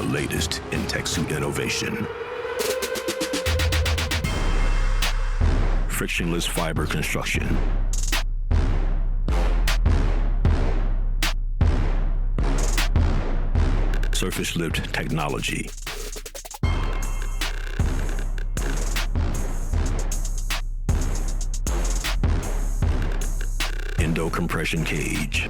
latest in tech suit innovation. Frictionless fiber construction. Surface lift technology. Endo compression cage.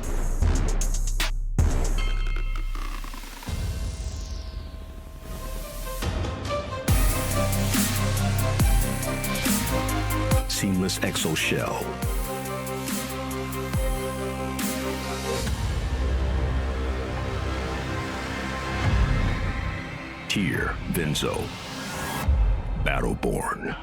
Seamless exo shell. Tier Vinzo. Battleborn.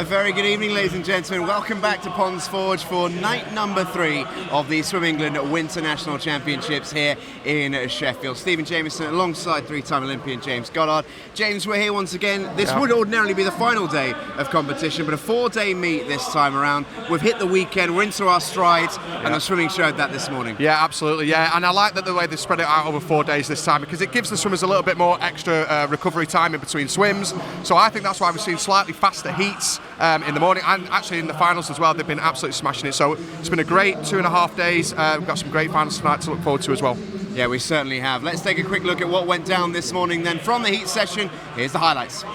Very good evening, ladies and gentlemen. Welcome back to Ponds Forge for night number 3 of the Swim England Winter National Championships here in Sheffield. Stephen Jameson alongside 3-time Olympian James Goddard. James, we're here once again. This would ordinarily be the final day of competition, but a 4-day meet this time around. We've hit the weekend, we're into our stride, and the swimming showed that this morning. Yeah, absolutely, yeah. And I like that the way they spread it out over 4 days this time, because it gives the swimmers a little bit more extra recovery time in between swims. So I think that's why we've seen slightly faster heats in the morning, and actually in the finals as well. They've been absolutely smashing it. So it's been a great 2.5 days. We've got some great finals tonight to look forward to as well. Yeah, we certainly have. Let's take a quick look at what went down this morning then from the heat session. Here's the highlights.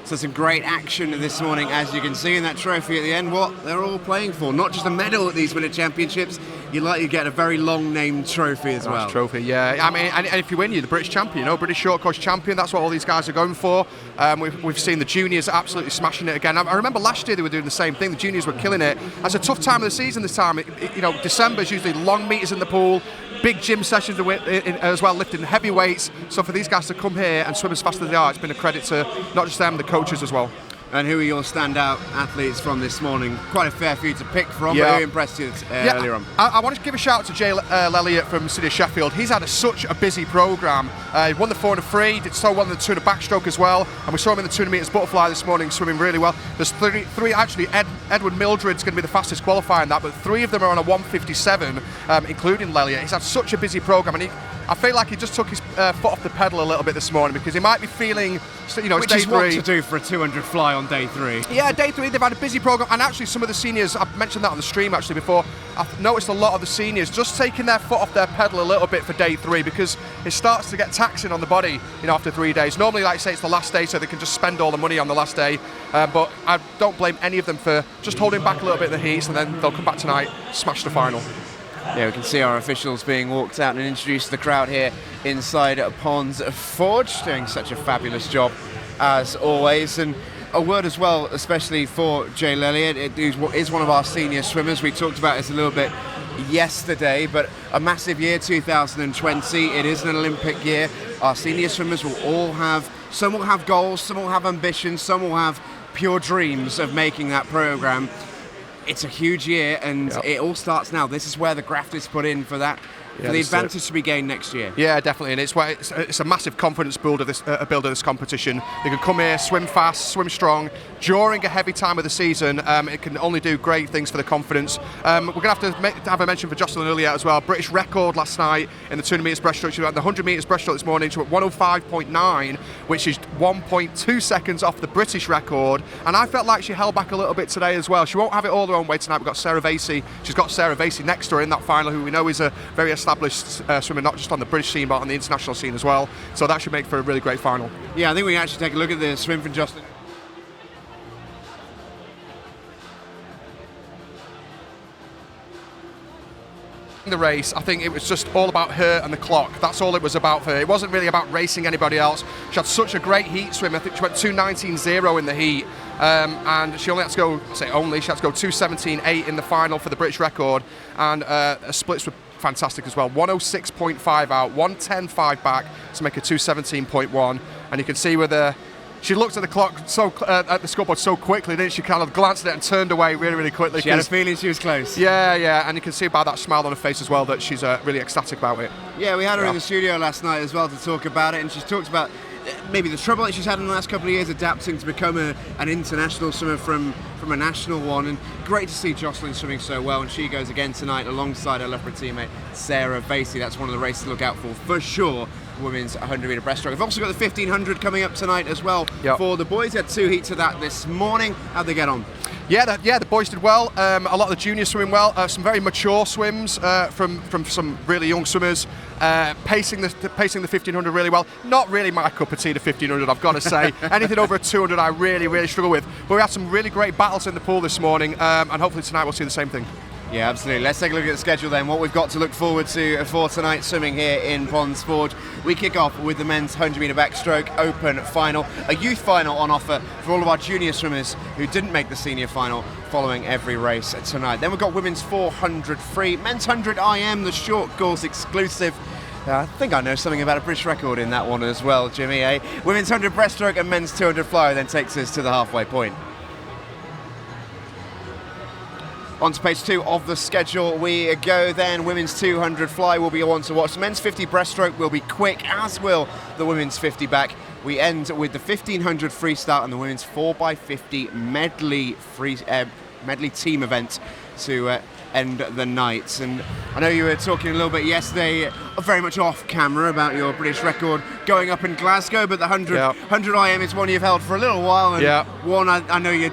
So some great action this morning, as you can see in that trophy at the end. What they're all playing for, not just a medal at these Winter Championships, you'd like to get a very long-named trophy as well. Nice trophy, yeah. I mean, and if you win, you're the British champion, British short course champion. That's what all these guys are going for. We've seen the juniors absolutely smashing it again. I remember last year they were doing the same thing. The juniors were killing it. It's a tough time of the season this time. December is usually long meters in the pool, big gym sessions as well, lifting heavy weights. So for these guys to come here and swim as fast as they are, it's been a credit to not just them, the coaches as well. And who are your standout athletes from this morning? Quite a fair few to pick from, but who impressed you earlier on? I want to give a shout out to Jay Lelliott from City of Sheffield. He's had such a busy programme. He won the 400 free, did so well in the 200 backstroke as well, and we saw him in the 200 metres butterfly this morning swimming really well. There's three actually, Edward Mildred's going to be the fastest qualifier in that, but 3 of them are on a 1:57, including Lelliott. He's had such a busy programme, and I feel like he just took his foot off the pedal a little bit this morning, because he might be feeling, it's Which day is 3. what to do for a 200 fly on day 3. Yeah, day 3, they've had a busy programme, and actually some of the seniors, I've mentioned that on the stream actually before, I've noticed a lot of the seniors just taking their foot off their pedal a little bit for day 3, because it starts to get taxing on the body, after 3 days. Normally, like I say, it's the last day, so they can just spend all the money on the last day, but I don't blame any of them for just holding back a little bit of the heats, and then they'll come back tonight, smash the final. Yeah, we can see our officials being walked out and introduced to the crowd here inside Ponds Forge, doing such a fabulous job as always. And a word as well, especially for Jay Lelliott, who is one of our senior swimmers. We talked about this a little bit yesterday, but a massive year, 2020. It is an Olympic year. Our senior swimmers will all have, some will have goals, some will have ambitions, some will have pure dreams of making that programme. It's a huge year, and it all starts now. This is where the graft is put in for that, for the advantage to be gained next year. Yeah, definitely, and it's a massive confidence builder, this competition. They can come here, swim fast, swim strong, during a heavy time of the season. It can only do great things for the confidence. We're going to have a mention for Jocelyn Elliott as well. British record last night in the 200 metres breaststroke. She went the 100 metres breaststroke this morning to 105.9, which is 1.2 seconds off the British record. And I felt like she held back a little bit today as well. She won't have it all her own way tonight. We've got Sarah Vasey. She's got Sarah Vasey next to her in that final, who we know is a very established swimmer, not just on the British scene, but on the international scene as well. So that should make for a really great final. Yeah, I think we can actually take a look at the swim from Jocelyn. The race, I think it was just all about her and the clock. That's all it was about for her. It wasn't really about racing anybody else. She had such a great heat swim. I think she went 2:19.0 in the heat, and she only had to go, she had to go 2:17.8 in the final for the British record, and her splits were fantastic as well. 106.5 out, 110.5 back to make a 2:17.1, and you can see with her. She looked at the clock at the scoreboard so quickly, didn't she? Kind of glanced at it and turned away really, really quickly. She had a feeling she was close. Yeah, and you can see by that smile on her face as well that she's really ecstatic about it. Yeah, we had her in the studio last night as well to talk about it, and she's talked about maybe the trouble that she's had in the last couple of years adapting to become an international swimmer from a national one, and great to see Jocelyn swimming so well, and she goes again tonight alongside her Loughborough teammate Sarah Vasey. That's one of the races to look out for sure. Women's 100 metre breaststroke. We've also got the 1500 coming up tonight as well for the boys. We had 2 heats of that this morning. How'd they get on? Yeah, the boys did well. A lot of the juniors swimming well. Some very mature swims from some really young swimmers. Pacing the 1500 really well. Not really my cup of tea, the 1500, I've got to say. Anything over a 200 I really, really struggle with. But we had some really great battles in the pool this morning, and hopefully tonight we'll see the same thing. Yeah, absolutely. Let's take a look at the schedule then, what we've got to look forward to for tonight's swimming here in Ponds Forge. We kick off with the men's 100 metre backstroke open final, a youth final on offer for all of our junior swimmers who didn't make the senior final following every race tonight. Then we've got women's 400 free, men's 100 IM, the short course exclusive. I think I know something about a British record in that one as well, Jimmy, eh? Women's 100 breaststroke and men's 200 fly then takes us to the halfway point. On to page 2 of the schedule we go then. Women's 200 fly will be one to watch. The men's 50 breaststroke will be quick, as will the women's 50 back. We end with the 1500 freestyle and the women's 4x50 medley team event to end the night. And I know you were talking a little bit yesterday, very much off camera, about your British record going up in Glasgow, but the 100 IM is one you've held for a little while, and one I know you're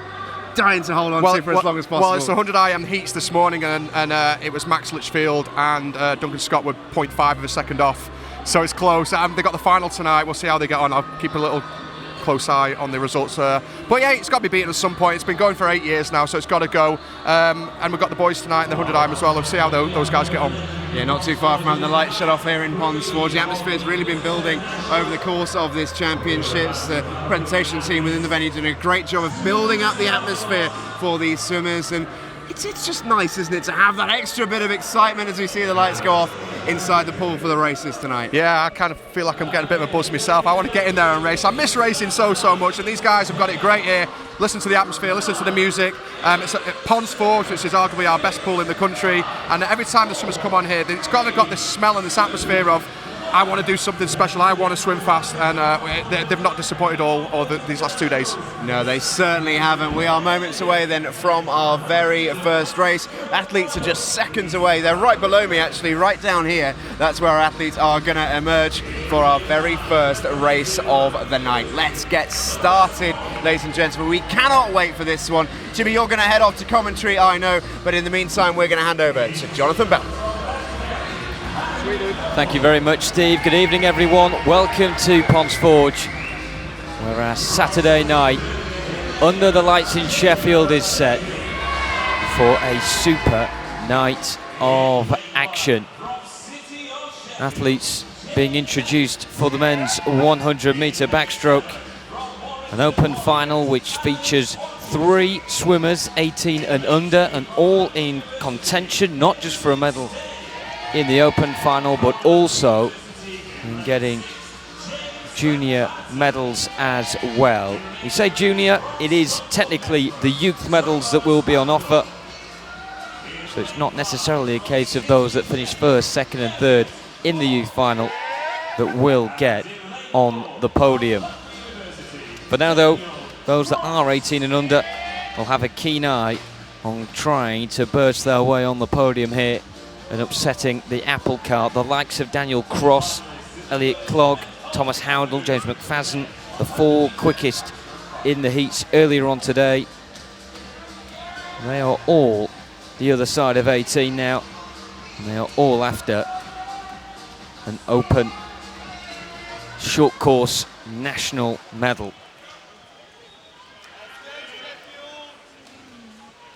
dying to hold on to for as long as possible. Well, it's the 100 IM heats this morning, and it was Max Litchfield and Duncan Scott were 0.5 of a second off, so it's close. They got the final tonight. We'll see how they get on. I'll keep a little close eye on the results. But yeah, it's got to be beaten at some point. It's been going for 8 years now, so it's got to go. And we've got the boys tonight in the 100 IM as well. We'll see how those guys get on. Yeah, not too far from having the lights shut off here in Ponds Forge. The atmosphere's really been building over the course of this championships. The presentation team within the venue doing a great job of building up the atmosphere for these swimmers, and it's just nice, isn't it, to have that extra bit of excitement as we see the lights go off inside the pool for the races tonight. Yeah, I kind of feel like I'm getting a bit of a buzz myself. I want to get in there and race. I miss racing so much, and these guys have got it great here. Listen to the atmosphere, listen to the music. It's at Ponds Forge, which is arguably our best pool in the country, and every time the swimmers come on here, it's got this smell and this atmosphere of, I want to do something special, I want to swim fast, and they've not disappointed these last 2 days. No, they certainly haven't. We are moments away then from our very first race. Athletes are just seconds away. They're right below me, actually, right down here. That's where our athletes are going to emerge for our very first race of the night. Let's get started, ladies and gentlemen. We cannot wait for this one. Jimmy, you're going to head off to commentary, I know, but in the meantime, we're going to hand over to Jonathan Bell. Thank you very much, Steve. Good evening, everyone. Welcome to Ponds Forge, where our Saturday night under the lights in Sheffield is set for a super night of action. Athletes being introduced for the men's 100 metre backstroke, an open final which features 3 swimmers 18 and under, and all in contention, not just for a medal in the open final, but also in getting junior medals as well. We say junior, it is technically the youth medals that will be on offer, so it's not necessarily a case of those that finish first, second and third in the youth final that will get on the podium. For now though, those that are 18 and under will have a keen eye on trying to burst their way on the podium here and upsetting the apple cart. The likes of Daniel Cross, Elliot Clogg, Thomas Howdle, James McFadden, the 4 quickest in the heats earlier on today. They are all the other side of 18 now, and they are all after an open short course national medal.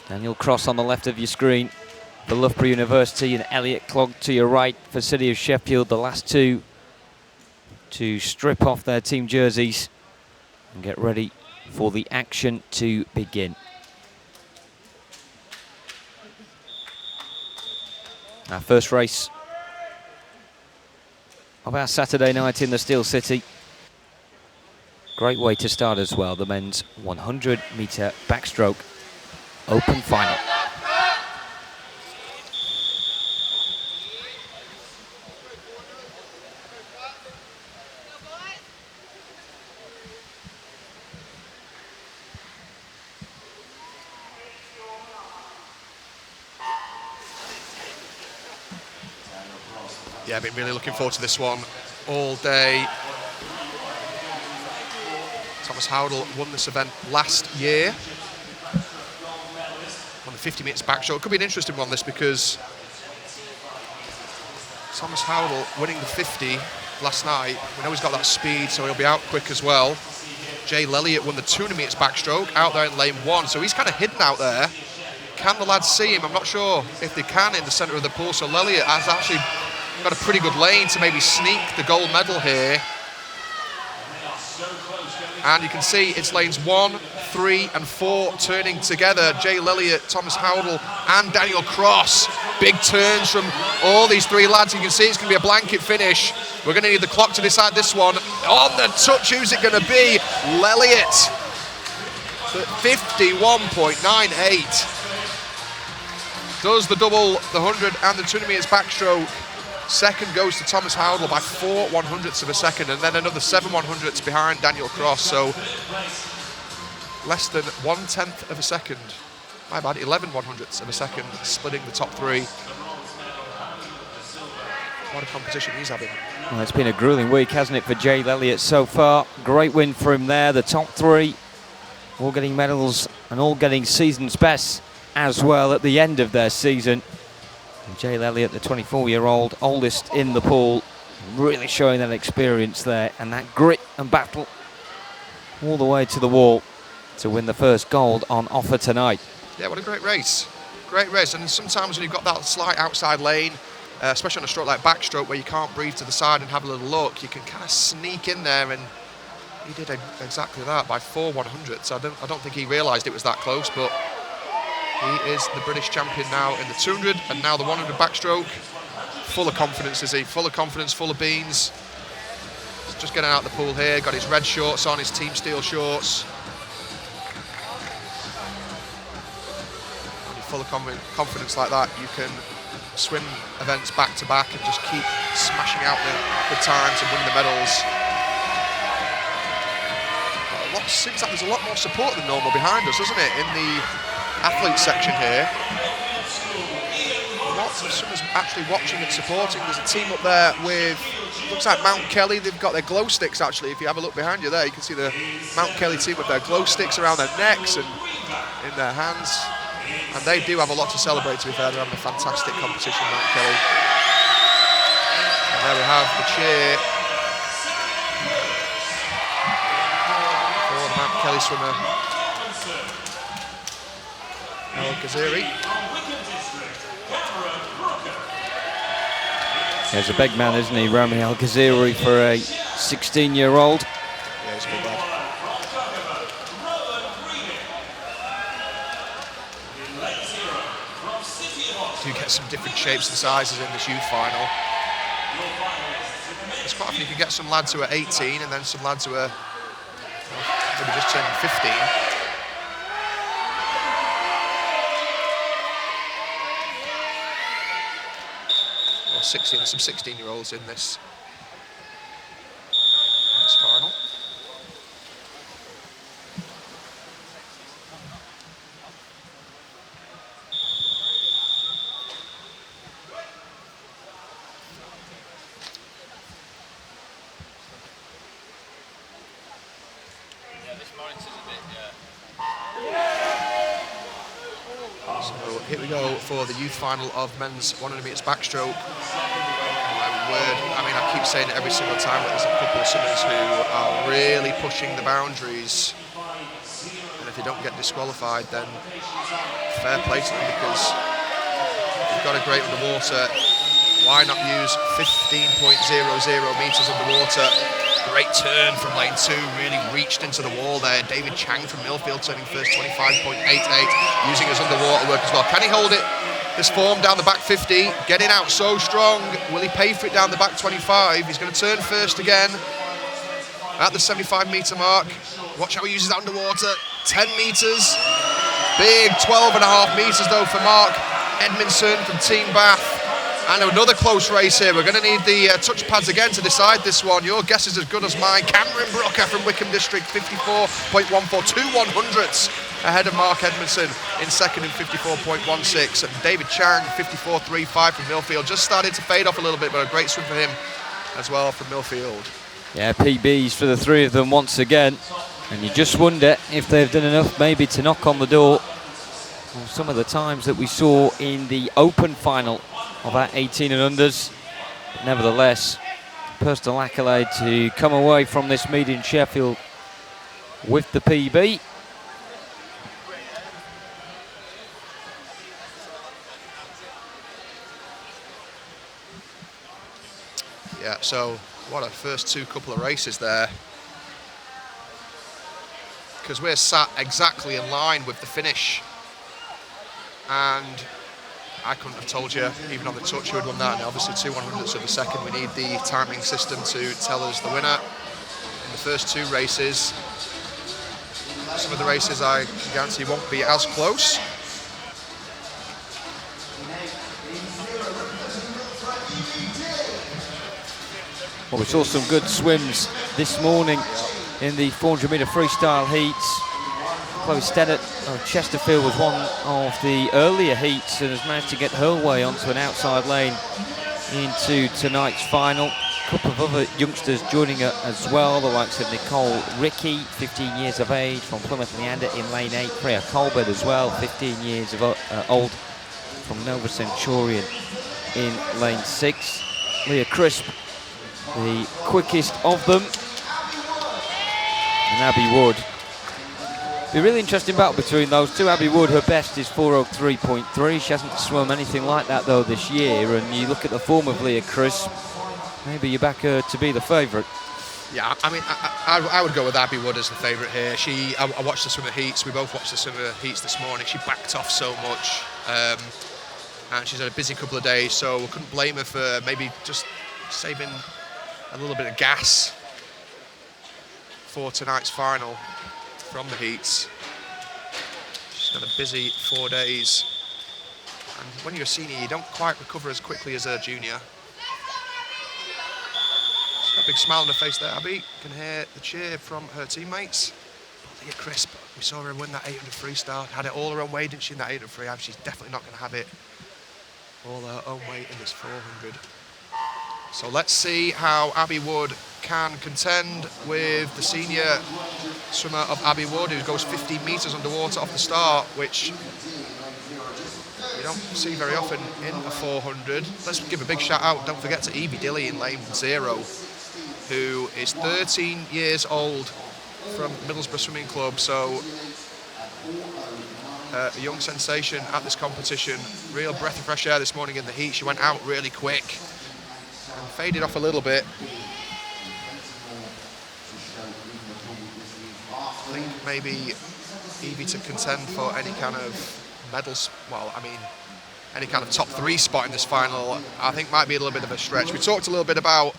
Daniel Cross on the left of your screen for Loughborough University, and Elliot Clogg to your right for City of Sheffield, the last two to strip off their team jerseys and get ready for the action to begin. Our first race of our Saturday night in the Steel City. Great way to start as well, the men's 100-metre backstroke open final. Yeah, I've been really looking forward to this one all day. Thomas Howdle won this event last year on the 50 metres backstroke. It could be an interesting one, this, because Thomas Howdle winning the 50 last night, we know he's got that speed, so he'll be out quick as well. Jay Lelliot won the 200 metres backstroke out there in lane 1, so he's kind of hidden out there. Can the lads see him? I'm not sure if they can in the centre of the pool, so Lelliot has actually got a pretty good lane to maybe sneak the gold medal here. And you can see it's lanes 1, 3 and 4 turning together. Jay Lelliot, Thomas Howdle and Daniel Cross. Big turns from all these three lads. You can see it's going to be a blanket finish. We're going to need the clock to decide this one. On the touch, who's it going to be? Lelliot. 51.98. Does the double, the 100 and the 200 metres backstroke. Second goes to Thomas Howdle by 4 100ths of a second, and then another 7 100ths behind Daniel Cross, so less than 1/10 of a second. My bad, 11 100ths of a second, splitting the top three. What a competition he's having. Well, it's been a grueling week, hasn't it, for Jay Lelliot so far? Great win for him there. The top three all getting medals and all getting season's best as well at the end of their season. And Jay Lelliot, the 24-year-old, oldest in the pool, really showing that experience there and that grit and battle all the way to the wall to win the first gold on offer tonight. Yeah, what a great race. Great race. And sometimes when you've got that slight outside lane, especially on a stroke like backstroke where you can't breathe to the side and have a little look, you can kind of sneak in there, and he did exactly that by 4 100ths. I don't think he realised it was that close, but he is the British champion now in the 200 and now the 100 backstroke. Full of confidence, is he? Full of confidence, full of beans. He's just getting out of the pool here, got his red shorts on, his Team Steel shorts. When you're full of confidence like that, you can swim events back to back and just keep smashing out the good times and winning the medals. Seems like there's a lot more support than normal behind us, doesn't it, in the athlete section here. Lots of swimmers actually watching and supporting. There's a team up there with, looks like Mount Kelly. They've got their glow sticks, actually. If you have a look behind you there, you can see the Mount Kelly team with their glow sticks around their necks and in their hands. And they do have a lot to celebrate, to be fair. They're having a fantastic competition, Mount Kelly. And there we have the cheer for the Mount Kelly swimmer, El Ghaziri. He's a big man, isn't he, Ramy El Ghaziri, for a 16-year-old. Yeah, he's a big lad. Do get some different shapes and sizes in this youth final. It's quite often you can get some lads who are 18 and then some lads who are maybe just turning 15. Or 16, some 16-year-olds in this final. So here we go for the youth final of men's 100 metres backstroke. word. I mean, I keep saying it every single time, but there's a couple of swimmers who are really pushing the boundaries. And if they don't get disqualified, then fair play to them, because you've got a great underwater. Why not use 15.00 metres underwater? Great turn from lane 2, really reached into the wall there. David Chang from Millfield turning first, 25.88, using his underwater work as well. Can he hold it? This form down the back 50, getting out so strong. Will he pay for it down the back 25? He's going to turn first again at the 75-metre mark. Watch how he uses that underwater. 10 metres. Big 12.5 metres though for Mark Edmondson from Team Bath. And another close race here. We're going to need the touch pads again to decide this one. Your guess is as good as mine. Cameron Brooker from Wickham District, 54.14, 2 100ths ahead of Mark Edmondson in second in 54.16. And David Chang, 54.35 from Millfield. Just started to fade off a little bit, but a great swim for him as well from Millfield. Yeah, PBs for the three of them once again. And you just wonder if they've done enough maybe to knock on the door of some of the times that we saw in the open final of our 18 and unders. But nevertheless, personal accolade to come away from this meet in Sheffield with the PB. Yeah, so what a first couple of races there. Because we're sat exactly in line with the finish. And I couldn't have told you, even on the touch, who had won that. And obviously 2 100ths of a second. We need the timing system to tell us the winner in the first 2 races. Some of the races I can guarantee won't be as close. Well, we saw some good swims this morning in the 400-metre freestyle heats. Chloe Stennett of Chesterfield was one of the earlier heats and has managed to get her way onto an outside lane into tonight's final. A couple of other youngsters joining her as well, the likes of Nicole Rickey, 15 years of age, from Plymouth Leander in lane 8. Freya Colbert as well, 15 years of old, from Nova Centurion in lane 6. Leah Crisp, the quickest of them. And Abby Wood. Be a really interesting battle between those two. Abby Wood, her best is 4:03.3. She hasn't swum anything like that though this year. And you look at the form of Leah Crisp, maybe you back her to be the favourite. Yeah, I mean, I would go with Abby Wood as the favourite here. I watched the swimmer heats. We both watched the swimmer heats this morning. She backed off so much, and she's had a busy couple of days, so we couldn't blame her for maybe just saving a little bit of gas for tonight's final from the heats. She's got a busy 4 days, and when you're a senior, you don't quite recover as quickly as a junior. She's got a big smile on her face there, Abby. You can hear the cheer from her teammates. But Leah Crisp, we saw her win that 800 freestyle, had it all her own way, didn't she, in that 800 free? She's definitely not going to have it all her own weight in this 400. So let's see how Abby Wood can contend with the senior swimmer of Abby Wood, who goes 15 metres underwater off the start, which you don't see very often in a 400. Let's give a big shout out, don't forget, to Evie Dilly in lane 0, who is 13 years old from Middlesbrough Swimming Club. So a young sensation at this competition. Real breath of fresh air this morning in the heat. She went out really quick and faded off a little bit. I think maybe Evie to contend for any kind of medals, well, I mean, any kind of top 3 spot in this final, I think might be a little bit of a stretch. We talked a little bit about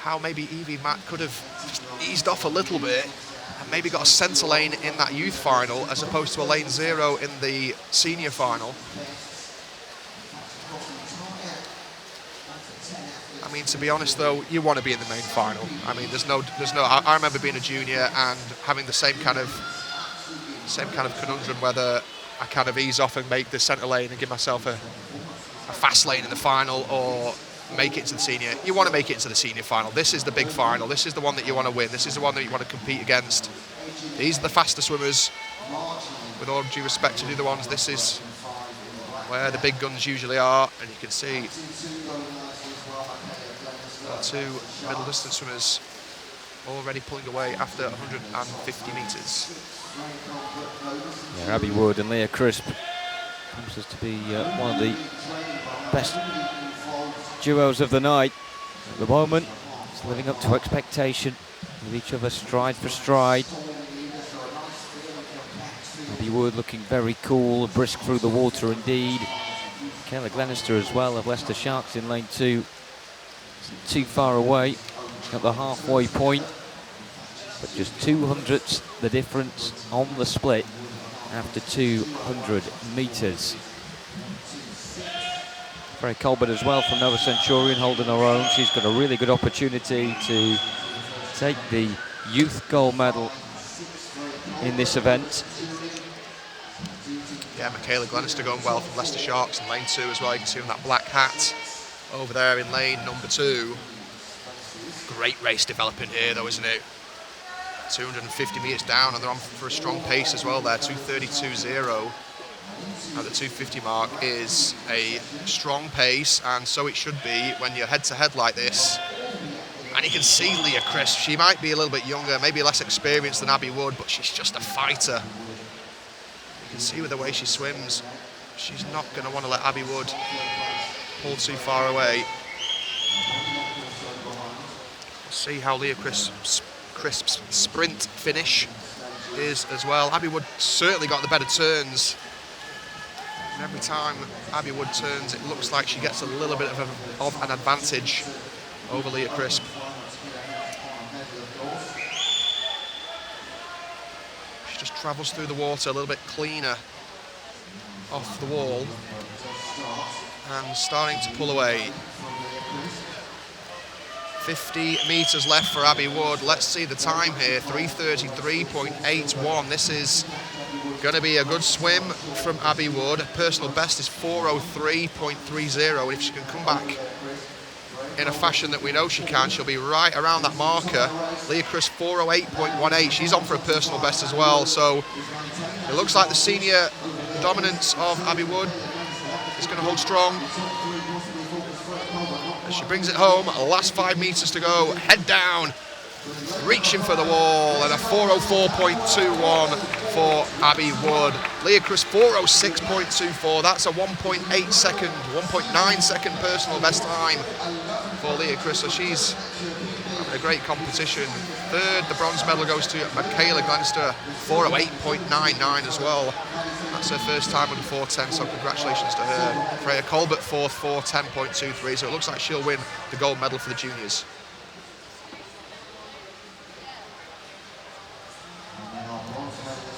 how maybe Evie could have just eased off a little bit and maybe got a centre lane in that youth final as opposed to a lane 0 in the senior final. I mean, to be honest though, you want to be in the main final. I mean, there's no. I remember being a junior and having the same kind of conundrum whether I kind of ease off and make the centre lane and give myself a fast lane in the final, or make it to the senior. You want to make it to the senior final. This is the big final. This is the one that you want to win. This is the one that you want to compete against. These are the faster swimmers. With all due respect to the other ones, this is where the big guns usually are, and you can see two middle distance swimmers already pulling away after 150 metres. Yeah, Abby Wood and Leah Crisp promises to be one of the best duos of the night at the moment. It's living up to expectation with each other stride for stride. Abby Wood looking very cool, brisk through the water indeed. Kayla Glenister as well of Leicester Sharks in lane 2. Isn't too far away at the halfway point, but just 200ths the difference on the split after 200 metres. Freya Colbert as well from Nova Centurion holding her own. She's got a really good opportunity to take the youth gold medal in this event. Yeah, Michaela Glenister going well from Leicester Sharks in lane 2 as well. You can see on that black hat over there in lane number 2. Great race developing here though, isn't it? 250 metres down, and they're on for a strong pace as well there. 2:32.0 at the 250 mark is a strong pace, and so it should be when you're head-to-head like this. And you can see Leah Crisp. She might be a little bit younger, maybe less experienced than Abby Wood, but she's just a fighter. You can see with the way she swims, she's not going to want to let Abby Wood pull too far away. See how Leah Crisp's sprint finish is as well. Abby Wood certainly got the better turns. And every time Abby Wood turns, it looks like she gets a little bit of an advantage over Leah Crisp. She just travels through the water a little bit cleaner off the wall and starting to pull away. 50 metres left for Abby Wood. Let's see the time here, 3:33.81. This is going to be a good swim from Abby Wood. Her personal best is 4:03.30, and if she can come back in a fashion that we know she can, she'll be right around that marker. Leah Crisp 4:08.18. She's on for a personal best as well, so it looks like the senior dominance of Abby Wood is going to hold strong. She brings it home, last 5 metres to go, head down, reaching for the wall, and a 4:04.21 for Abby Wood. Leah Crisp 4:06.24, that's a 1.9 second personal best time for Leah Crisp, so she's having a great competition. Third, the bronze medal goes to Michaela Glenister, 4:08.99 as well. That's her first time under 4:10, so congratulations to her. Freya Colbert fourth, 4:10.23, so it looks like she'll win the gold medal for the juniors.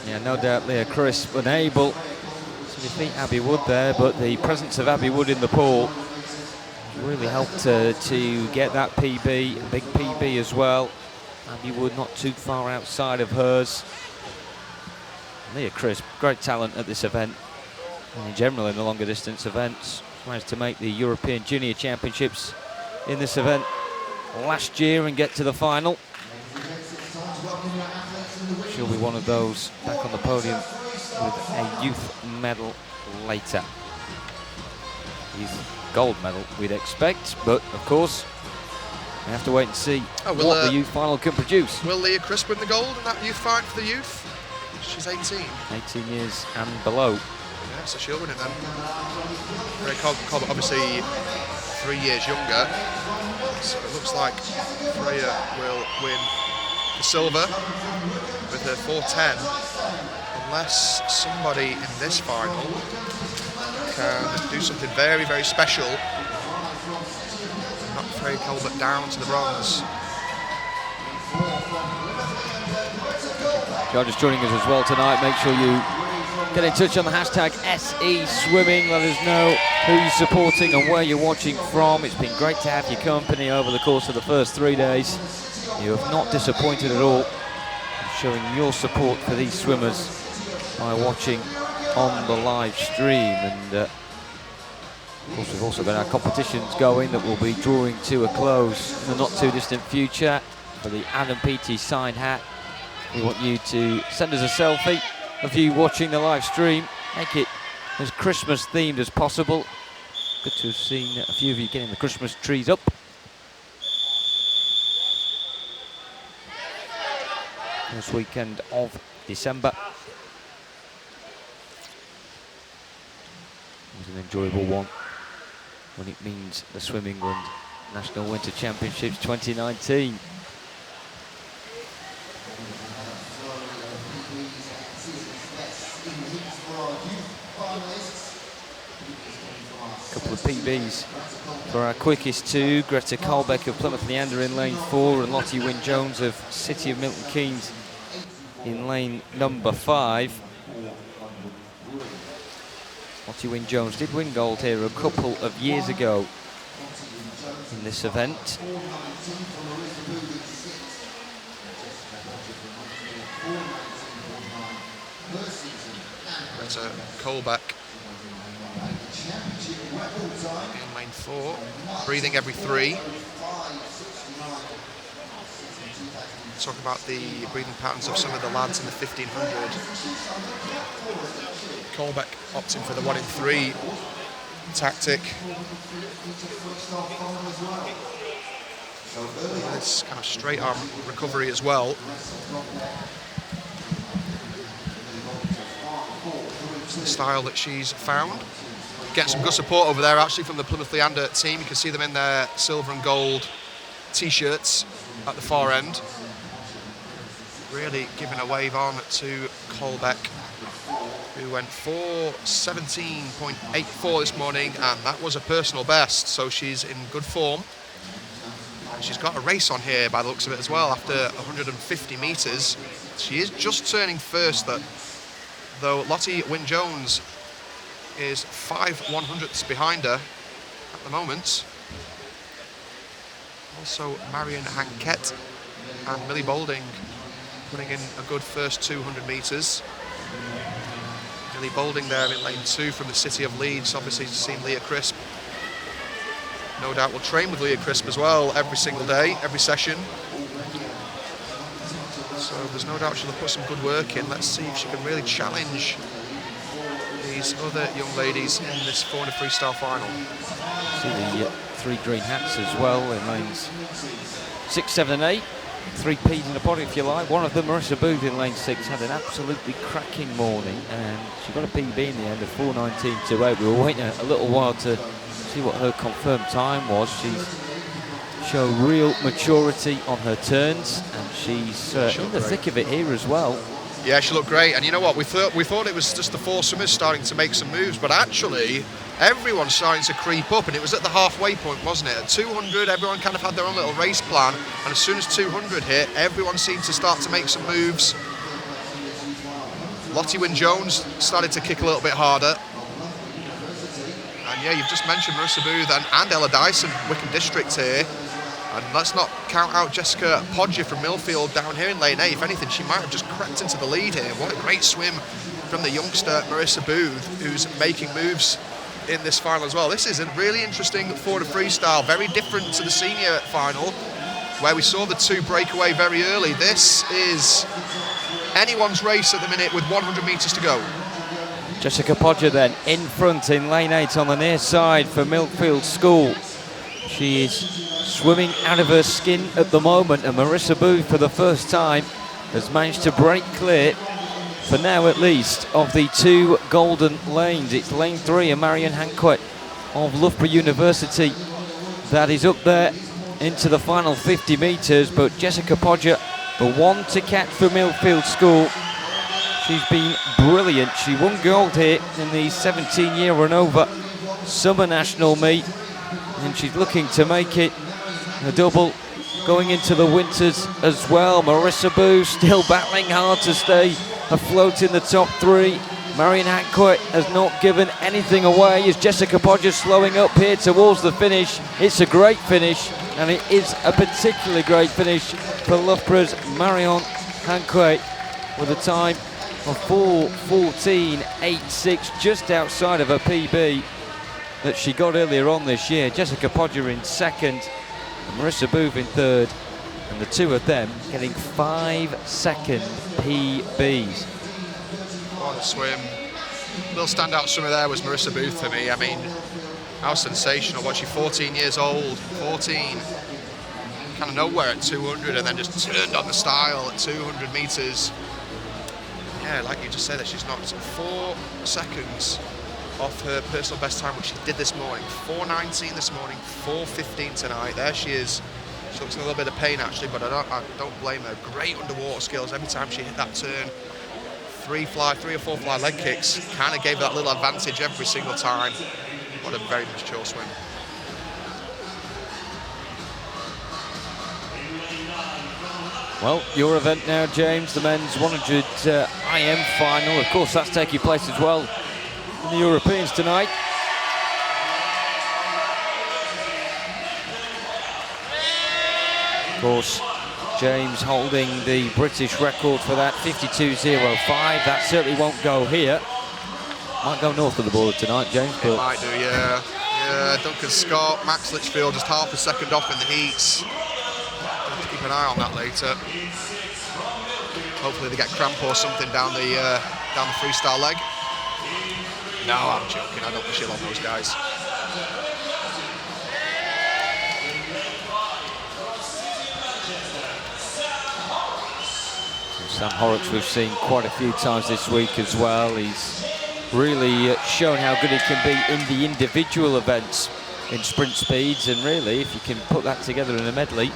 Yeah, no doubt Leah Crisp unable to defeat Abby Wood there, but the presence of Abby Wood in the pool really helped her to get that PB, a big PB as well. Abby Wood not too far outside of hers. Leah Crisp, great talent at this event, and in general in the longer distance events. Managed to make the European Junior Championships in this event last year and get to the final. She'll be one of those back on the podium with a youth medal later. Youth gold medal we'd expect, but of course we have to wait and see what the youth final can produce. Will Leah Crisp win the gold in that youth fight for the youth? She's 18. 18 years and below. Yeah, so she'll win it then. Freya Colbert obviously 3 years younger, so it looks like Freya will win the silver with her 4:10, unless somebody in this final can do something very, very special and knock Freya Colbert down to the bronze. If you're just joining us as well tonight, make sure you get in touch on the hashtag SE Swimming. Let us know who you're supporting and where you're watching from. It's been great to have your company over the course of the first 3 days. You have not disappointed at all, showing your support for these swimmers by watching on the live stream. And of course, we've also got our competitions going that will be drawing to a close in the not too distant future. For the Adam Peaty signed hat, we want you to send us a selfie of you watching the live stream. Make it as Christmas themed as possible. Good to have seen a few of you getting the Christmas trees up. First weekend of December. It was an enjoyable one when it means the Swim England National Winter Championships 2019. Couple of PBs for our quickest two. Greta Karlbeck of Plymouth Leander in lane 4 and Lottie Wynne-Jones of City of Milton Keynes in lane number 5. Lottie Wynne-Jones did win gold here a couple of years ago in this event. Greta Karlbeck in lane 4, breathing every 3. Talk about the breathing patterns of some of the lads in the 1500. Karlbeck opting for the 1 in 3 tactic. This kind of straight arm recovery as well. It's the style that she's found. Getting some good support over there actually from the Plymouth Leander team. You can see them in their silver and gold t-shirts at the far end. Really giving a wave on to Karlbeck, who went 4:17.84 this morning, and that was a personal best, so she's in good form. And she's got a race on here by the looks of it as well after 150 metres. She is just turning first, though Lottie Wynne-Jones is 5/100ths behind her at the moment. Also Marion Hanquet and Millie Boulding putting in a good first 200 metres. Millie Boulding there in lane 2 from the City of Leeds. Obviously seen Leah Crisp. No doubt will train with Leah Crisp as well every single day, every session. So there's no doubt she'll have put some good work in. Let's see if she can really challenge these other young ladies in this 400 freestyle final. See the 3 green hats as well in lanes 6, 7 and 8. 3 P's in the body if you like. One of them, Marissa Booth in lane 6, had an absolutely cracking morning and she got a PB in the end of 4:19.28. We were waiting a little while to see what her confirmed time was. She's showed real maturity on her turns and she's in the thick of it here as well. Yeah, she looked great, and you know what, we thought it was just the 4 swimmers starting to make some moves, but actually everyone's starting to creep up, and it was at the halfway point, wasn't it? At 200 everyone kind of had their own little race plan, and as soon as 200 hit everyone seemed to start to make some moves. Lottie Wynne-Jones started to kick a little bit harder, and yeah, you've just mentioned Marissa Booth and Ella Dyson, Wickham District here. And let's not count out Jessica Podger from Millfield down here in lane 8. If anything, she might have just crept into the lead here. What a great swim from the youngster Marissa Booth, who's making moves in this final as well. This is a really interesting 400 freestyle, very different to the senior final, where we saw the 2 break away very early. This is anyone's race at the minute with 100 metres to go. Jessica Podger then in front in lane 8 on the near side for Millfield School. She is swimming out of her skin at the moment, and Marissa Booth for the first time has managed to break clear, for now at least, of the 2 golden lanes. It's lane 3 and Marion Hanquet of Loughborough University that is up there into the final 50 metres, but Jessica Podger, the one to catch for Millfield School. She's been brilliant. She won gold here in the 17-year and over summer national meet, and she's looking to make it a double going into the winters as well. Marissa Booth still battling hard to stay afloat in the top 3. Marion Hanquet has not given anything away as Jessica Podger slowing up here towards the finish. It's a great finish, and it is a particularly great finish for Loughborough's Marion Hanquet with a time of 4:14.86, just outside of her PB that she got earlier on this year. Jessica Podger in second, and Marissa Booth in third, and the 2 of them getting 5-second PBs. What a swim. Little standout swimmer there was Marissa Booth for me. I mean, how sensational. What's she, 14 years old? 14. kind of nowhere at 200 and then just turned on the style at 200 metres. Yeah, like you just said, that she's knocked 4 seconds off her personal best time, which she did this morning. 4:19 this morning, 4:15 tonight. There she is. She looks in a little bit of pain actually, but I don't blame her. Great underwater skills. Every time she hit that turn, 3 or 4 fly leg kicks, kind of gave that little advantage every single time. What a very mature swim. Well, your event now, James, the men's 100 IM final. Of course, that's taking place as well in the Europeans tonight. Of course, James holding the British record for that, 52.05. That certainly won't go here. Might go north of the border tonight, James. But it might do, yeah. Yeah, Duncan Scott, Max Litchfield just half a second off in the heats. Have to keep an eye on that later. Hopefully they get cramp or something down the freestyle leg. No, I'm joking. I don't chill on those guys. Sam Horrocks we've seen quite a few times this week as well. He's really shown how good he can be in the individual events in sprint speeds, and really if you can put that together in a medley,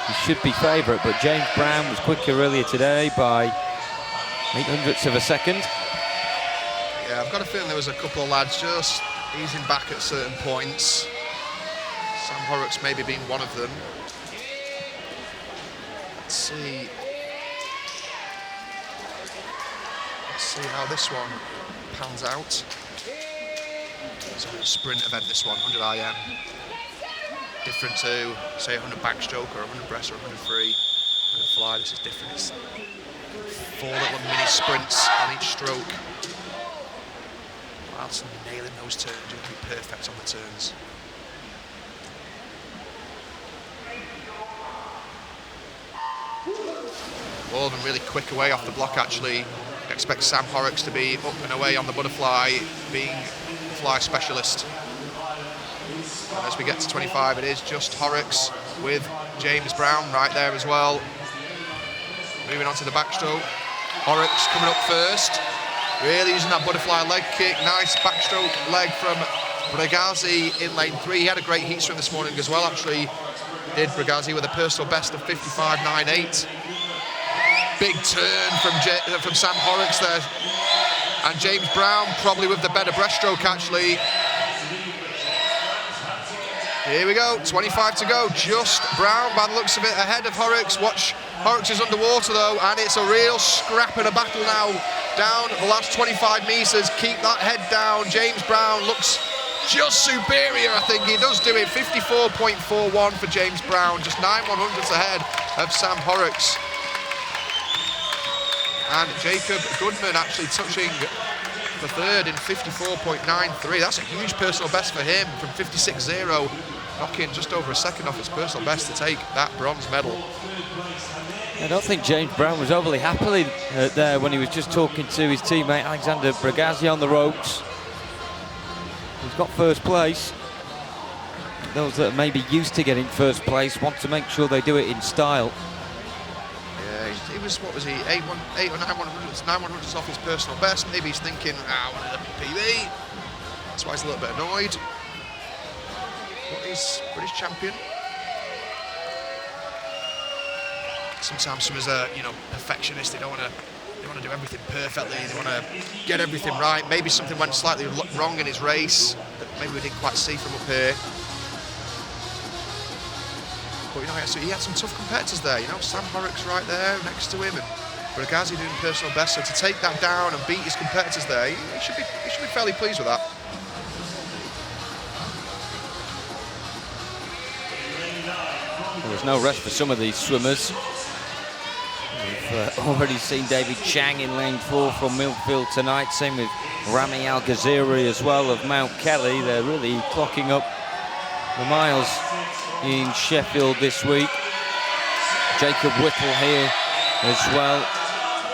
he should be favourite. But James Brown was quicker earlier today by 0.08 of a second. Yeah, I've got a feeling there was a couple of lads just easing back at certain points. Sam Horrocks maybe being one of them. Let's see how this one pans out. It's a sprint event, this one, 100 IM. Different to, say, 100 backstroke or 100 breast or 100 free, 100 fly. This is different. It's 4 little mini sprints on each stroke. Whilst nailing those turns, you have to be perfect on the turns. All of them really quick away off the block, actually. I expect Sam Horrocks to be up and away on the butterfly, being a fly specialist. And as we get to 25, it is just Horrocks with James Brown right there as well. Moving on to the backstroke. Horrocks coming up first. Really using that butterfly leg kick. Nice backstroke leg from Bregazi in lane 3. He had a great heat swim this morning as well, actually. Did Bregazi with a personal best of 55.98. Big turn from Sam Horrocks there. And James Brown probably with the better breaststroke, actually. Here we go, 25 to go. Just Brown, by the looks of it, ahead of Horrocks. Watch, Horrocks is underwater though, and it's a real scrap and a battle now. Down the last 25 metres, keep that head down. James Brown looks just superior, I think. He does do it, 54.41 for James Brown. Just 9/100ths ahead of Sam Horrocks. And Jacob Goodman actually touching the third in 54.93. That's a huge personal best for him from 56.0, knocking just over a second off his personal best to take that bronze medal. I don't think James Brown was overly happy there when he was just talking to his teammate Alexander Bregazi on the ropes. He's got first place. Those that are maybe used to getting first place want to make sure they do it in style. He was, what was he, 8 or 9/100ths off his personal best. Maybe he's thinking, I wanted a PB. That's why he's a little bit annoyed. But he's British champion. Sometimes swimmers are, perfectionists. They want to do everything perfectly. They want to get everything right. Maybe something went slightly wrong in his race that maybe we didn't quite see from up here. But he had some tough competitors there. Sam Horrocks right there next to him, and Bregazi doing personal best. So to take that down and beat his competitors there, he should be fairly pleased with that. Well, there's no rest for some of these swimmers. We've already seen David Chang in lane 4 from Millfield tonight. Same with Rami Al-Ghaziri as well of Mount Kelly. They're really clocking up the miles in Sheffield this week. Jacob Whittle here as well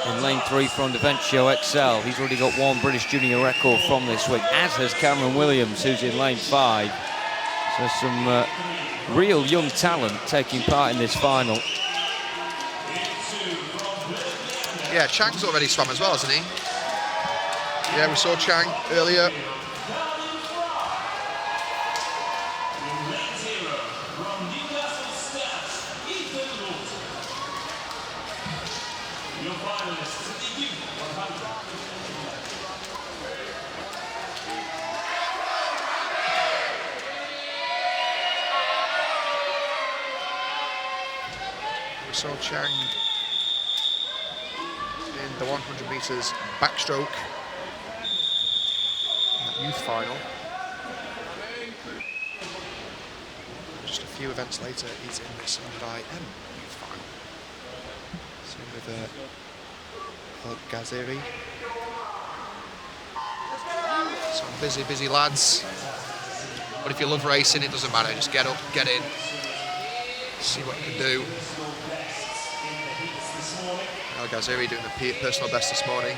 in lane 3 from Davencio XL. He's already got 1 British junior record from this week, as has Cameron Williams, who's in lane 5. So some real young talent taking part in this final. Yeah, Chang's already swam as well, hasn't he? Yeah, we saw Chang earlier. We saw Chang in the 100 metres backstroke in that youth final. Just a few events later, he's in this Hyundai M youth final. Same with El Ghaziri. Some busy lads. But if you love racing, it doesn't matter. Just get up, get in, see what you can do. El Ghaziri doing a personal best this morning.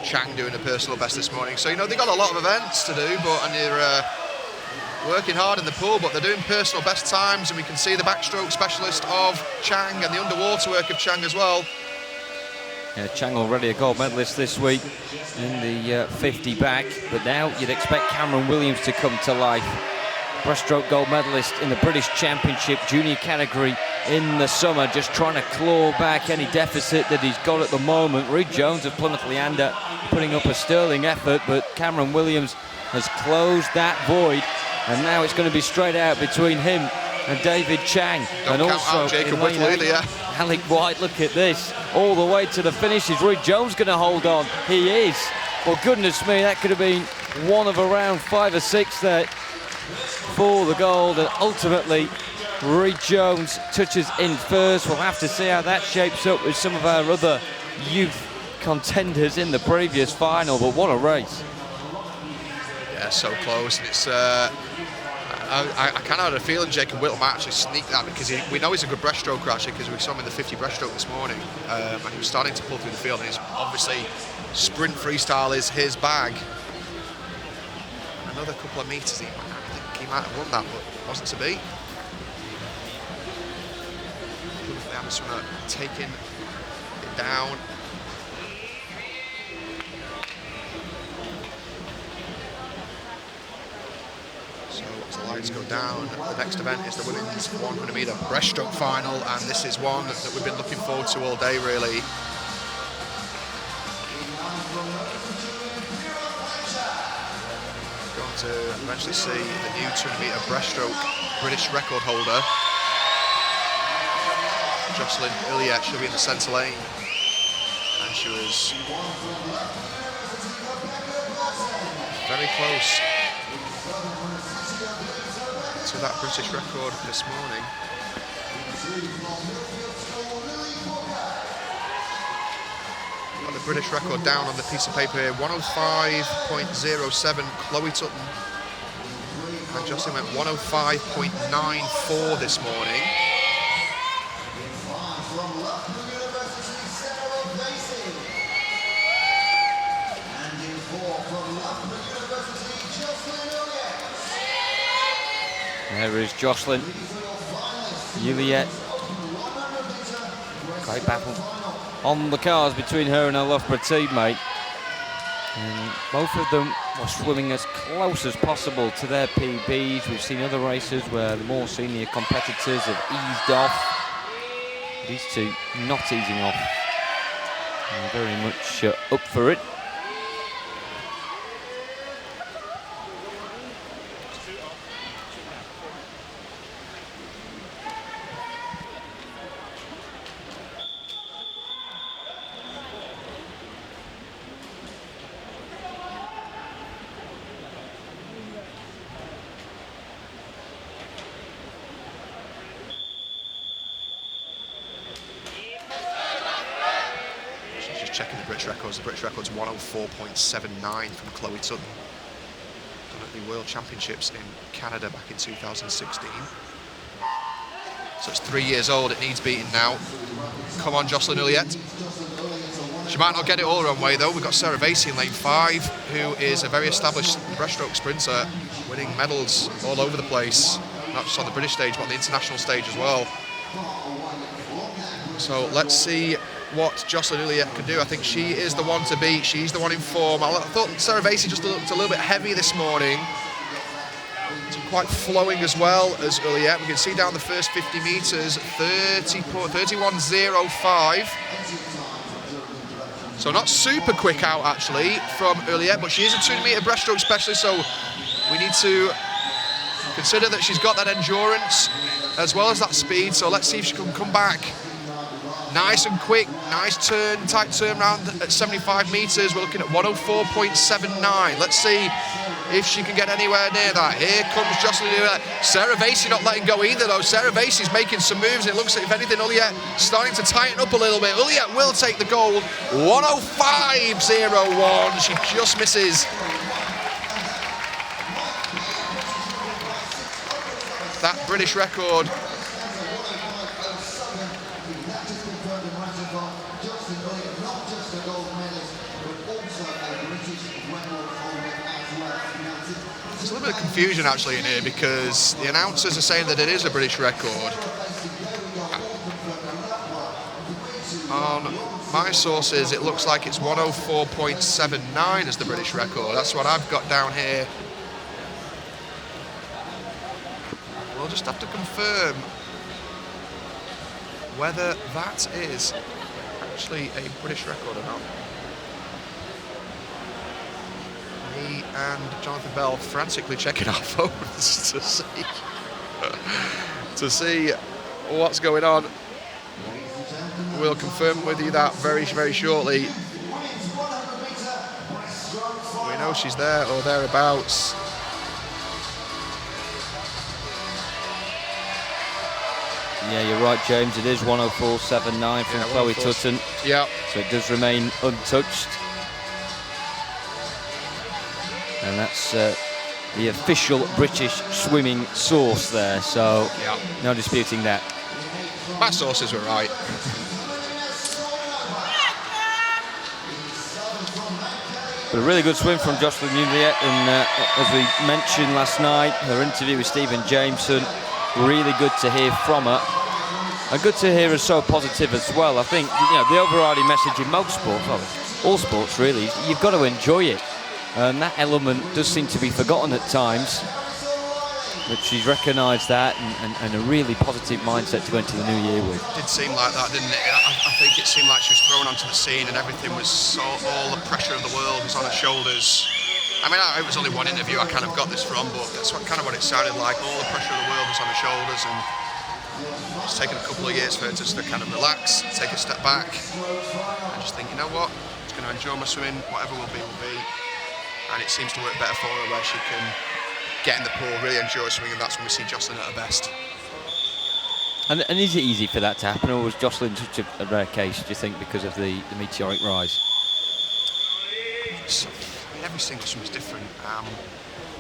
Chang doing a personal best this morning. So, you know, they've got a lot of events to do, and they're working hard in the pool, but they're doing personal best times, and we can see the backstroke specialist of Chang and the underwater work of Chang as well. Yeah, Chang already a gold medalist this week in the 50 back, but now you'd expect Cameron Williams to come to life. Breaststroke gold medalist in the British Championship junior category in the summer, just trying to claw back any deficit that he's got at the moment. Reed Jones of Plymouth Leander putting up a sterling effort, but Cameron Williams has closed that void, and now it's going to be straight out between him and David Chang. Don't and count also out Jacob in lane Whittle 8, either, yeah. Alec White, look at this, all the way to the finish. Is Reed Jones going to hold on? He is. Well, goodness me, that could have been one of around 5 or 6 there for the gold, and ultimately Reed Jones touches in first. We'll have to see how that shapes up with some of our other youth contenders in the previous final, but what a race. Yeah, so close. And it's I kind of had a feeling Jacob Whittle might actually sneak that, because we know he's a good breaststroker actually, because we saw him in the 50 breaststroke this morning, and he was starting to pull through the field, and he's obviously sprint freestyle is his bag. Another couple of metres, I think he might have won that, but wasn't to be. The Amazon taking it down. So as the lights go down, the next event is the women's 100 metre breaststroke final, and this is one that we've been looking forward to all day, really. Going to eventually see the new 200 metre breaststroke British record holder, Jocelyn Illiet. She'll be in the centre lane, and she was very close to that British record this morning. Got the British record down on the piece of paper here, 105.07, Chloe Tutton, and Jocelyn went 105.94 this morning. There is Jocelyn Illiet. Great battle on the cars between her and her Loughborough teammate. And both of them were swimming as close as possible to their PBs. We've seen other races where the more senior competitors have eased off. These two not easing off. And very much up for it. Checking the British records. The British record's 104.79 from Chloe Tutton. Done at the World Championships in Canada back in 2016. So it's 3 years old. It needs beating now. Come on, Jocelyn Illiet. She might not get it all her own way though. We've got Sarah Vasey in lane 5, who is a very established breaststroke sprinter, winning medals all over the place, not just on the British stage, but on the international stage as well. So let's see what Jocelyn Uliet can do. I think she is the one to beat. She's the one in form. I thought Sarah Vasey just looked a little bit heavy this morning. It's quite flowing as well as Uliet. We can see down the first 50 metres, 31.05. So not super quick out actually from Uliet, but she is a 200-metre breaststroke specialist, so we need to consider that she's got that endurance as well as that speed. So let's see if she can come back nice and quick, nice tight turn round at 75 metres. We're looking at 104.79. Let's see if she can get anywhere near that. Here comes Jocelyn Uliet. Sarah Vasey not letting go either though. Sarah Vasey's making some moves. It looks like, if anything, Uliet starting to tighten up a little bit. Uliet will take the gold. 105.01. She just misses. That British record. There's a little bit of confusion actually in here because the announcers are saying that it is a British record. On my sources, it looks like it's 104.79 as the British record. That's what I've got down here. We'll just have to confirm whether that is actually a British record or not. Me and Jonathan Bell frantically checking our phones to see what's going on. We'll confirm with you that very, very shortly. We know she's there or thereabouts. Yeah, you're right, James. It is 104.79 from Chloe Tutton. Yeah. So it does remain untouched. And that's the official British swimming source there. So no disputing that. My sources were right. But a really good swim from Jocelyn Uliet, and as we mentioned last night, her interview with Stephen Jameson, really good to hear from her. And good to hear her so positive as well. I think, you know, the overriding message in most sports, well, all sports really, you've got to enjoy it. And that element does seem to be forgotten at times. But she's recognised that and a really positive mindset to go into the new year with. It did seem like that, didn't it? I think it seemed like she was thrown onto the scene and everything was all the pressure of the world was on her shoulders. I mean, it was only one interview I kind of got this from, but that's kind of what it sounded like. All the pressure of the world was on her shoulders, and it's taken a couple of years for her just to kind of relax, take a step back, and just think, you know what, I'm just going to enjoy my swimming, whatever will be, will be. And it seems to work better for her where she can get in the pool, really enjoy swimming, and that's when we see Jocelyn at her best. And is it easy for that to happen, or was Jocelyn such a rare case, do you think, because of the meteoric rise? So, I mean, every single swim is different.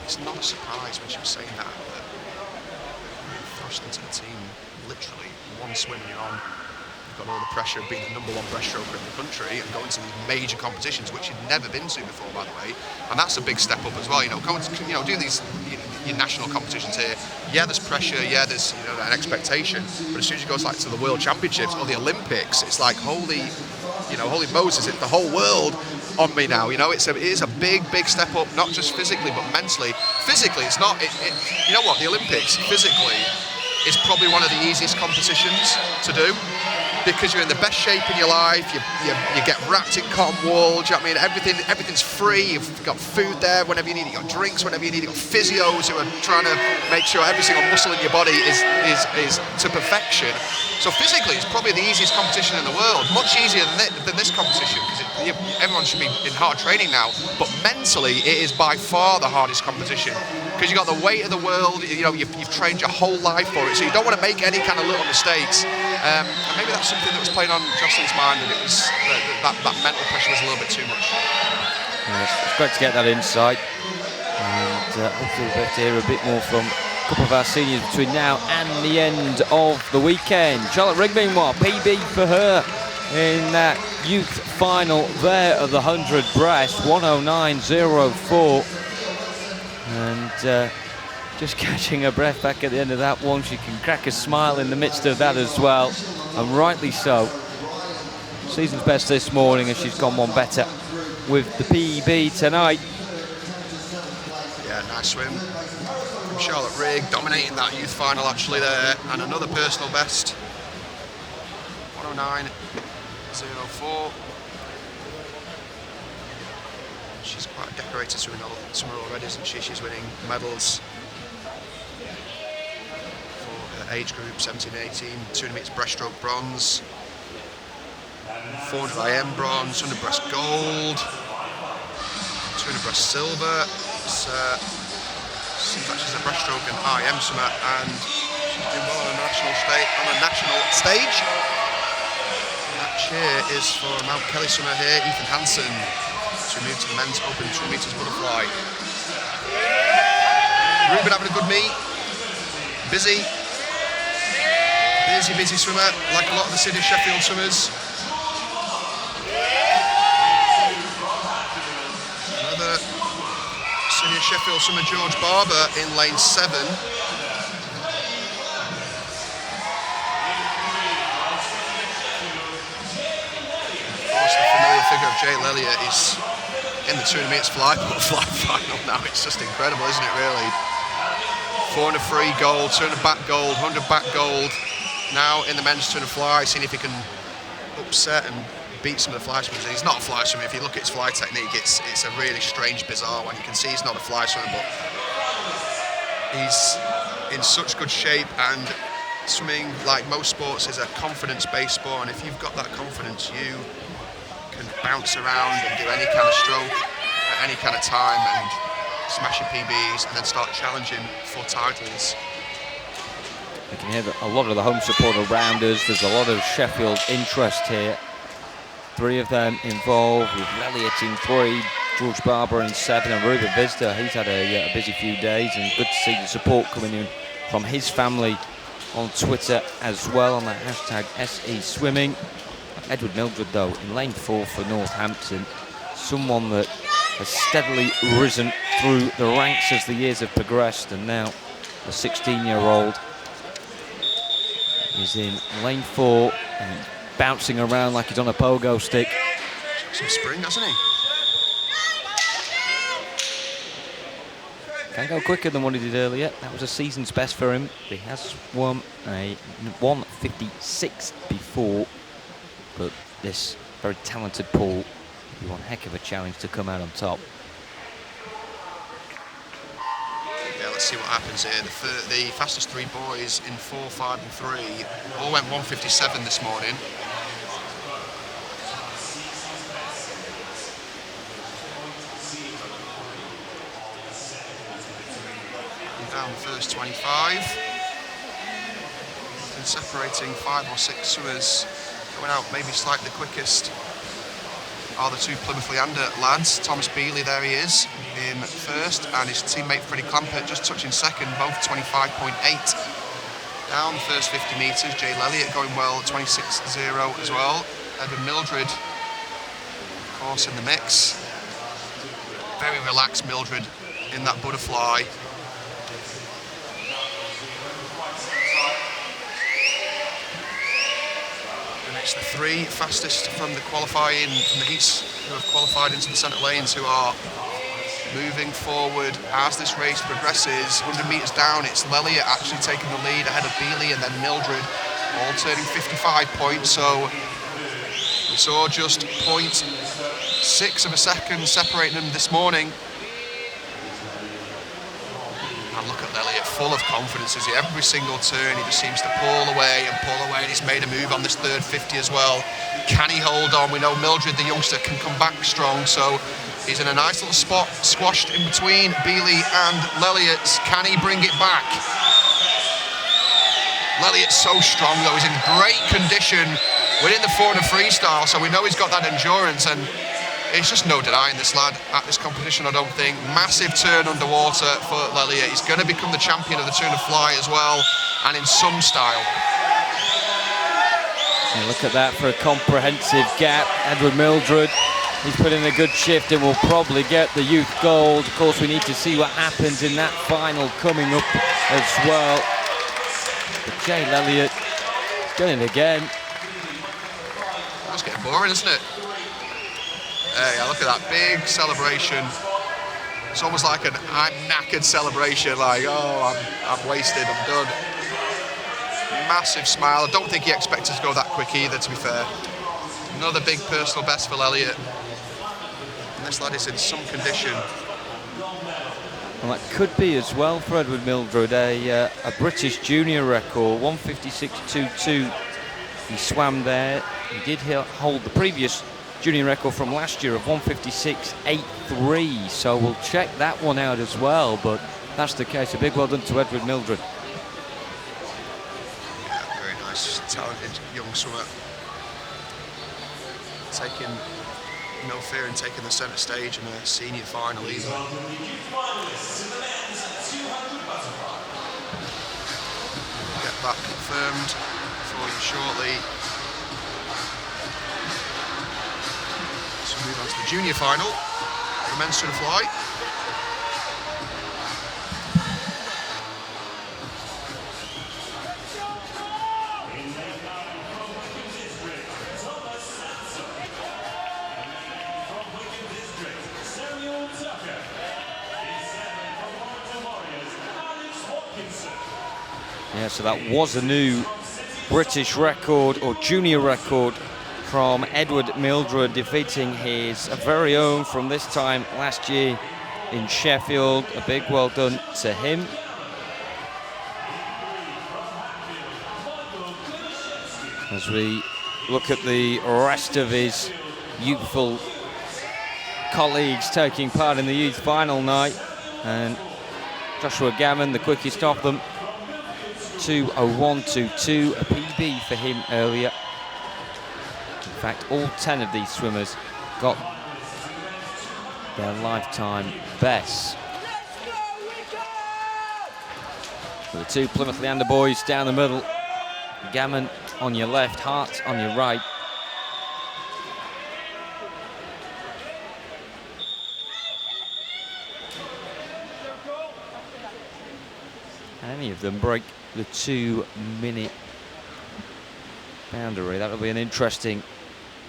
It's not a surprise when she was saying that thrust into the team, literally one swim and you're on. You've got all the pressure of being the #1 breaststroker in the country and going to these major competitions, which you'd never been to before, by the way. And that's a big step up as well. You know, do these your national competitions here. Yeah, there's pressure. Yeah, there's an expectation. But as soon as you go like to the World Championships or the Olympics, it's like holy Moses! It's the whole world on me now. You know, it is a big step up, not just physically but mentally. Physically, it's not. You know what? The Olympics physically is probably one of the easiest competitions to do. Because you're in the best shape in your life, you get wrapped in cotton wool, do you know what I mean? Everything's free, you've got food there whenever you need it, you've got drinks whenever you need it, you've got physios who are trying to make sure every single muscle in your body is to perfection. So physically, it's probably the easiest competition in the world, much easier than this competition, because everyone should be in hard training now, but mentally, it is by far the hardest competition. Because you've got the weight of the world, you've trained your whole life for it, so you don't want to make any kind of little mistakes. And maybe that's something that was playing on Jocelyn's mind, and it was that mental pressure was a little bit too much. Yeah, it's great to get that insight, and hopefully we'll be able to hear a bit more from a couple of our seniors between now and the end of the weekend. Charlotte Rigg, meanwhile, PB for her in that youth final there at the 100 breast, 109.04. And just catching her breath back at the end of that one. She can crack a smile in the midst of that as well, and rightly so. Season's best this morning, and she's gone one better with the PB tonight. Yeah, nice swim from Charlotte Rigg, dominating that youth final actually there, and another personal best, 109.04. She's quite a decorated swimmer already, isn't she? She's winning medals for her age group, 17-18, 200 metres breaststroke bronze, 400 IM bronze, 100 breast gold, 200 breast silver. Seems like she's a breaststroke and IM swimmer, and she's doing well on a national stage. That cheer is for Mount Kelly swimmer here, Ethan Hansen, to move to the men's open 2 metres butterfly. Ruben having a good meet. Busy swimmer, like a lot of the City of Sheffield swimmers. Another City of Sheffield swimmer, George Barber, in lane 7. Of course, the familiar figure of Jay Lelliot is in the 200 metres fly final now. It's just incredible, isn't it, really? 400 free gold, 200 back gold, 100 back gold. Now in the men's 200 fly, seeing if he can upset and beat some of the fly swimmers. He's not a fly swimmer. If you look at his fly technique, it's a really strange, bizarre one. You can see he's not a fly swimmer, but he's in such good shape, and swimming, like most sports, is a confidence-based sport, and if you've got that confidence, you can bounce around and do any kind of stroke at any kind of time and smash your PBs and then start challenging for titles. You can hear a lot of the home support around us. There's a lot of Sheffield interest here. 3 of them involved, with Lelliot in 3, George Barber in 7, and Ruben Vizda. He's had a busy few days, and good to see the support coming in from his family on Twitter as well, on the hashtag SE Swimming. Edward Mildred, though, in lane 4 for Northampton, someone that has steadily risen through the ranks as the years have progressed, and now the 16-year-old is in lane 4 and bouncing around like he's on a pogo stick. Some spring, hasn't he? Can go quicker than what he did earlier. That was a season's best for him. He has won a 1:56 before, but this very talented Paul, he one heck of a challenge to come out on top. Yeah, let's see what happens here. The fastest 3 boys in 4, 5 and 3 all went 1:57 this morning. Down the first 25. And separating 5 or 6 swimmers. Going out maybe slightly quickest are the 2 Plymouth Leander lads. Thomas Bealey, there he is, in first, and his teammate Freddie Clampett just touching second, both 25.8. Down the first 50 metres, Jay Lelliot going well, 26.0 as well. Edward Mildred, of course, in the mix. Very relaxed Mildred in that butterfly. It's the 3 fastest from the qualifying, from the heats who have qualified into the centre lanes, who are moving forward as this race progresses. 100 metres down, it's Lelliot actually taking the lead ahead of Bealey, and then Mildred, all turning 55 points. So we saw just 0.6 of a second separating them this morning. And look at Lelliot, full of confidence, as every single turn he just seems to pull away, and he's made a move on this third 50 as well. Can he hold on? We know Mildred, the youngster, can come back strong, so he's in a nice little spot, squashed in between Bealey and Lelliot. Can he bring it back? Lelliot's so strong, though. He's in great condition within the 400 freestyle, so we know he's got that endurance, and it's just no denying this lad at this competition, I don't think. Massive turn underwater for Lelliot. He's going to become the champion of the 200 fly as well, and in some style. And look at that for a comprehensive gap. Edward Mildred, he's put in a good shift and will probably get the youth gold. Of course, we need to see what happens in that final coming up as well. But Jay Elliott done it again. That's getting boring, isn't it? Hey, look at that big celebration. It's almost like an I'm knackered celebration, like, oh, I'm wasted, I'm done. Massive smile. I don't think he expected to go that quick either, to be fair. Another big personal best for Elliott. And this lad is in some condition. Well, that could be as well for Edward Mildred, a British junior record, 156.22. He swam there. He did hold the previous junior record from last year of 156.83. So we'll check that one out as well. But that's the case. A big well done to Edward Mildred. Yeah, very nice, talented young swimmer. Taking no fear in taking the centre stage in a senior final either. Get that confirmed for you shortly. So move on to the junior final, the men's swim fly. Yeah, so that was a new British record or junior record from Edward Mildred, defeating his very own from this time last year in Sheffield. A big well done to him. As we look at the rest of his youthful colleagues taking part in the youth final night, and Joshua Gammon, the quickest of them, 2:01.22, a PB for him earlier. In fact, all 10 of these swimmers got their lifetime bests. So the two Plymouth Leander boys down the middle, Gammon on your left, Hart on your right. Any of them break the 2-minute boundary. That'll be an interesting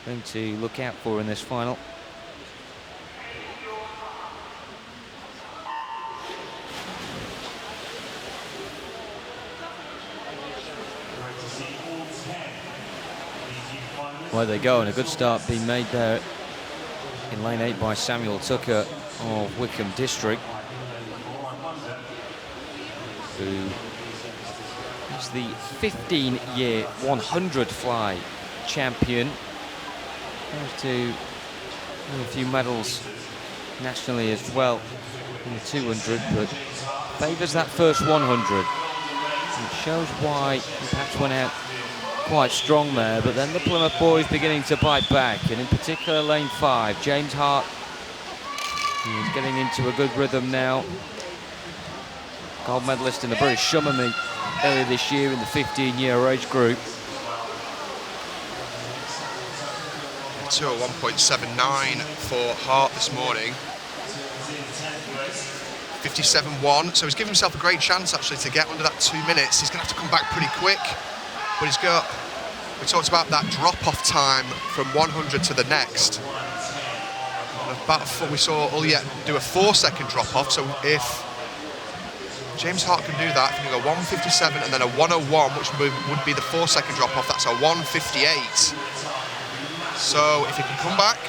thing to look out for in this final. Where they go, and a good start being made there in lane 8 by Samuel Tucker of Wickham District, who is the 15-year 100 fly champion. Goes to a few medals nationally as well in the 200, but favours that first 100. It shows why he perhaps went out quite strong there, but then the Plymouth boys beginning to bite back, and in particular lane 5, James Hart. He's getting into a good rhythm now. Gold medalist in the British Summer Meet earlier this year in the 15-year age group. 2:01.79 for Hart this morning. 57.1, so he's given himself a great chance actually to get under that 2 minutes. He's going to have to come back pretty quick, but he's got, we talked about that drop-off time from 100 to the next. We saw Ulyett do a 4-second drop-off, so if James Hart can do that, if he can go 1:57 and then a 1:01, which would be the 4-second drop-off, that's a 1:58. So if he can come back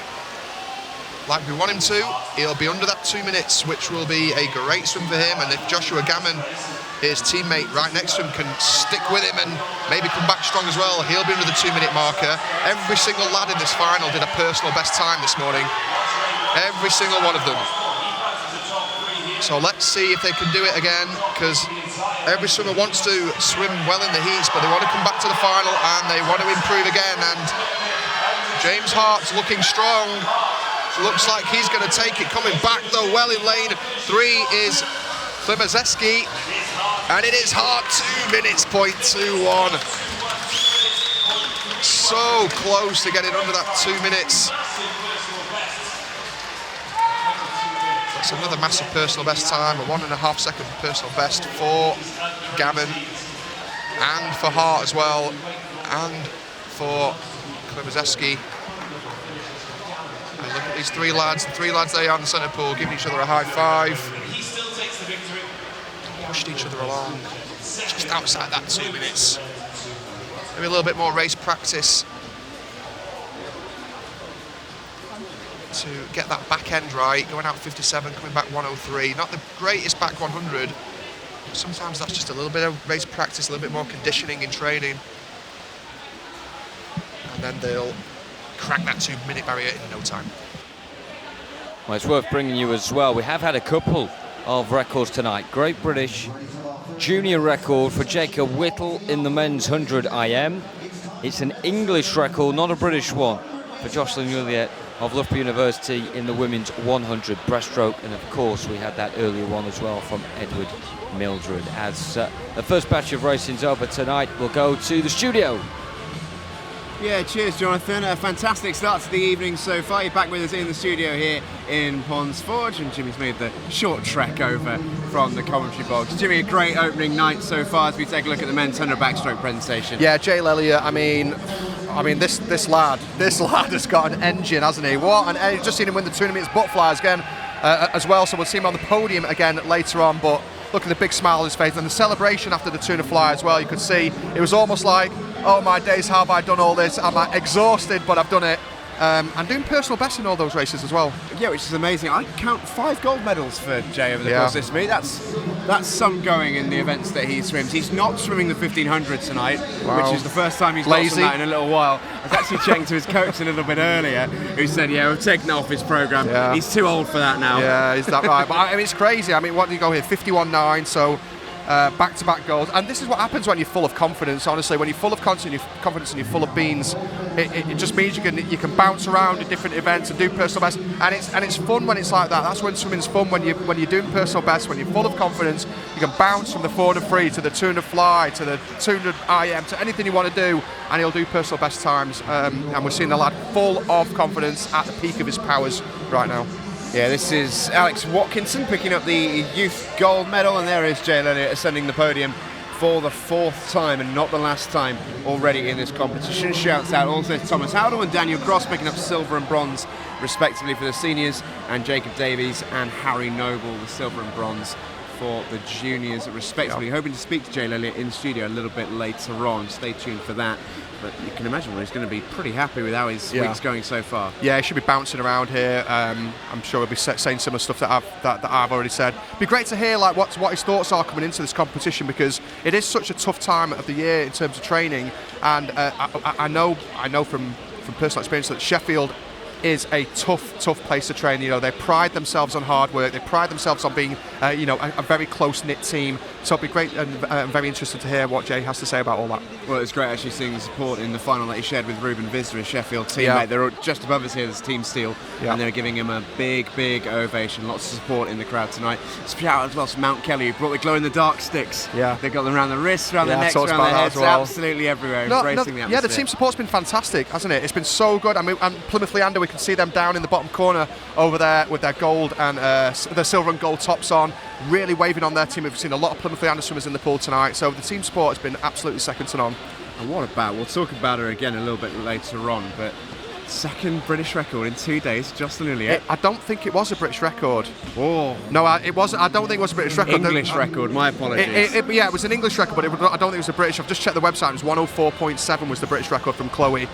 like we want him to, he'll be under that 2 minutes, which will be a great swim for him. And if Joshua Gammon, his teammate right next to him, can stick with him and maybe come back strong as well, he'll be under the 2 minute marker. Every single lad in this final did a personal best time this morning. Every single one of them. So let's see if they can do it again, because every swimmer wants to swim well in the heats, but they want to come back to the final and they want to improve again. And James Hart's looking strong. Looks like he's going to take it. Coming back though well in lane 3 is Klimazeski, and it is Hart, 2 minutes, .21. So close to getting under that 2 minutes. That's another massive personal best time, a 1.5 second personal best for Gammon and for Hart as well, and for Klimazeski. And look at these three lads there on the centre pool giving each other a high five. Pushed each other along just outside that 2 minutes. Maybe a little bit more race practice to get that back end right, going out 57, coming back 103. Not the greatest back 100. Sometimes that's just a little bit of race practice, a little bit more conditioning in training. And then they'll crack that 2 minute barrier in no time. Well, it's worth bringing you as well. We have had a couple of records tonight. Great British junior record for Jacob Whittle in the men's 100 IM. It's an English record, not a British one, for Jocelyn Juliet of Loughborough University in the women's 100 breaststroke. And of course, we had that earlier one as well from Edward Mildred. As the first batch of racing's over tonight, we'll go to the studio. Yeah, cheers, Jonathan. A fantastic start to the evening so far. You're back with us in the studio here in Ponds Forge, and Jimmy's made the short trek over from the commentary box. Jimmy, a great opening night so far as we take a look at the men's 100 backstroke presentation. Yeah, Jay Elliott, I mean, this lad has got an engine, hasn't he? What? And you've just seen him win the 200 metres butterflies again as well, so we'll see him on the podium again later on, but look at the big smile on his face and the celebration after the 200 fly as well. You could see it was almost like, oh my days, how have I done all this? I'm like exhausted, but I've done it. And doing personal best in all those races as well. Yeah, which is amazing. I count 5 gold medals for Jay over the course of this meet. That's some going in the events that he swims. He's not swimming the 1500 tonight, which is the first time he's lost on that in a little while. I was actually checking to his coach a little bit earlier, who said, yeah, we've taken it off his programme. Yeah. He's too old for that now. Yeah, is that right? But I mean, it's crazy. I mean, what do you go here? 51.9, so back-to-back goals, and this is what happens when you're full of confidence. Honestly, when you're full of confidence and you're full of beans, it just means you can bounce around in different events and do personal best, and it's fun when it's like that. That's when swimming's fun, when you're doing personal best, when you're full of confidence. You can bounce from the 400 free to the 200 fly to the 200 IM to anything you want to do, and he'll do personal best times. And we're seeing the lad full of confidence at the peak of his powers right now. Yeah, this is Alex Watkinson picking up the youth gold medal, and there is Jay Elliott ascending the podium for the 4th time and not the last time already in this competition. Shouts out also to Thomas Howdell and Daniel Gross picking up silver and bronze respectively for the seniors, and Jacob Davies and Harry Noble the silver and bronze for the juniors respectively. Hoping to speak to Jay Elliott in studio a little bit later on. Stay tuned for that. But you can imagine he's going to be pretty happy with how his week's going so far. Yeah, he should be bouncing around here. I'm sure he'll be saying similar stuff that I've already said. It'd be great to hear like what his thoughts are coming into this competition, because it is such a tough time of the year in terms of training. And I know from personal experience that Sheffield is a tough place to train. You know, they pride themselves on hard work. They pride themselves on being, a very close-knit team. So it'll be great and very interested to hear what Jay has to say about all that. Well, it's great actually seeing the support in the final that he shared with Ruben Visser, his Sheffield teammate. Yeah. They're just above us here as Team Steel, and they're giving him a big ovation. Lots of support in the crowd tonight. Shout out as well to Mount Kelly, who brought the glow-in-the-dark sticks. Yeah. They've got them around the wrists, around the necks, around their heads, well. Absolutely everywhere, embracing the atmosphere. Yeah, the team support's been fantastic, hasn't it? It's been so good. I mean, and Plymouth Leander, we can see them down in the bottom corner over there with their gold and their silver and gold tops on, really waving on their team. We've seen a lot of Plymouth Leander swimmers in the pool tonight, so the team support has been absolutely second to none. And what about, we'll talk about her again a little bit later on, but second British record in 2 days, Jocelyn Elliott. I don't think it was a British record. Oh. No, it wasn't. I don't think it was a British record. English record, my apologies. Yeah, it was an English record, but I don't think it was a British. I've just checked the website. It was 104.7 was the British record from Chloe.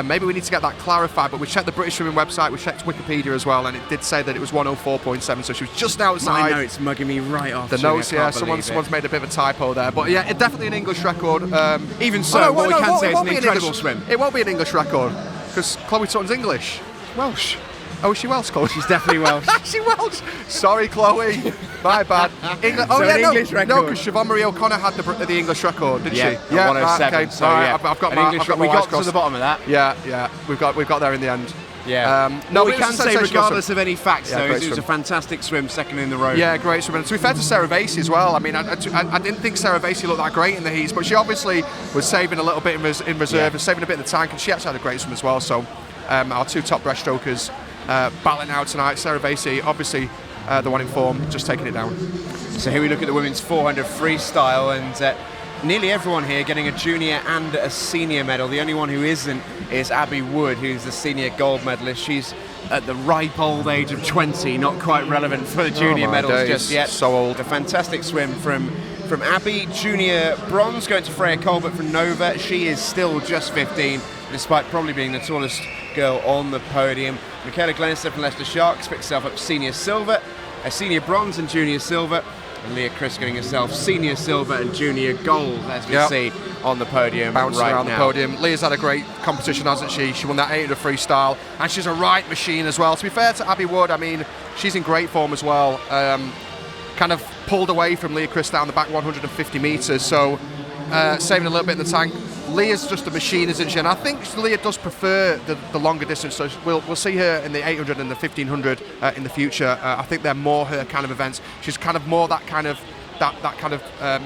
Maybe we need to get that clarified, but we checked the British swimming website, we checked Wikipedia as well, and it did say that it was 104.7, so she was just outside. My notes mugging me right off. The notes, yeah, someone's made a bit of a typo there, but yeah, definitely an English record. Even so, what we can say is an incredible swim. It won't be an English record, because Chloe Sutton's English. Welsh. Oh, is she Welsh, Chloe? She's definitely Welsh. Is she Welsh? Sorry, Chloe. My bad. English record. No, because Siobhan Marie O'Connor had the English record, didn't she? Yeah, 107. Okay. So, I've got my English record. We got to the bottom of that. Yeah. We've got there in the end. Yeah. No, we it was can a say, sensational regardless swim. of any facts, Yeah, though, great it was a swim. fantastic swim, second in the road. Yeah, great swim. And to be fair to Sarah Vasey as well, I mean, I didn't think Sarah Vasey looked that great in the heats, but she obviously was saving a little bit in reserve and saving a bit in the tank, and she actually had a great swim as well. So our two top breaststrokers battling out tonight. Sarah Vasey, obviously the one in form, just taking it down. So here we look at the women's 400 freestyle, and nearly everyone here getting a junior and a senior medal. The only one who isn't is Abby Wood, who's the senior gold medalist. She's at the ripe old age of 20, not quite relevant for the junior my medals days. just yet. So old. A fantastic swim from Abby. Junior bronze going to Freya Colbert from Nova. She is still just 15, despite probably being the tallest girl on the podium. Michaela Glenister from Leicester Sharks picks herself up senior silver, a senior bronze and junior silver. And Leah Chris getting herself senior silver and junior gold, as we see on the podium Bouncing right around now. the podium. Leah's had a great competition, hasn't she? She won that 800 freestyle, and she's a right machine as well. To be fair to Abby Wood, I mean, she's in great form as well. Kind of pulled away from Leah Chris down the back 150 metres, so saving a little bit in the tank. Leah's just a machine, isn't she? And I think Leah does prefer the longer distance, so we'll see her in the 800 and the 1500 in the future. I think they're more her kind of events. She's kind of more that kind of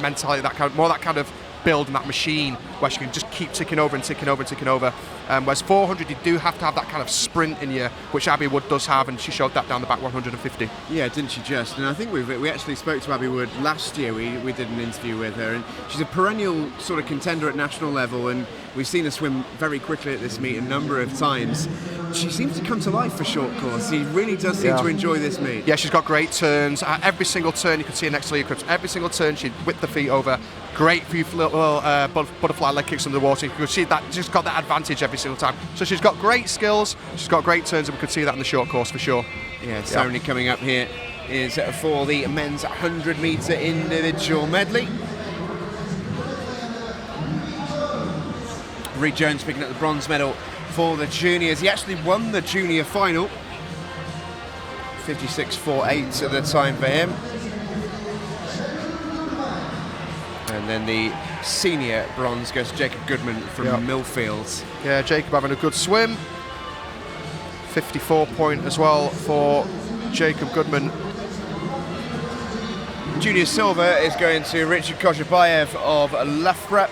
mentality, more that kind of build and that machine where she can just keep ticking over and ticking over and ticking over. Whereas 400, you do have to have that kind of sprint in you, which Abby Wood does have, and she showed that down the back 150. Yeah, didn't she just? And I think we actually spoke to Abby Wood last year. We did an interview with her, and she's a perennial sort of contender at national level, and we've seen her swim very quickly at this meet a number of times. She seems to come to life for short course. She really does seem to enjoy this meet. Yeah, she's got great turns. Every single turn, you can see her next to Leah Cripps. Every single turn, she'd whip the feet over. Great few little butterfly leg kicks under the water. You can see that she's got that advantage every single time. So she's got great skills. She's got great turns, and we could see that in the short course for sure. Yeah, ceremony coming up here is for the men's 100 metre individual medley. Reed Jones picking up the bronze medal for the juniors. He actually won the junior final. 56.48 at the time for him. And then the senior bronze goes to Jacob Goodman from Millfields. Yeah, Jacob having a good swim. 54 point as well for Jacob Goodman. Junior silver is going to Richard Kozhabayev of Loughborough.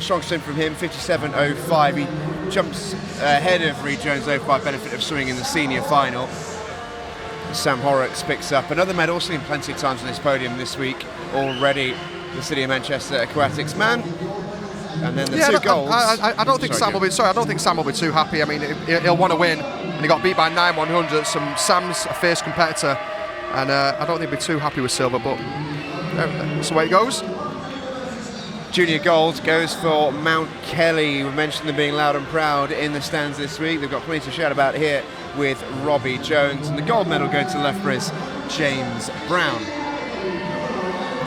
Strong swim from him, 57.05. He jumps ahead of Reed Jones though by benefit of swimming in the senior final. Sam Horrocks picks up another medal, seen plenty of times on this podium this week already. The City of Manchester Aquatics man. And then the two golds. I don't think Sam will be. Sorry, I don't think Sam will be too happy. I mean, he'll want to win, and he got beat by 9 100. Sam's a fierce competitor, and I don't think he'll be too happy with silver. But that's the way it goes. Junior gold goes for Mount Kelly. We mentioned them being loud and proud in the stands this week. They've got plenty to shout about here with Robbie Jones, and the gold medal going to Loughborough's James Brown.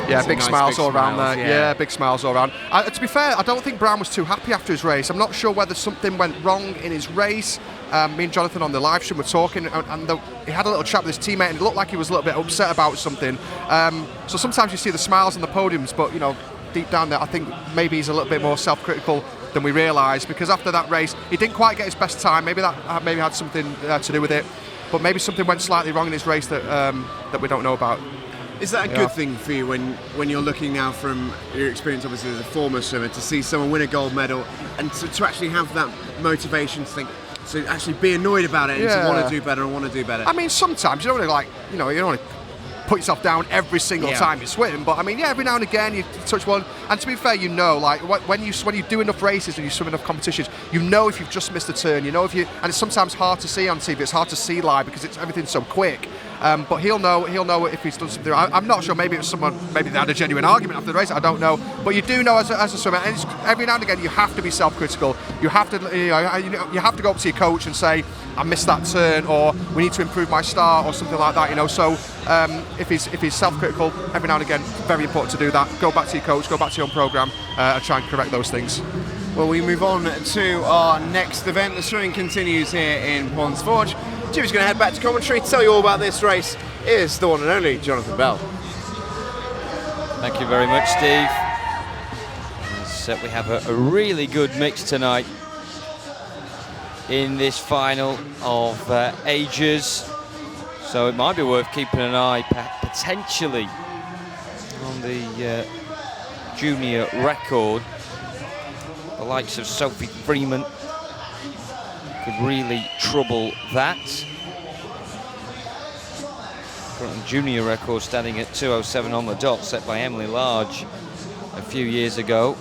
Yeah, big nice smiles big all around smiles, there. yeah. Yeah, big smiles all around. To be fair, I don't think Brown was too happy after his race. I'm not sure whether something went wrong in his race. Me and Jonathan on the live stream were talking, and he had a little chat with his teammate, and it looked like he was a little bit upset about something. So sometimes you see the smiles on the podiums, but you know, deep down there, I think maybe he's a little bit more self-critical than we realised, because after that race, he didn't quite get his best time. Maybe that had something to do with it, but maybe something went slightly wrong in his race that we don't know about. Is that a good thing for you when you're looking now from your experience, obviously as a former swimmer, to see someone win a gold medal and to actually have that motivation to think, to actually be annoyed about it and to want to do better and want to do better? I mean, sometimes you don't want to you don't want to put yourself down every single time you swim, but I mean, every now and again you touch one. And to be fair, when you do enough races and you swim enough competitions, you know if you've just missed a turn, and it's sometimes hard to see on TV. It's hard to see live because everything's so quick. But he'll know if he's done something. I'm not sure. Maybe it was maybe they had a genuine argument after the race. I don't know. But you do know as a swimmer, and every now and again you have to be self-critical. You have to, you have to go up to your coach and say, I missed that turn, or we need to improve my start, or something like that. So if he's self-critical, every now and again, very important to do that. Go back to your coach, go back to your own program, and try and correct those things. Well, we move on to our next event. The swimming continues here in Ponds Forge. Jimmy's going to head back to commentary to tell you all about this race. Is the one and only Jonathan Bell. Thank you very much, Steve. We have a really good mix tonight. in this final of ages. So it might be worth keeping an eye potentially on the junior record. The likes of Sophie Freeman could really trouble that. Current junior record standing at 2:07 on the dot, set by Emily Large a few years ago.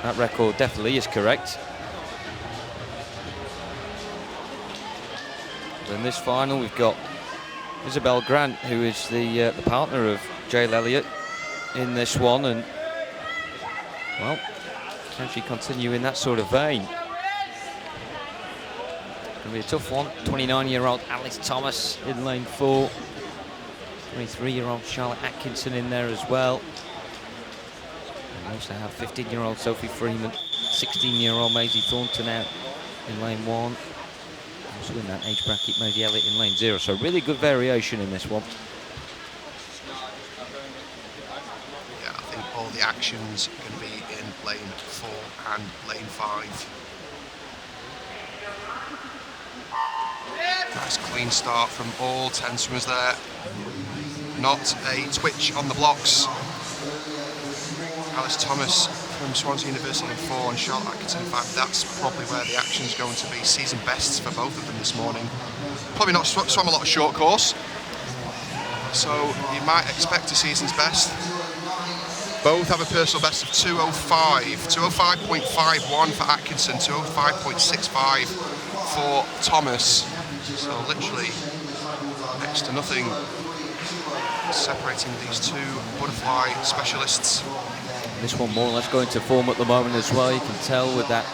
That record definitely is correct. In this final, we've got Isabel Grant, who is the partner of Jael Elliott in this one, and well, can she continue in that sort of vein? Gonna be a tough one. 29-year-old Alice Thomas in lane 4. 23-year-old Charlotte Atkinson in there as well. And we also have 15-year-old Sophie Freeman, 16-year-old Maisie Thornton out in lane 1. Also in that age bracket, Maisie Elliott in lane 0. So really good variation in this one. Yeah, I think all the action's going to be in lane 4 and lane 5. Nice clean start from all 10 swimmers there. Not a twitch on the blocks. Alice Thomas from Swansea University in 4 and Charlotte Atkinson in 5. That's probably where the action's going to be. Season bests for both of them this morning. Probably not swam a lot of short course, so you might expect a season's best. Both have a personal best of 2:05, 2:05.51 for Atkinson, 2:05.65 for Thomas. So literally next to nothing separating these two butterfly specialists. This one more or less going to form at the moment as well. You can tell with that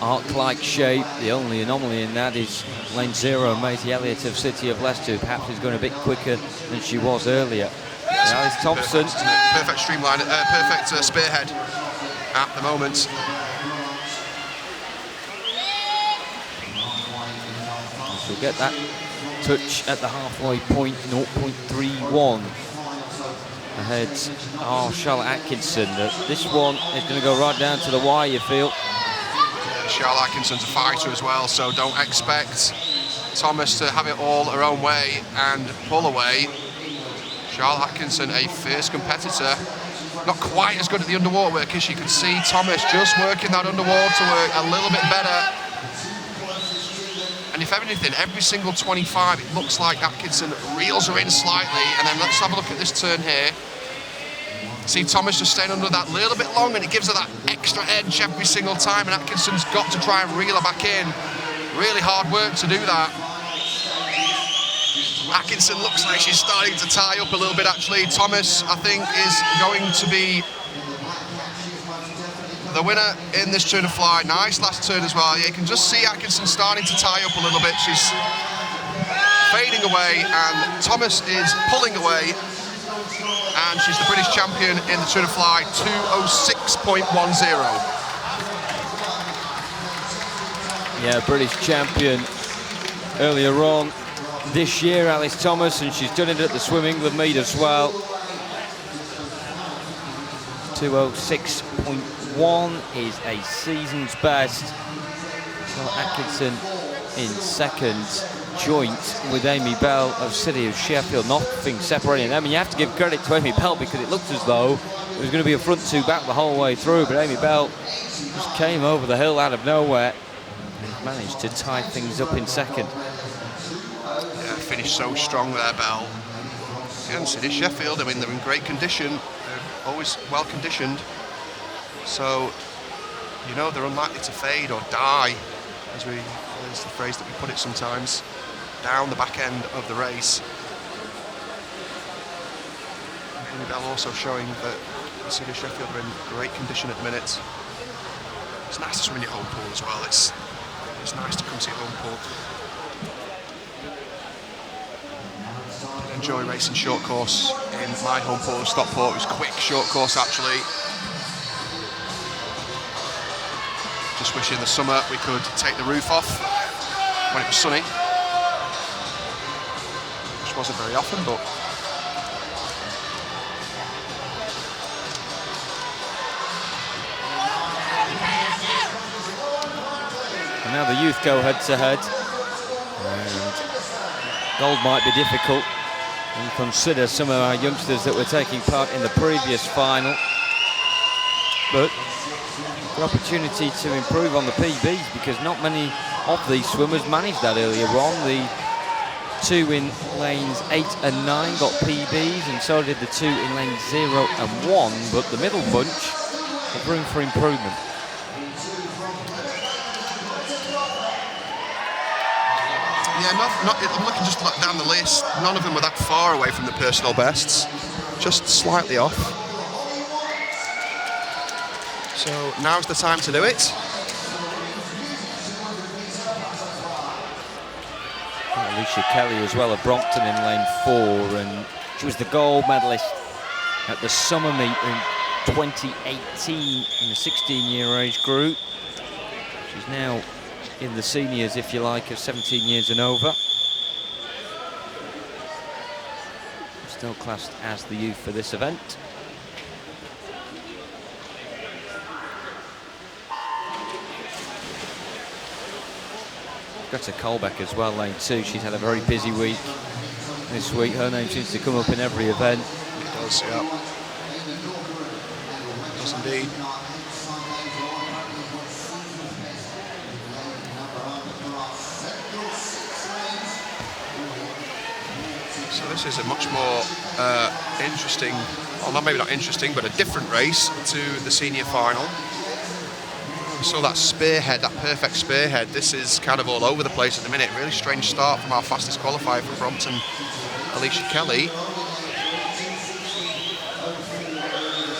arc-like shape. The only anomaly in that is lane 0, Maisie Elliott of City of Leicester, who perhaps is going a bit quicker than she was earlier. Alice Thompson. Perfect streamline, perfect spearhead at the moment. She'll get that touch at the halfway point, 0.31. Ahead of Charlotte Atkinson. This one is going to go right down to the wire, you feel. Charlotte Atkinson's a fighter as well, so don't expect Thomas to have it all her own way and pull away. Charlotte Atkinson, a fierce competitor. Not quite as good at the underwater work as you can see. Thomas just working that underwater work a little bit better. And if anything, every single 25, it looks like Atkinson reels her in slightly. And then let's have a look at this turn here. See Thomas just staying under that little bit long, and it gives her that extra edge every single time. And Atkinson's got to try and reel her back in. Really hard work to do that. Atkinson looks like she's starting to tie up a little bit, actually. Thomas, I think, is going to be the winner in this turn of fly. Nice last turn as well. Yeah, you can just see Atkinson starting to tie up a little bit. She's fading away, and Thomas is pulling away. And she's the British champion in the turn of fly, 2:06.10. Yeah, British champion earlier on this year, Alice Thomas, and she's done it at the Swim England meet as well. 2:06.1 is a season's best. Charlotte Atkinson in second, joint with Amy Bell of City of Sheffield. Nothing separating them. And you have to give credit to Amy Bell, because it looked as though it was going to be a front two back the whole way through, but Amy Bell just came over the hill out of nowhere and managed to tie things up in second. Yeah, finished so strong there, Bell. Again, City of Sheffield, I mean, they're in great condition. They're always well conditioned. So, you know, they're unlikely to fade or die, as the phrase that we put it sometimes, down the back end of the race. Amy Bell also showing that the City of Sheffield are in great condition at the minute. It's nice to swim in your home pool as well. It's nice to come to your home pool. Did enjoy racing short course in my home pool of Stockport. It was quick short course, actually. Just wishing the summer we could take the roof off when it was sunny, which wasn't very often, but And now the youth go head-to-head. And gold might be difficult. And consider some of our youngsters that were taking part in the previous final. But the opportunity to improve on the PBs, because not many of these swimmers managed that earlier on. The two in lanes 8 and 9 got PBs, and so did the two in lanes 0 and 1, but the middle bunch have room for improvement. Yeah, I'm looking just down the list. None of them were that far away from the personal bests, just slightly off. So now's the time to do it. Alicia Kelly as well of Brompton in lane 4, and she was the gold medalist at the summer meet in 2018 in the 16-year age group. She's now in the seniors, if you like, of 17 years and over. Still classed as the youth for this event. Greta Colbeck as well, lane 2. She's had a very busy week this week. Her name seems to come up in every event. It does, yeah. It does indeed. So this is a much more interesting, well, maybe not interesting, but a different race to the senior final. We saw that spearhead, that perfect spearhead. This is kind of all over the place at the minute. Really strange start from our fastest qualifier from Brompton, Alicia Kelly.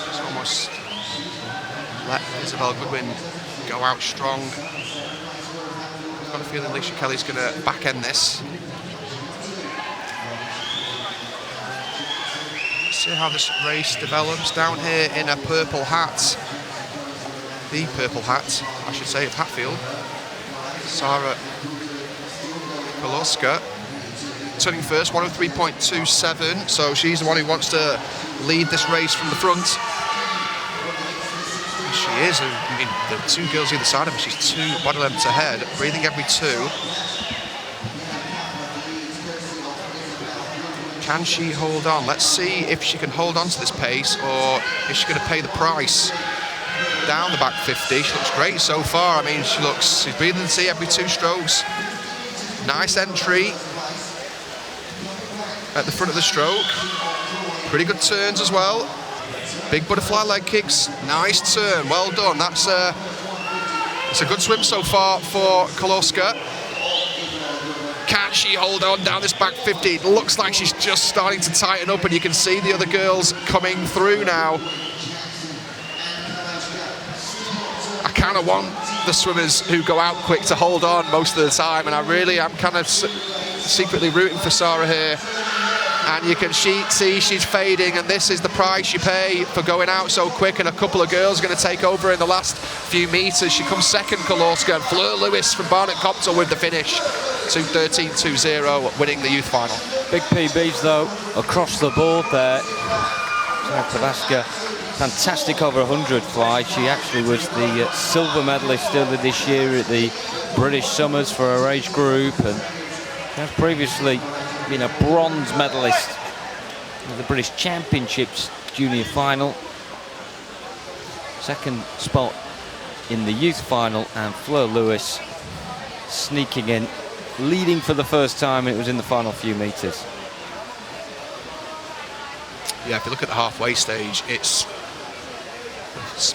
It's almost let Isabel Goodwin go out strong. I've got a feeling Alicia Kelly's going to back end this. See how this race develops down here in a purple hat. The purple hat, I should say, of Hatfield. Sarah Koloska turning first, 103.27, so she's the one who wants to lead this race from the front. She is. I mean, the two girls either side of her, she's 2 body lengths ahead, breathing every 2. Can she hold on? Let's see if she can hold on to this pace, or is she going to pay the price down the back 50. She looks great so far. I mean, she's breathing the sea every 2 strokes. Nice entry at the front of the stroke. Pretty good turns as well. Big butterfly leg kicks. Nice turn. Well done. It's a good swim so far for Koloska. Can she hold on down this back 50? It looks like she's just starting to tighten up, and you can see the other girls coming through now. I kind of want the swimmers who go out quick to hold on most of the time, and I really am kind of secretly rooting for Sarah here. And you can see she's fading, and this is the price you pay for going out so quick, and a couple of girls are going to take over in the last few metres. She comes second, Koloska, and Fleur Lewis from Barnet Copthall with the finish. 2:13.20, winning the youth final. Big PBs though, across the board there. Sarah Koloska, fantastic over 100 fly. She actually was the silver medalist earlier this year at the British Summers for her age group, and she has previously been a bronze medalist at the British Championships junior final. Second spot in the youth final, and Fleur Lewis sneaking in, leading for the first time. It was in the final few metres. Yeah, if you look at the halfway stage, it's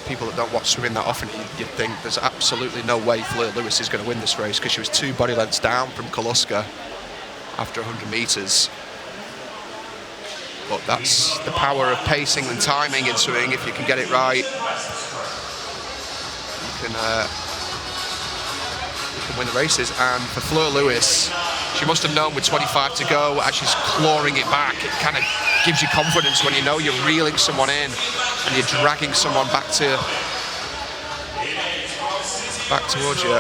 people that don't watch swimming that often, you'd think there's absolutely no way Fleur Lewis is going to win this race, because she was 2 body lengths down from Koloska after 100 metres. But that's the power of pacing and timing in swimming. If you can get it right, you can win the races. And for Fleur Lewis, she must have known with 25 to go, as she's clawing it back, it kind of gives you confidence when you know you're reeling someone in and you're dragging someone back towards you.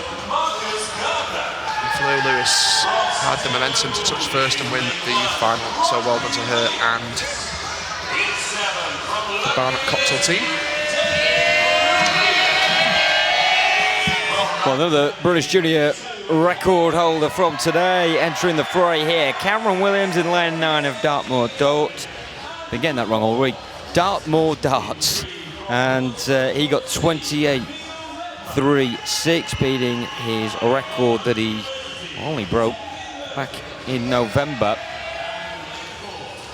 And Fleur Lewis had the momentum to touch first and win the youth final, so well done to her and the Barnet Copthall team. Well, another British Junior record holder from today entering the fray here. Cameron Williams in lane 9 of Dartmoor Dart. Been getting that wrong all week. Dartmoor Darts. And he got 28.36, beating his record that he only broke back in November.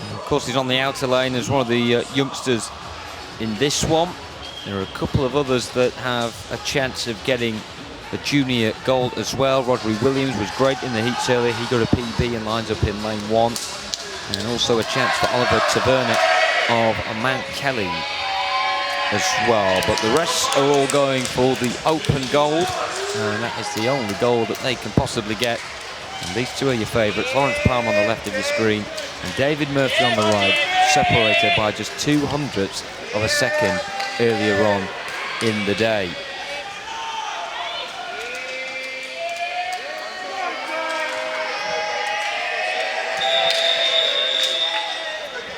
And of course, he's on the outer lane as one of the youngsters in this one. There are a couple of others that have a chance of getting the junior gold as well. Rodri Williams was great in the heats earlier. He got a PB and lines up in lane 1. And also a chance for Oliver Taverner of Mount Kelly as well. But the rest are all going for the open gold. And that is the only gold that they can possibly get. And these two are your favourites. Lawrence Palmer on the left of your screen and David Murphy on the right, separated by just 0.02 of a second earlier on in the day.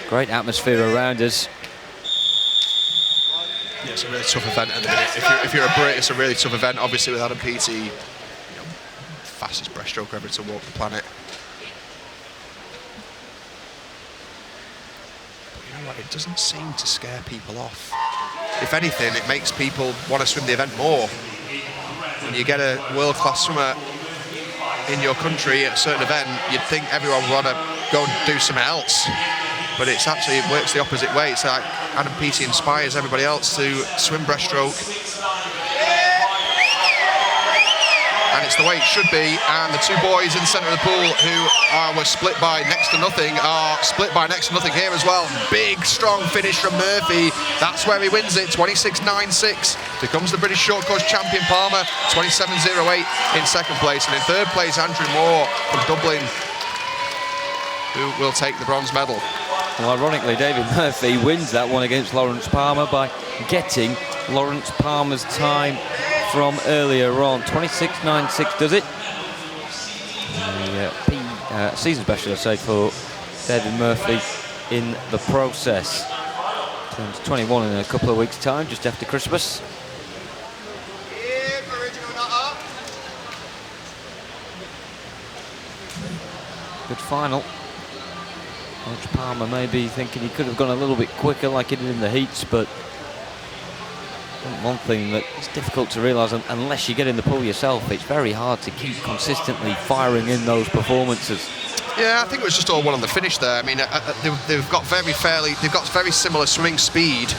Great atmosphere around us. Yeah, it's a really tough event at the minute. If you're a Brit, it's a really tough event. Obviously, with Adam Peaty, fastest breaststroker ever to walk the planet. But you know what? It doesn't seem to scare people off. If anything, it makes people want to swim the event more. When you get a world-class swimmer in your country at a certain event, you'd think everyone would want to go and do something else. But it works the opposite way. It's like Adam Peaty inspires everybody else to swim breaststroke. And it's the way it should be. And the two boys in the centre of the pool who were split by next to nothing are split by next to nothing here as well. Big, strong finish from Murphy. That's where he wins it, 26.96. Becomes the British short course champion. Palmer, 27.08 in second place. And in third place, Andrew Moore from Dublin, who will take the bronze medal. Well, ironically, David Murphy wins that one against Lawrence Palmer by getting Lawrence Palmer's time from earlier on. 26.96 does it. The season special, I say, for David Murphy in the process. Turns 21 in a couple of weeks' time, just after Christmas. Good final. Lawrence Palmer maybe thinking he could have gone a little bit quicker like he did in the heats, but one thing that it's difficult to realise unless you get in the pool yourself, it's very hard to keep consistently firing in those performances. Yeah, I think it was just all one on the finish there. I mean, they've got very similar swimming speed,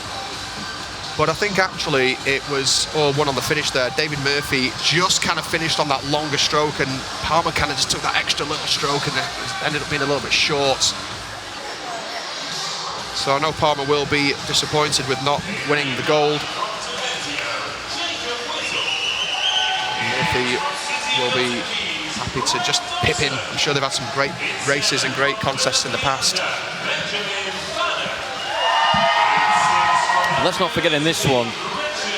but I think actually it was all one on the finish there. David Murphy just kind of finished on that longer stroke, and Palmer kind of just took that extra little stroke and it ended up being a little bit short. So I know Palmer will be disappointed with not winning the gold. Murphy will be happy to just pip in. I'm sure they've had some great races and great contests in the past. Let's not forget in this one,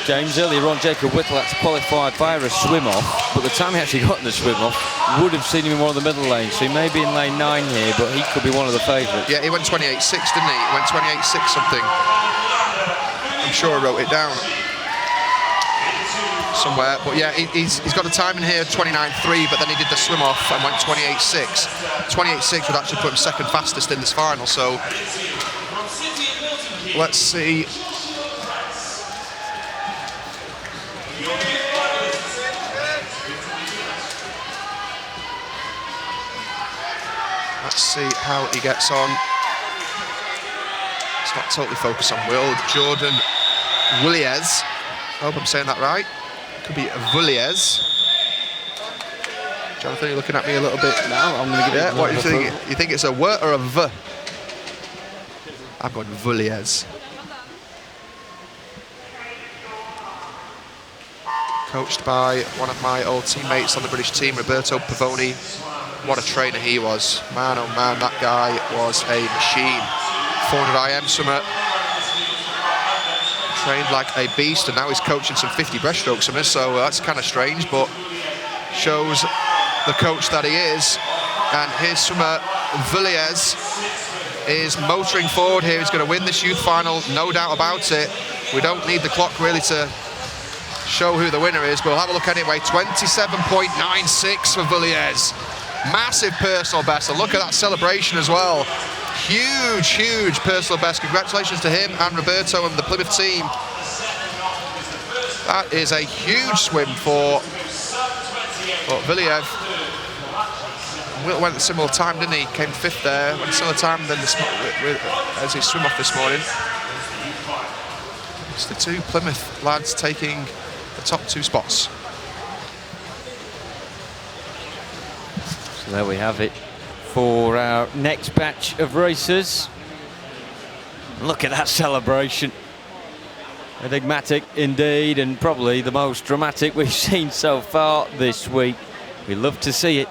James, earlier on Jacob Whittle had to qualify via a swim-off, but the time he actually got in the swim-off would have seen him in one of the middle lanes, so he may be in lane 9 here, but he could be one of the favourites. Yeah, he went 28.6, didn't he? He went 28.6 something. I'm sure I wrote it down somewhere, but yeah, he's got a time in here, 29.3, but then he did the swim-off and went 28.6. 28.6 would actually put him second fastest in this final, so let's see. Let's see how he gets on. It's not totally focused on Will. Jordan Villiers. I hope I'm saying that right. Could be Villiers. Jonathan, you're looking at me a little bit. No, I'm going to give it. What do you think? You think it's a W or a V? I'm going Villiers. Coached by one of my old teammates on the British team, Roberto Pavoni. What a trainer he was. Man, oh man, that guy was a machine. 400 IM swimmer. Trained like a beast, and now he's coaching some 50 breaststroke swimmers, so that's kind of strange, but shows the coach that he is. And his swimmer, Villiers, is motoring forward here. He's going to win this youth final, no doubt about it. We don't need the clock really to show who the winner is, but we'll have a look anyway. 27.96 for Villiers. Massive personal best, and look at that celebration as well. Huge personal best. Congratulations to him and Roberto and the Plymouth team. That is a huge swim for Villiers. Will went a similar time, didn't he? Came 5th there, went a similar time than as he swim off this morning. It's the 2 Plymouth lads taking the top 2 spots. So there we have it for our next batch of racers. Look at that celebration. Enigmatic indeed, and probably the most dramatic we've seen so far this week. We love to see it.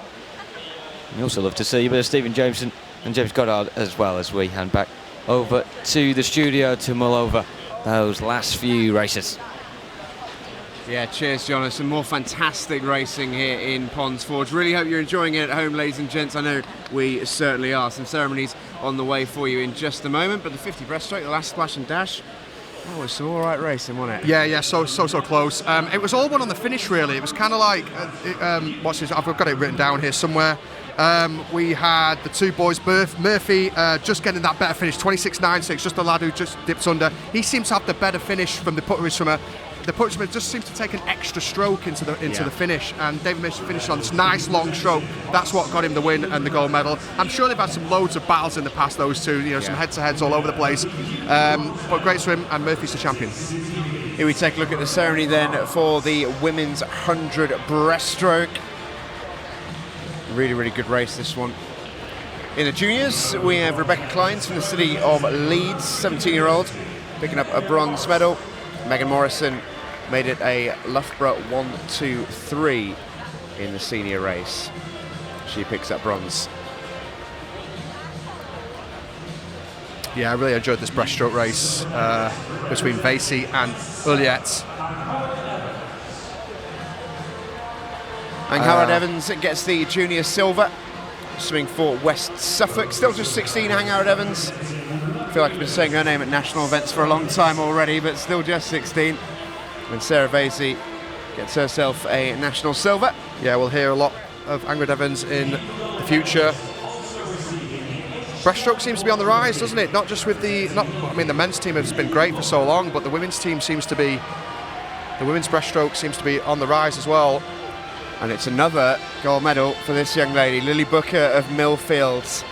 We also love to see a bit of Stephen Jameson and James Goddard as well, as we hand back over to the studio to mull over those last few races. Yeah, cheers, John. Some more fantastic racing here in Ponds Forge. Really hope you're enjoying it at home, ladies and gents. I know we certainly are. Some ceremonies on the way for you in just a moment, but the 50 breaststroke, the last splash and dash, that was some all right racing, wasn't it? Yeah, so close. It was all one on the finish, really. It was kind of like, I've got it written down here somewhere. We had the 2 boys, Murphy just getting that better finish, 26.96, just the lad who just dipped under. He seems to have the better finish from the putter swimmer. The putter swimmer just seems to take an extra stroke into the finish, and David Mason finished on this nice long stroke. That's what got him the win and the gold medal. I'm sure they've had some loads of battles in the past, those two, some head-to-heads all over the place. But great swim, and Murphy's the champion. Here we take a look at the ceremony then for the women's 100 breaststroke. Really good race, this one. In the juniors, we have Rebecca Clines from the city of Leeds, 17-year-old, picking up a bronze medal. Megan Morrison made it a Loughborough 1-2-3 in the senior race. She picks up bronze. Yeah, I really enjoyed this breaststroke race between Vasey and Uliet. And Howard Evans gets the junior silver, swimming for West Suffolk. Still just 16, Howard Evans. I feel like I've been saying her name at national events for a long time already, but still just 16. And Sarah Vasey gets herself a national silver. Yeah, we'll hear a lot of Ingrid Evans in the future. Breaststroke seems to be on the rise, doesn't it? Not just with the men's team has been great for so long, but the women's team the women's breaststroke seems to be on the rise as well. And it's another gold medal for this young lady, Lily Booker of Millfields.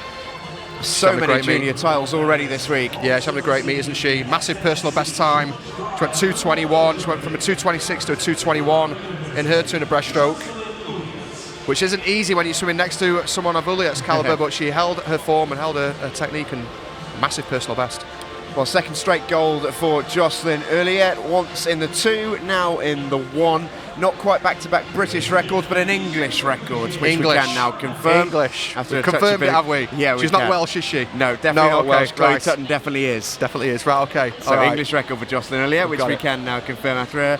So many junior titles already this week. Yeah, she's having a great meet, isn't she? Massive personal best time. She went 2:21. She went from a 2:26 to a 2:21 in her turn of breaststroke, which isn't easy when you're swimming next to someone of Uliet's calibre, but she held her form and held her technique, and massive personal best. Well, second straight gold for Jocelyn Uliet, once in the 2, now in the 1. Not quite back-to-back British records, but an English record, which we can now confirm. English. We've confirmed it, have we? Yeah, She's not Welsh, is she? No, definitely not Welsh. Chloe right. Tutton definitely is. Definitely is. Right, okay. So English record for Jocelyn Uliet, which we can now confirm after a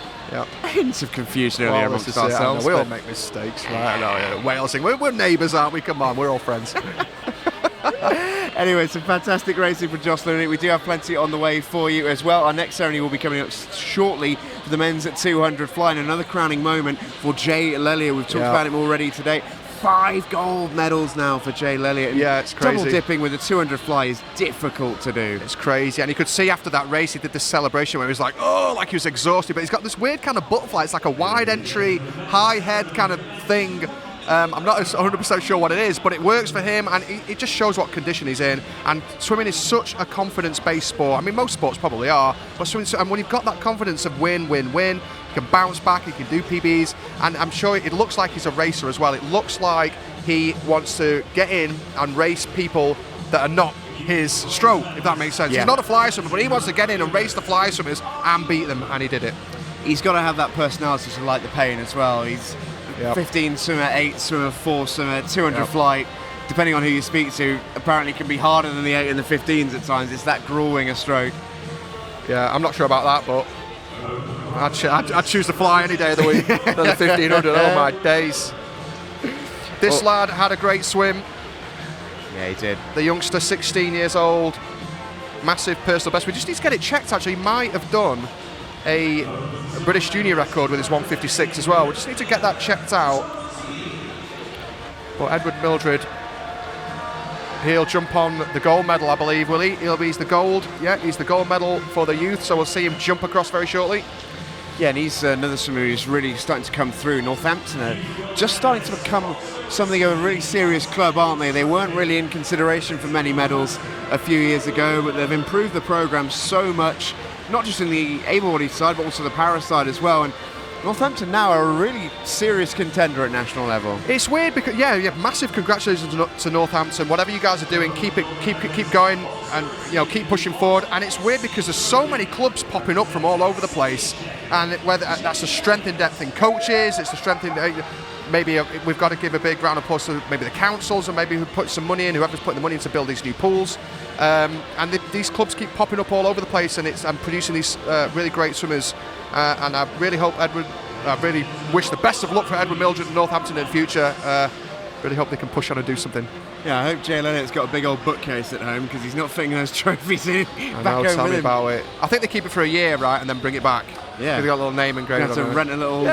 hint of confusion earlier amongst ourselves. We all make mistakes, right? No, Walesing. We're neighbours, aren't we? Come on, we're all friends. Anyway, some fantastic racing for Jocelyn. We do have plenty on the way for you as well. Our next ceremony will be coming up shortly for the men's at 200 fly, and another crowning moment for Jay Lellier. We've talked about him already today. 5 gold medals now for Jay Lellier. Yeah, it's crazy. Double dipping with a 200 fly is difficult to do. It's crazy, and you could see after that race he did this celebration where he was like, like he was exhausted, but he's got this weird kind of butterfly. It's like a wide entry, high head kind of thing. I'm not 100% sure what it is, but it works for him, and it just shows what condition he's in. And swimming is such a confidence-based sport. I mean, most sports probably are, but swimming, and when you've got that confidence of win, you can bounce back, you can do PBs, and I'm sure it looks like he's a racer as well. It looks like he wants to get in and race people that are not his stroke, if that makes sense. Yeah. He's not a fly swimmer, but he wants to get in and race the fly swimmers and beat them, and he did it. He's got to have that personality to like the pain as well. He's 15 swimmer, 8 swimmer, 4 swimmer, 200 flight, depending on who you speak to, apparently can be harder than the 8 and the 15s at times. It's that grueling a stroke. Yeah, I'm not sure about that, but I'd choose the fly any day of the week than the 1500. Oh my days. This lad had a great swim. Yeah, he did. The youngster, 16 years old, massive personal best. We just need to get it checked, actually. He might have done a British junior record with his 156 as well. We just need to get that checked out. But Edward Mildred, he'll jump on the gold medal, I believe, will he? He's the gold. Yeah, he's the gold medal for the youth, so we'll see him jump across very shortly. Yeah, and he's another swimmer who's really starting to come through. Northampton are just starting to become something of a really serious club, aren't they? They weren't really in consideration for many medals a few years ago, but they've improved the programme so much, not just in the able-bodied side, but also the para side as well. And Northampton now are a really serious contender at national level. It's weird because massive congratulations to Northampton. Whatever you guys are doing, keep going, and keep pushing forward. And it's weird because there's so many clubs popping up from all over the place, and whether that's the strength in depth in coaches, it's the strength in maybe we've got to give a big round of applause to maybe the councils, and maybe who put some money in, whoever's putting the money in to build these new pools. And these clubs keep popping up all over the place, and producing these really great swimmers. And I really hope I really wish the best of luck for Edward Mildred and Northampton in the future. Really hope they can push on and do something. Yeah, I hope Jay Leonard's got a big old bookcase at home, because he's not fitting those trophies in I back know, home tell with me him. about it. I think they keep it for a year, right, and then bring it back. Yeah. They've got a little name engraved He on have it. to rent a little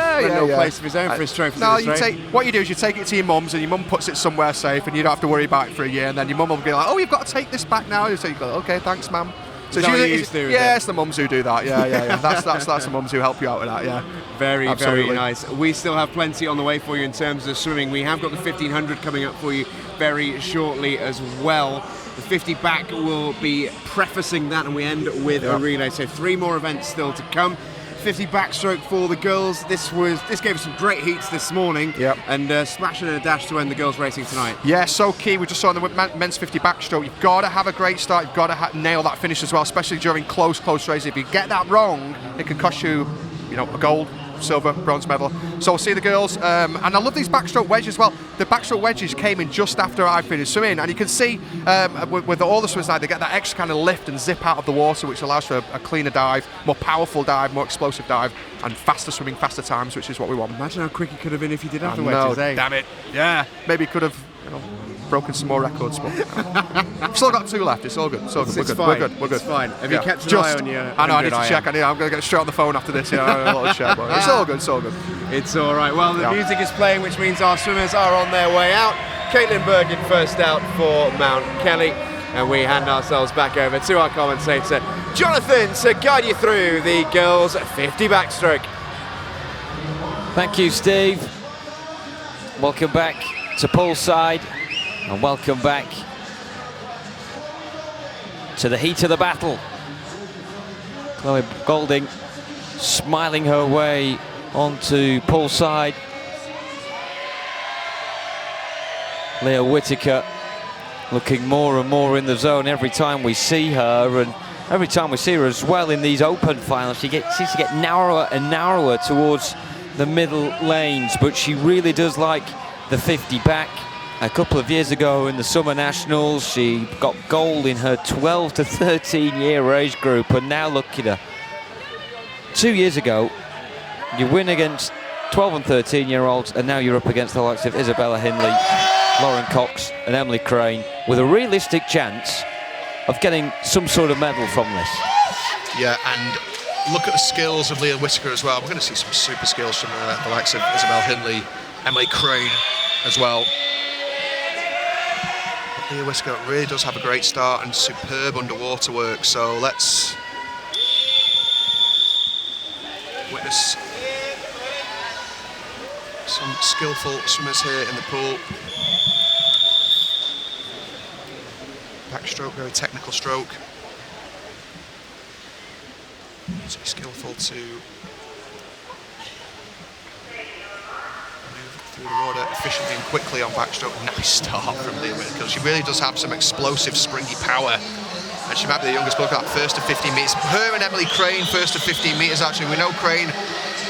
place of his own for his trophies. No, in Australia. what you do is you take it to your mum's, and your mum puts it somewhere safe, and you don't have to worry about it for a year. And then your mum will be like, "Oh, you've got to take this back now." So you go, "Okay, thanks, ma'am." So it's the mums who do that. Yeah. That's the mums who help you out with that. Yeah. Very, Absolutely. very nice. We still have plenty on the way for you in terms of swimming. We have got the 1500 coming up for you very shortly as well. The 50 back will be prefacing that, and we end with a relay. So 3 more events still to come. 50 backstroke for the girls. This gave us some great heats this morning. Yep. And splash and a dash to end the girls racing tonight. Yeah, so key. We just saw in the men's 50 backstroke. You've got to have a great start. You've got to nail that finish as well, especially during close races. If you get that wrong, it can cost you, a gold, silver, bronze medal. So we'll see the girls. And I love these backstroke wedges as well. The backstroke wedges came in just after I finished swimming, and you can see with all the swimmers now, they get that extra kind of lift and zip out of the water, which allows for a cleaner dive, more powerful dive, more explosive dive, and faster swimming, faster times, which is what we want. Imagine how quick it could have been if you did have the No, wedges, eh? damn it. Yeah, maybe he could have broken some more records, but I've still got 2 left. It's all good. We're good. It's fine. Have you kept an eye on your I know, I need to 100 check. I'm going to get straight on the phone after this. A little check, but it's all good. It's all right. Well, the music is playing, which means our swimmers are on their way out. Caitlin Bergen first out for Mount Kelly, and we hand ourselves back over to our commentator, Jonathan, to guide you through the girls' 50 backstroke. Thank you, Steve. Welcome back to poolside, and welcome back to the heat of the battle. Chloe Golding smiling her way onto poolside. Leah Whitaker looking more and more in the zone every time we see her, and every time we see her as well in these open finals, she seems to get narrower and narrower towards the middle lanes, but she really does like the 50 back. A couple of years ago in the Summer Nationals, she got gold in her 12 to 13 year age group, and now look at her. 2 years ago, you win against 12 and 13 year olds, and now you're up against the likes of Isabella Hindley, Lauren Cox and Emily Crane, with a realistic chance of getting some sort of medal from this. Yeah, and look at the skills of Leah Whitaker as well. We're going to see some super skills from the likes of Isabel Hindley, Emily Crane as well. Leah Whitaker really does have a great start and superb underwater work, so let's witness some skillful swimmers here in the pool. Backstroke, very technical stroke. So skillful to move through the water efficiently and quickly on backstroke. Nice start from Leah Whitaker. She really does have some explosive, springy power. And she might be the youngest bloke at first to 15 metres. Her and Emily Crane, first to 15 metres actually. We know Crane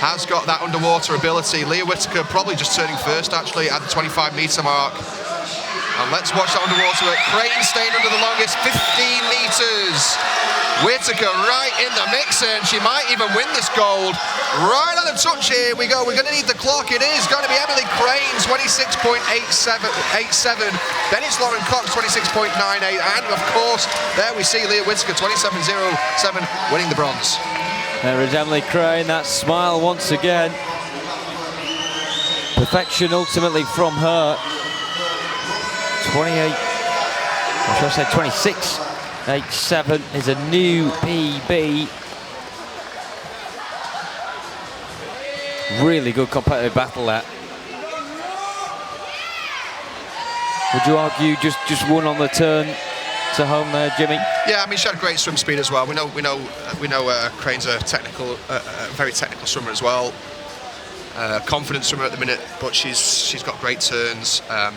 has got that underwater ability. Leah Whitaker probably just turning first actually at the 25 metre mark. And let's watch that underwater work. Crane staying under the longest, 15 metres. Whitaker right in the mix, and she might even win this gold. Right on the touch, here we go. We're going to need the clock. It is going to be Emily Crane, 26.87. Then it's Lauren Cox, 26.98. And of course, there we see Leah Whitaker, 27.07, winning the bronze. There is Emily Crane, that smile once again. Perfection ultimately from her. 28, or should I say 26.87 is a new PB. Really good competitive battle that. Would you argue just one on the turn to home there, Jimmy? Yeah, I mean, she had great swim speed as well. We know Crane's a very technical swimmer as well. Confident swimmer at the minute, but she's got great turns. And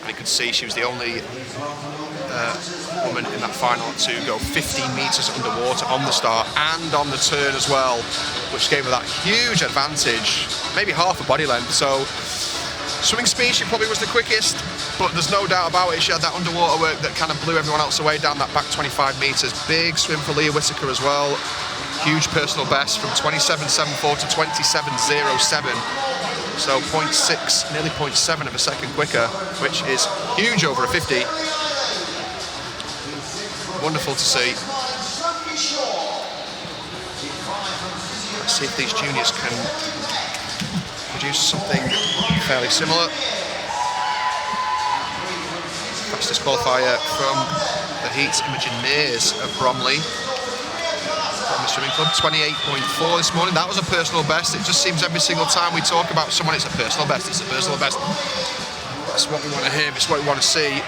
you could see she was the only woman in that final to go 15 metres underwater on the start and on the turn as well, which gave her that huge advantage, maybe half a body length. So swimming speed, she probably was the quickest, but there's no doubt about it, she had that underwater work that kind of blew everyone else away down that back 25 metres. Big swim for Leah Whittaker as well. Huge personal best from 27.74 to 27.07. So 0.6, nearly 0.7 of a second quicker, which is huge over a 50. Wonderful to see. Let's see if these juniors can produce something fairly similar. Fastest qualifier from the heat, Imogen Mears of Bromley Swimming Club, 28.4 this morning. That was a personal best. It just seems every single time we talk about someone, it's a personal best, it's a personal best. That's what we want to hear, it's what we want to see.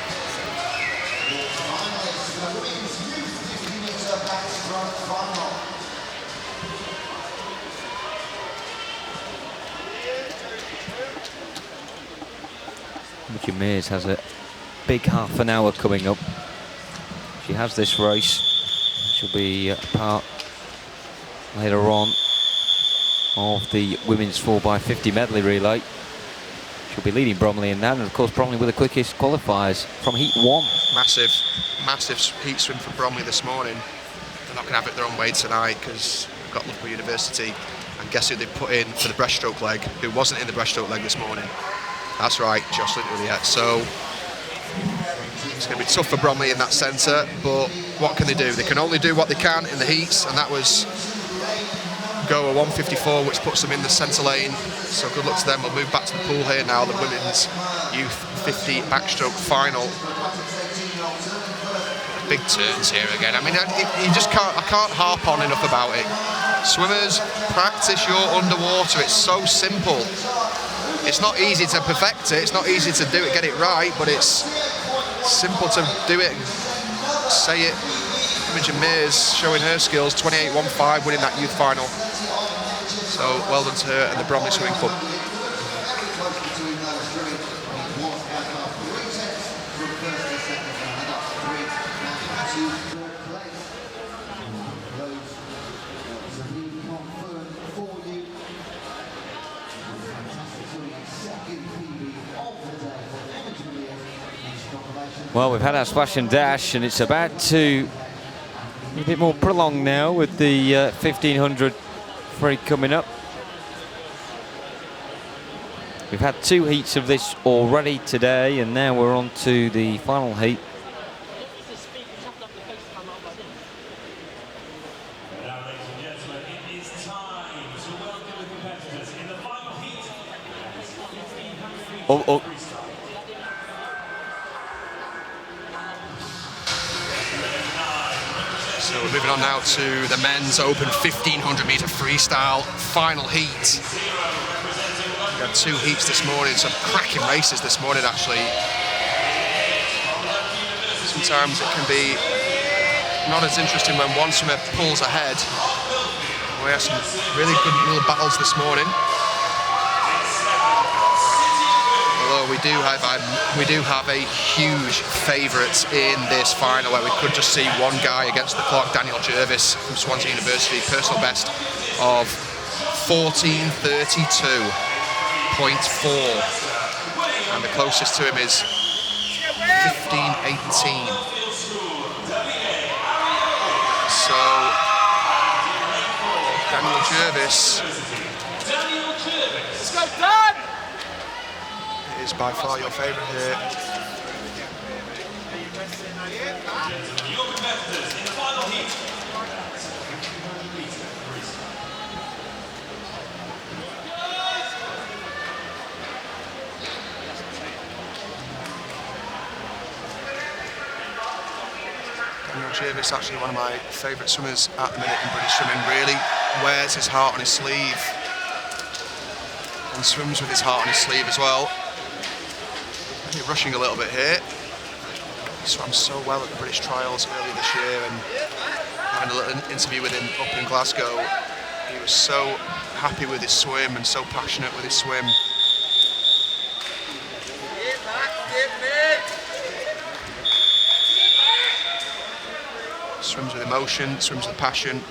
Imogen Mears has a big half an hour coming up. She has this race. She'll be part later on of the women's 4x50 medley relay. She'll be leading Bromley in that, and of course Bromley with the quickest qualifiers from heat 1. Massive heat swim for Bromley this morning. They're not going to have it their own way tonight because we've got Loughborough University, and guess who they put in for the breaststroke leg, who wasn't in the breaststroke leg this morning? That's right, Jocelyn Uliette. So it's going to be tough for Bromley in that centre, but what can they do? They can only do what they can in the heats, and that was go a 1:54, which puts them in the centre lane. So good luck to them. We'll move back to the pool here now, the women's youth 50 backstroke final. Big turns here again. I mean, you just can't. I can't harp on enough about it. Swimmers, practice your underwater. It's so simple. It's not easy to perfect it. It's not easy to do it, get it right, but it's simple to do it. Say it. Imogen Mears showing her skills, 28.15, winning that youth final. So well done to her and the Bromley Swimming Club. Well, we've had our splash and dash, and it's about to be a bit more prolonged now with the 1500 free coming up. We've had 2 heats of this already today, and now we're on to the final heat. Oh. So we're moving on now to the men's open 1500 metre freestyle final heat. We had 2 heats this morning, some cracking races this morning actually. Sometimes it can be not as interesting when one swimmer pulls ahead. We had some really good little battles this morning. Although we do have a huge favourite in this final, where we could just see one guy against the clock, Daniel Jervis from Swansea University, personal best of 14:32.4, and the closest to him is 15:18. So Daniel Jervis is by far your favourite here. Jervis, actually one of my favourite swimmers at the minute in British swimming, really wears his heart on his sleeve and swims with his heart on his sleeve as well. Maybe rushing a little bit here. He swam so well at the British trials earlier this year, and having a little interview with him up in Glasgow, he was so happy with his swim and so passionate with his swim. Swims with emotion, swims with passion.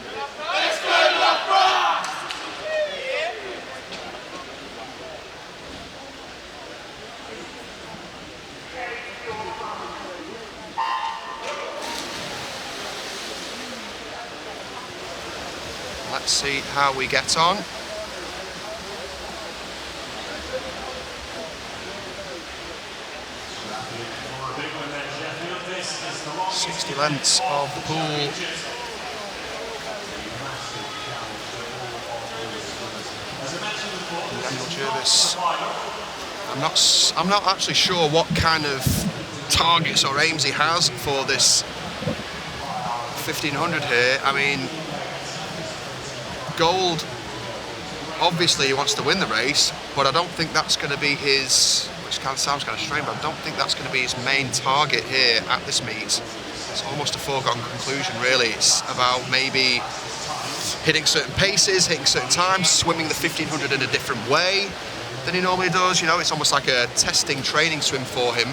Let's see how we get on. 60 lengths of the pool. Daniel Jervis. I'm not actually sure what kind of targets or aims he has for this 1500 here. I mean, gold, obviously he wants to win the race, but I don't think that's going to be his, which sounds kind of strange, but I don't think that's going to be his main target here at this meet. It's almost a foregone conclusion, really. It's about maybe hitting certain paces, hitting certain times, swimming the 1500 in a different way than he normally does. You know, it's almost like a testing training swim for him.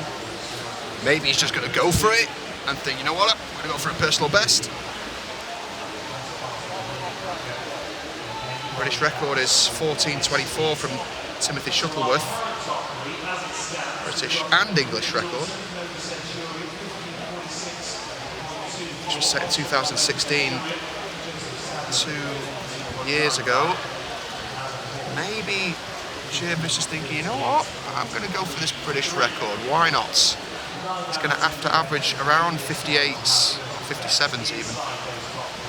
Maybe he's just going to go for it and think, you know what, I'm going to go for a personal best. British record is 14:24 from Timothy Shuttleworth. British and English record, which was set in 2016, 2 years ago. Maybe Jervis is thinking, you know what, I'm going to go for this British record, why not? He's going to have to average around 58s, 57s even,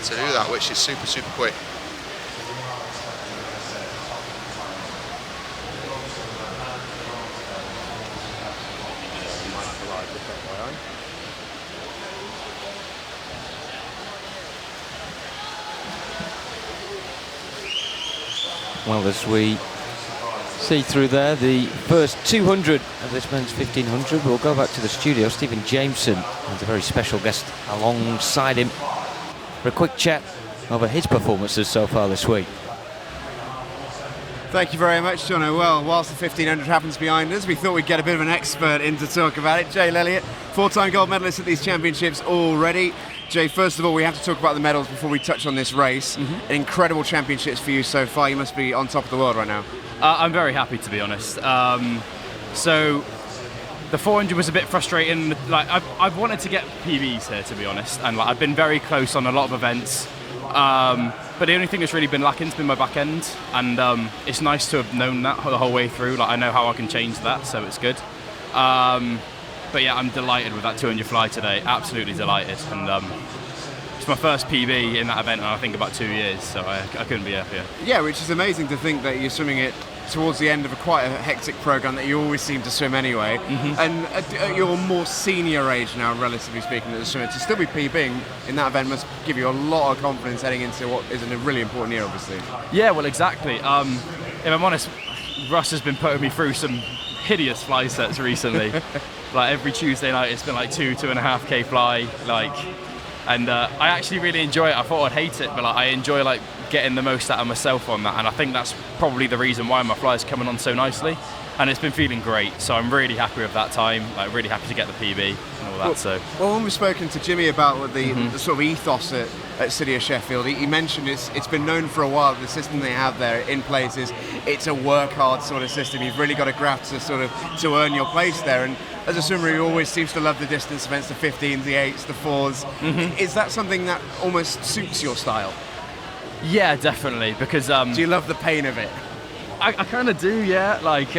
to do that, which is super, super quick. Well, as we see through there, the first 200 of this men's 1500, we'll go back to the studio. Stephen Jameson has a very special guest alongside him for a quick chat over his performances so far this week. Thank you very much, Jono. Well, whilst the 1500 happens behind us, we thought we'd get a bit of an expert in to talk about it. Jay Elliott, 4-time gold medalist at these championships already. Jay, first of all, we have to talk about the medals before we touch on this race. Incredible championships for you so far. You must be on top of the world right now. I'm very happy, to be honest. So the 400 was a bit frustrating. Like I've wanted to get PBs here, to be honest, and like I've been very close on a lot of events. But the only thing that's really been lacking has been my back end, and it's nice to have known that the whole way through. Like I know how I can change that, so it's good. But yeah, I'm delighted with that 200 fly today. Absolutely delighted, and it's my first PB in that event in I think about 2 years, so I couldn't be happier. Yeah, which is amazing to think that you're swimming it towards the end of quite a hectic program that you always seem to swim anyway. And at your more senior age now, relatively speaking, as a swimmer, to still be PBing in that event must give you a lot of confidence heading into what is a really important year, obviously. Yeah, well, exactly. If I'm honest, Russ has been putting me through some hideous fly sets recently. Like every Tuesday night, it's been like 2.5K fly, and I actually really enjoy it. I thought I'd hate it, but like I enjoy like getting the most out of myself on that, and I think that's probably the reason why my fly's coming on so nicely, and it's been feeling great. So I'm really happy with that time. Like really happy to get the PB and all that. Well, when we've spoken to Jimmy about the sort of ethos at City of Sheffield, he mentioned it's been known for a while that the system they have there in place is it's a work hard sort of system. You've really got to graft to earn your place there. And as a swimmer, he always seems to love the distance events, the 15s, the 8s, the 4s. Is that something that almost suits your style? Yeah, definitely, because do you love the pain of it? I kind of do, yeah. Like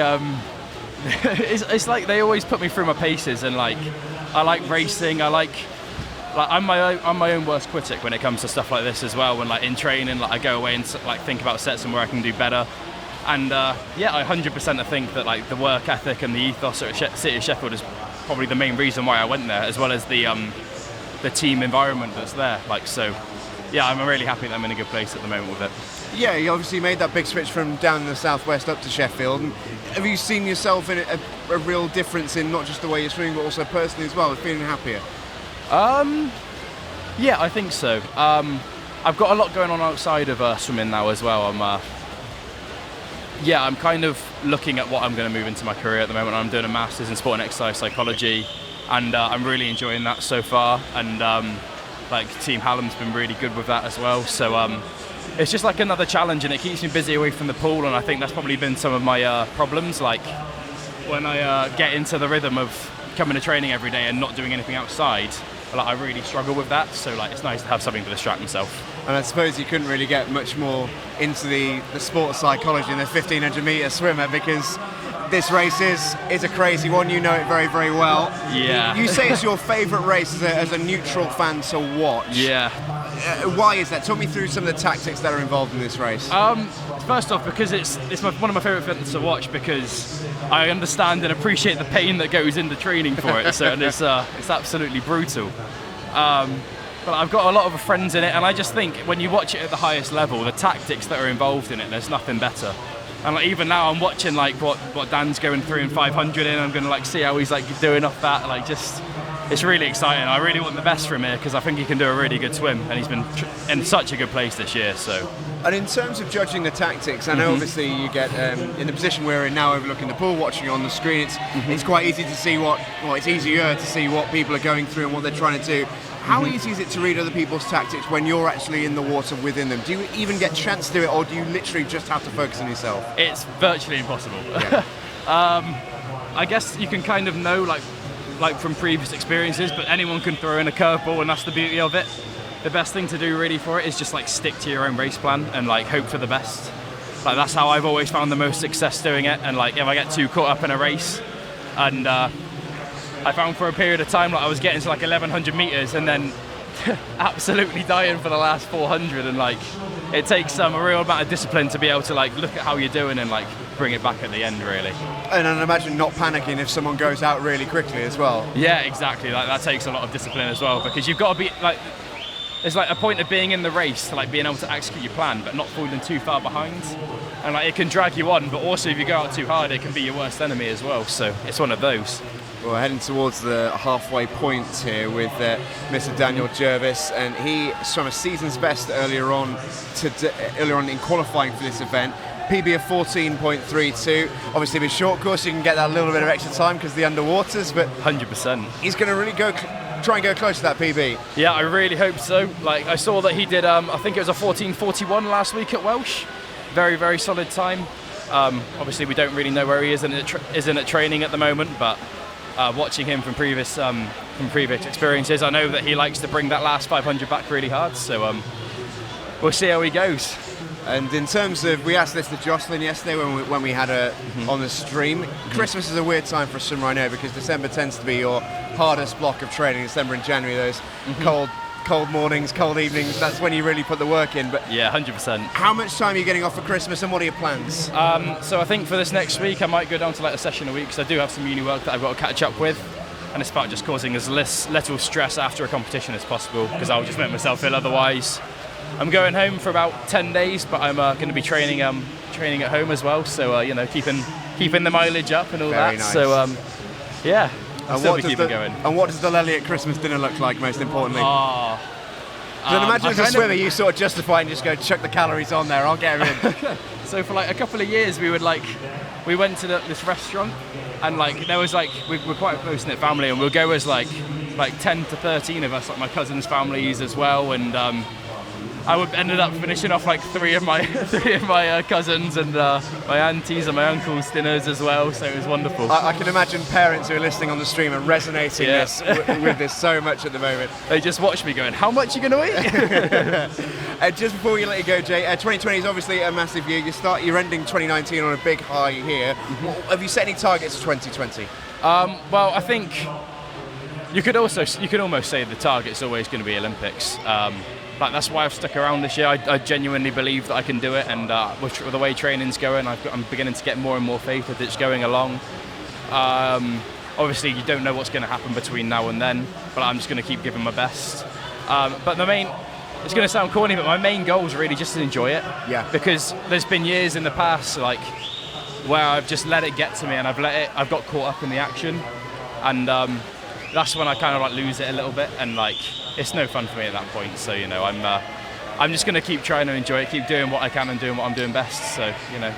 it's like they always put me through my paces, and like I like racing. I'm my own worst critic when it comes to stuff like this as well. When like in training, like I go away and like think about sets and where I can do better. And yeah, I 100% think that like the work ethic and the ethos at City of Sheffield is probably the main reason why I went there, as well as the the team environment that's there. Like, so, yeah, I'm really happy that I'm in a good place at the moment with it. Yeah, you obviously made that big switch from down in the southwest up to Sheffield. And have you seen yourself in a real difference in not just the way you're swimming, but also personally as well, feeling happier? Yeah, I think so. I've got a lot going on outside of swimming now as well. I'm kind of looking at what I'm going to move into my career at the moment. I'm doing a master's in sport and exercise psychology, and I'm really enjoying that so far. And like Team Hallam's been really good with that as well. So it's just like another challenge, and it keeps me busy away from the pool. And I think that's probably been some of my problems. Like when I get into the rhythm of coming to training every day and not doing anything outside, like I really struggle with that. So like it's nice to have something to distract myself. And I suppose you couldn't really get much more into the sports psychology in the 1500 metre swimmer, because this race is a crazy one. You know it very, very well. Yeah. You say it's your favourite race as a neutral fan to watch. Yeah. Why is that? Talk me through some of the tactics that are involved in this race. First off, because it's one of my favourite events to watch, because I understand and appreciate the pain that goes into training for it. So and it's absolutely brutal. But I've got a lot of friends in it, and I just think when you watch it at the highest level, the tactics that are involved in it, there's nothing better. And like even now, I'm watching like what Dan's going through in 500 in. I'm going to like see how he's like doing off that. Like just, it's really exciting. I really want the best from him because I think he can do a really good swim, and he's been in such a good place this year. So. And in terms of judging the tactics, I know obviously you get in the position we're in now, overlooking the pool, watching on the screen. It's quite easy to see it's easier to see what people are going through and what they're trying to do. How easy is it to read other people's tactics when you're actually in the water within them? Do you even get a chance to do it, or do you literally just have to focus on yourself? It's virtually impossible. Yeah. I guess you can kind of know like from previous experiences, but anyone can throw in a curveball, and that's the beauty of it. The best thing to do really for it is just like stick to your own race plan and like hope for the best. Like that's how I've always found the most success doing it. And like if I get too caught up in a race, and I found for a period of time like I was getting to like 1100 meters and then absolutely dying for the last 400, and like it takes a real amount of discipline to be able to like look at how you're doing and like bring it back at the end really. And I imagine not panicking if someone goes out really quickly as well. Yeah, exactly. Like that takes a lot of discipline as well, because you've got to be like, there's like a point of being in the race to like being able to execute your plan but not falling too far behind, and like it can drag you on, but also if you go out too hard it can be your worst enemy as well. So it's one of those. Well, we're heading towards the halfway point here with Mr. Daniel Jervis, and he swam a season's best earlier on in qualifying for this event. PB of 14.32. Obviously with short course you can get that little bit of extra time because of the underwaters, but 100%. He's going to really try and go close to that PB. Yeah, I really hope so. Like I saw that he did, I think it was a 14.41 last week at Welsh. Very, very solid time. Obviously we don't really know where he is in at training at the moment, but watching him from previous experiences, I know that he likes to bring that last 500 back really hard. So we'll see how he goes. And in terms of, we asked this to Jocelyn yesterday when we had her on the stream. Christmas is a weird time for a swimmer, I know, because December tends to be your hardest block of training. December and January, those cold mornings, cold evenings, that's when you really put the work in. But yeah, 100%. How much time are you getting off for Christmas, and what are your plans? So I think for this next week I might go down to like a session a week, because I do have some uni work that I've got to catch up with, and it's about just causing as little stress after a competition as possible, because I'll just make myself ill otherwise. I'm going home for about 10 days, but I'm going to be training at home as well, so you know, keeping the mileage up and all Very that. nice. So yeah, And still be keeping going. And what does the Lely at Christmas dinner look like, most importantly? Oh, Because imagine as a swimmer you sort of justify and just go chuck the calories on there, I'll get them in. So for like a couple of years we went to this restaurant, and like there was like we're quite a close-knit family, and we'll go as like 10 to 13 of us, like my cousins' families as well, and I ended up finishing off like three of my cousins and my aunties and my uncles' dinners as well, so it was wonderful. I can imagine parents who are listening on the stream are resonating with this so much at the moment. They just watch me going, how much are you going to eat? Just before we let you go, Jay, 2020 is obviously a massive year. You're ending 2019 on a big high here. Have you set any targets for 2020? Well, I think you could almost say the target's always going to be Olympics. Like that's why I've stuck around this year. I genuinely believe that I can do it, and with the way training's going, I'm beginning to get more and more faith that it's going along. Obviously, you don't know what's going to happen between now and then, but I'm just going to keep giving my best. But it's going to sound corny, but my main goal is really just to enjoy it. Yeah. Because there's been years in the past, like, where I've just let it get to me and I've got caught up in the action, and that's when I kind of like lose it a little bit, and like it's no fun for me at that point. So you know, I'm just going to keep trying to enjoy it, keep doing what I can and doing what I'm doing best. So you know.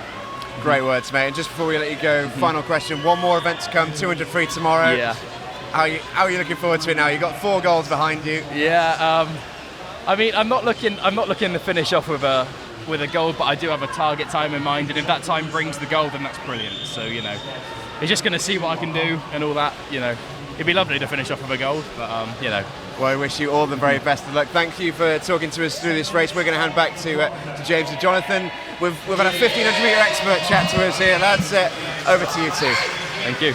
Great words, mate. And just before we let you go, final question. One more event to come, 200 free tomorrow. Yeah. How are you looking forward to it now? You've got 4 goals behind you. Yeah. I mean, I'm not looking to finish off with a goal, but I do have a target time in mind, and if that time brings the goal, then that's brilliant. So you know, you're just going to see what I can do and all that. You know, it'd be lovely to finish off with a goal, but you know. Well, I wish you all the very best of luck. Thank you for talking to us through this race. We're going to hand back to James and Jonathan. We've had a 1500 metre expert chat to us here. Lads, over to you two. Thank you.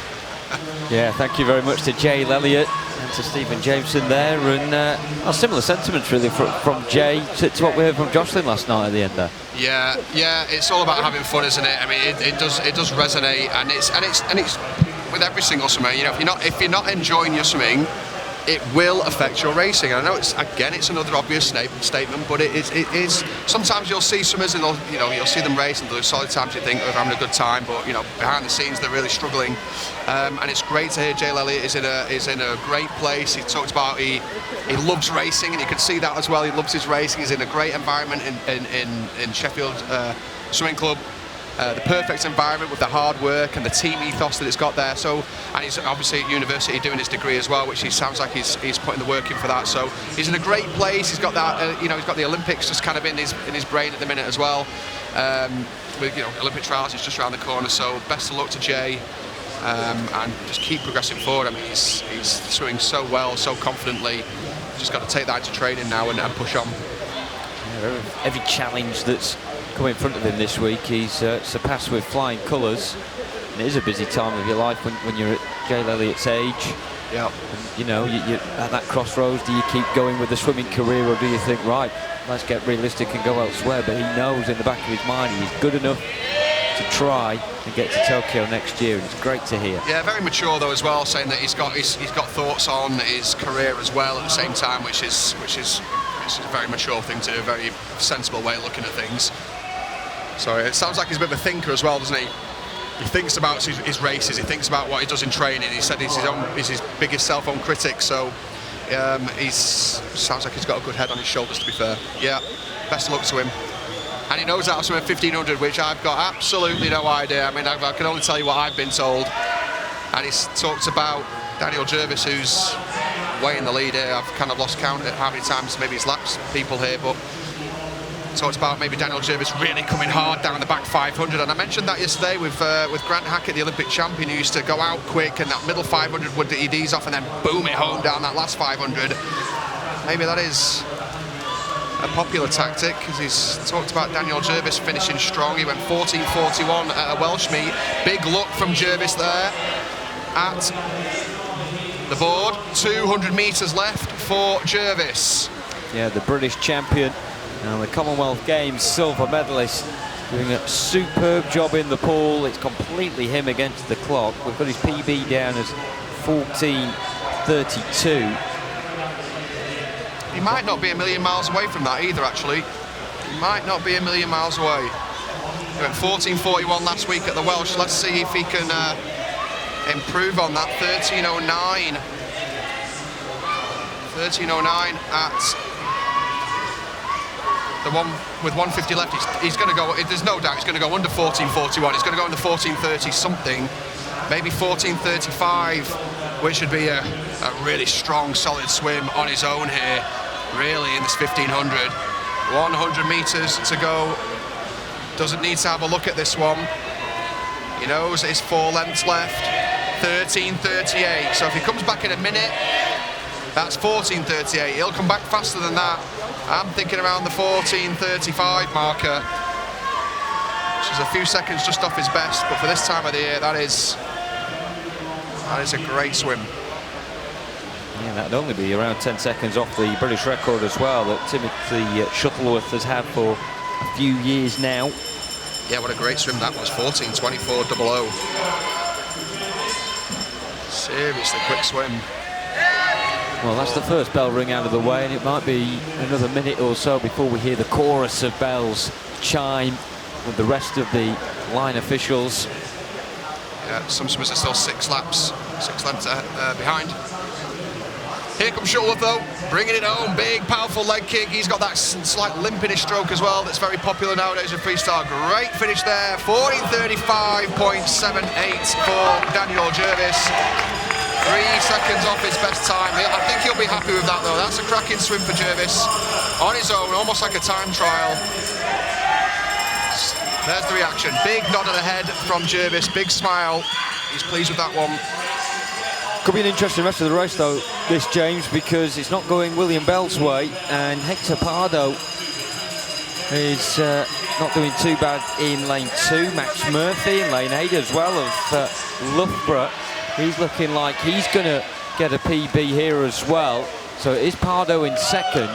Yeah, thank you very much to Jay Elliott and to Stephen Jameson there, and similar sentiments really from Jay to what we heard from Jocelyn last night at the end there. Yeah, it's all about having fun, isn't it? I mean, it does resonate, and it's with every single swimming. You know, if you're not enjoying your swimming, it will affect your racing. And I know it's another obvious statement, but it is. Sometimes you'll see swimmers and you'll see them race and do solid times. You think they're having a good time, but you know, behind the scenes they're really struggling. And it's great to hear Jay Elliott is in a great place. He talked about he loves racing, and you can see that as well. He loves his racing. He's in a great environment in Sheffield Swimming Club. The perfect environment with the hard work and the team ethos that it's got there. So, and he's obviously at university doing his degree as well, which he sounds like he's putting the work in for that. So he's in a great place. He's got that, he's got the Olympics just kind of in his brain at the minute as well. With Olympic trials is just around the corner. So best of luck to Jay, and just keep progressing forward. I mean, he's swimming so well, so confidently. Just got to take that into training now and push on. Yeah, every challenge that's come in front of him this week, he's surpassed with flying colours. And it is a busy time of your life when you're at Jay Elliott's age. Yeah. You know, you're at that crossroads. Do you keep going with the swimming career, or do you think, right, let's get realistic and go elsewhere? But he knows in the back of his mind he's good enough to try and get to Tokyo next year, and it's great to hear. Yeah, very mature though as well, saying that he's got thoughts on his career as well at the same time, which is a very mature thing to do, a very sensible way of looking at things. So it sounds like he's a bit of a thinker as well, doesn't he? He thinks about his races, he thinks about what he does in training. He said he's his biggest self-own critic, so sounds like he's got a good head on his shoulders, to be fair. Yeah, best of luck to him. And he knows how to swim 1500, which I've got absolutely no idea. I mean, I can only tell you what I've been told. And he's talked about Daniel Jervis, who's way in the lead here. I've kind of lost count at how many times maybe he's lapsed people here, but talked about maybe Daniel Jervis really coming hard down the back 500, and I mentioned that yesterday with Grant Hackett, the Olympic champion, who used to go out quick, and that middle 500 would he'd ease off and then boom it home down that last 500. Maybe that is a popular tactic, because he's talked about Daniel Jervis finishing strong. He went 14:41 at a Welsh meet. Big luck from Jervis there at the board. 200 metres left for Jervis. Yeah, the British champion and the Commonwealth Games silver medalist, doing a superb job in the pool. It's completely him against the clock. We've got his PB down as 14:32. He might not be a million miles away from that either, actually. He might not be a million miles away. He went 14:41 last week at the Welsh. Let's see if he can improve on that. 13:09. 13:09 at the one with 150 left. He's going to go, there's no doubt he's going to go under 14:41. He's going to go under 14:30 something, maybe 14:35, which would be a really strong, solid swim on his own here, really, in this 1500. 100 metres to go. Doesn't need to have a look at this one. He knows there's 4 lengths left. 13:38. So if he comes back in a minute, that's 14:38. He'll come back faster than that. I'm thinking around the 14:35 marker, which is a few seconds just off his best, but for this time of the year, that is a great swim. Yeah, that'd only be around 10 seconds off the British record as well that Timothy Shuttleworth has had for a few years now. Yeah, what a great swim that was. 14:24.00. Seriously quick swim. Well, that's the first bell ring out of the way, and it might be another minute or so before we hear the chorus of bells chime with the rest of the line officials. Yeah, some swimmers are still 6 lengths behind. Here comes Shuttleworth though, bringing it home, big powerful leg kick. He's got that slight limp in his stroke as well, that's very popular nowadays in freestyle. Great finish there, 14:35.78 for Daniel Jervis. 3 seconds off his best time. I think he'll be happy with that though. That's a cracking swim for Jervis. On his own, almost like a time trial. There's the reaction. Big nod of the head from Jervis, big smile. He's pleased with that one. Could be an interesting rest of the race though, this, James, because it's not going William Bell's way, and Hector Pardo is not doing too bad in lane 2. Max Murphy in lane 8 as well of Loughborough. He's looking like he's going to get a PB here as well. So it is Pardo in second,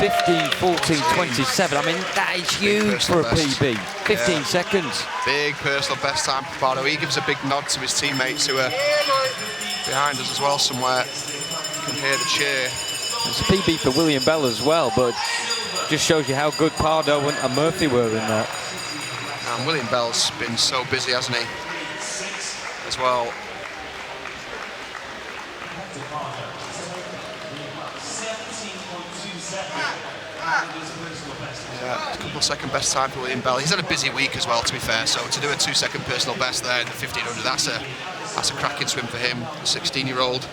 15:14.27. I mean, that is huge for a PB. 15 seconds. Big personal best time for Pardo. He gives a big nod to his teammates who are behind us as well somewhere. You can hear the cheer. It's a PB for William Bell as well, but just shows you how good Pardo and Murphy were in that. And William Bell's been so busy, hasn't he? As well. Yeah, a couple of second best time for William Bell. He's had a busy week as well, to be fair, so to do a 2-second personal best there in the 1500, that's a cracking swim for him, the 16-year-old.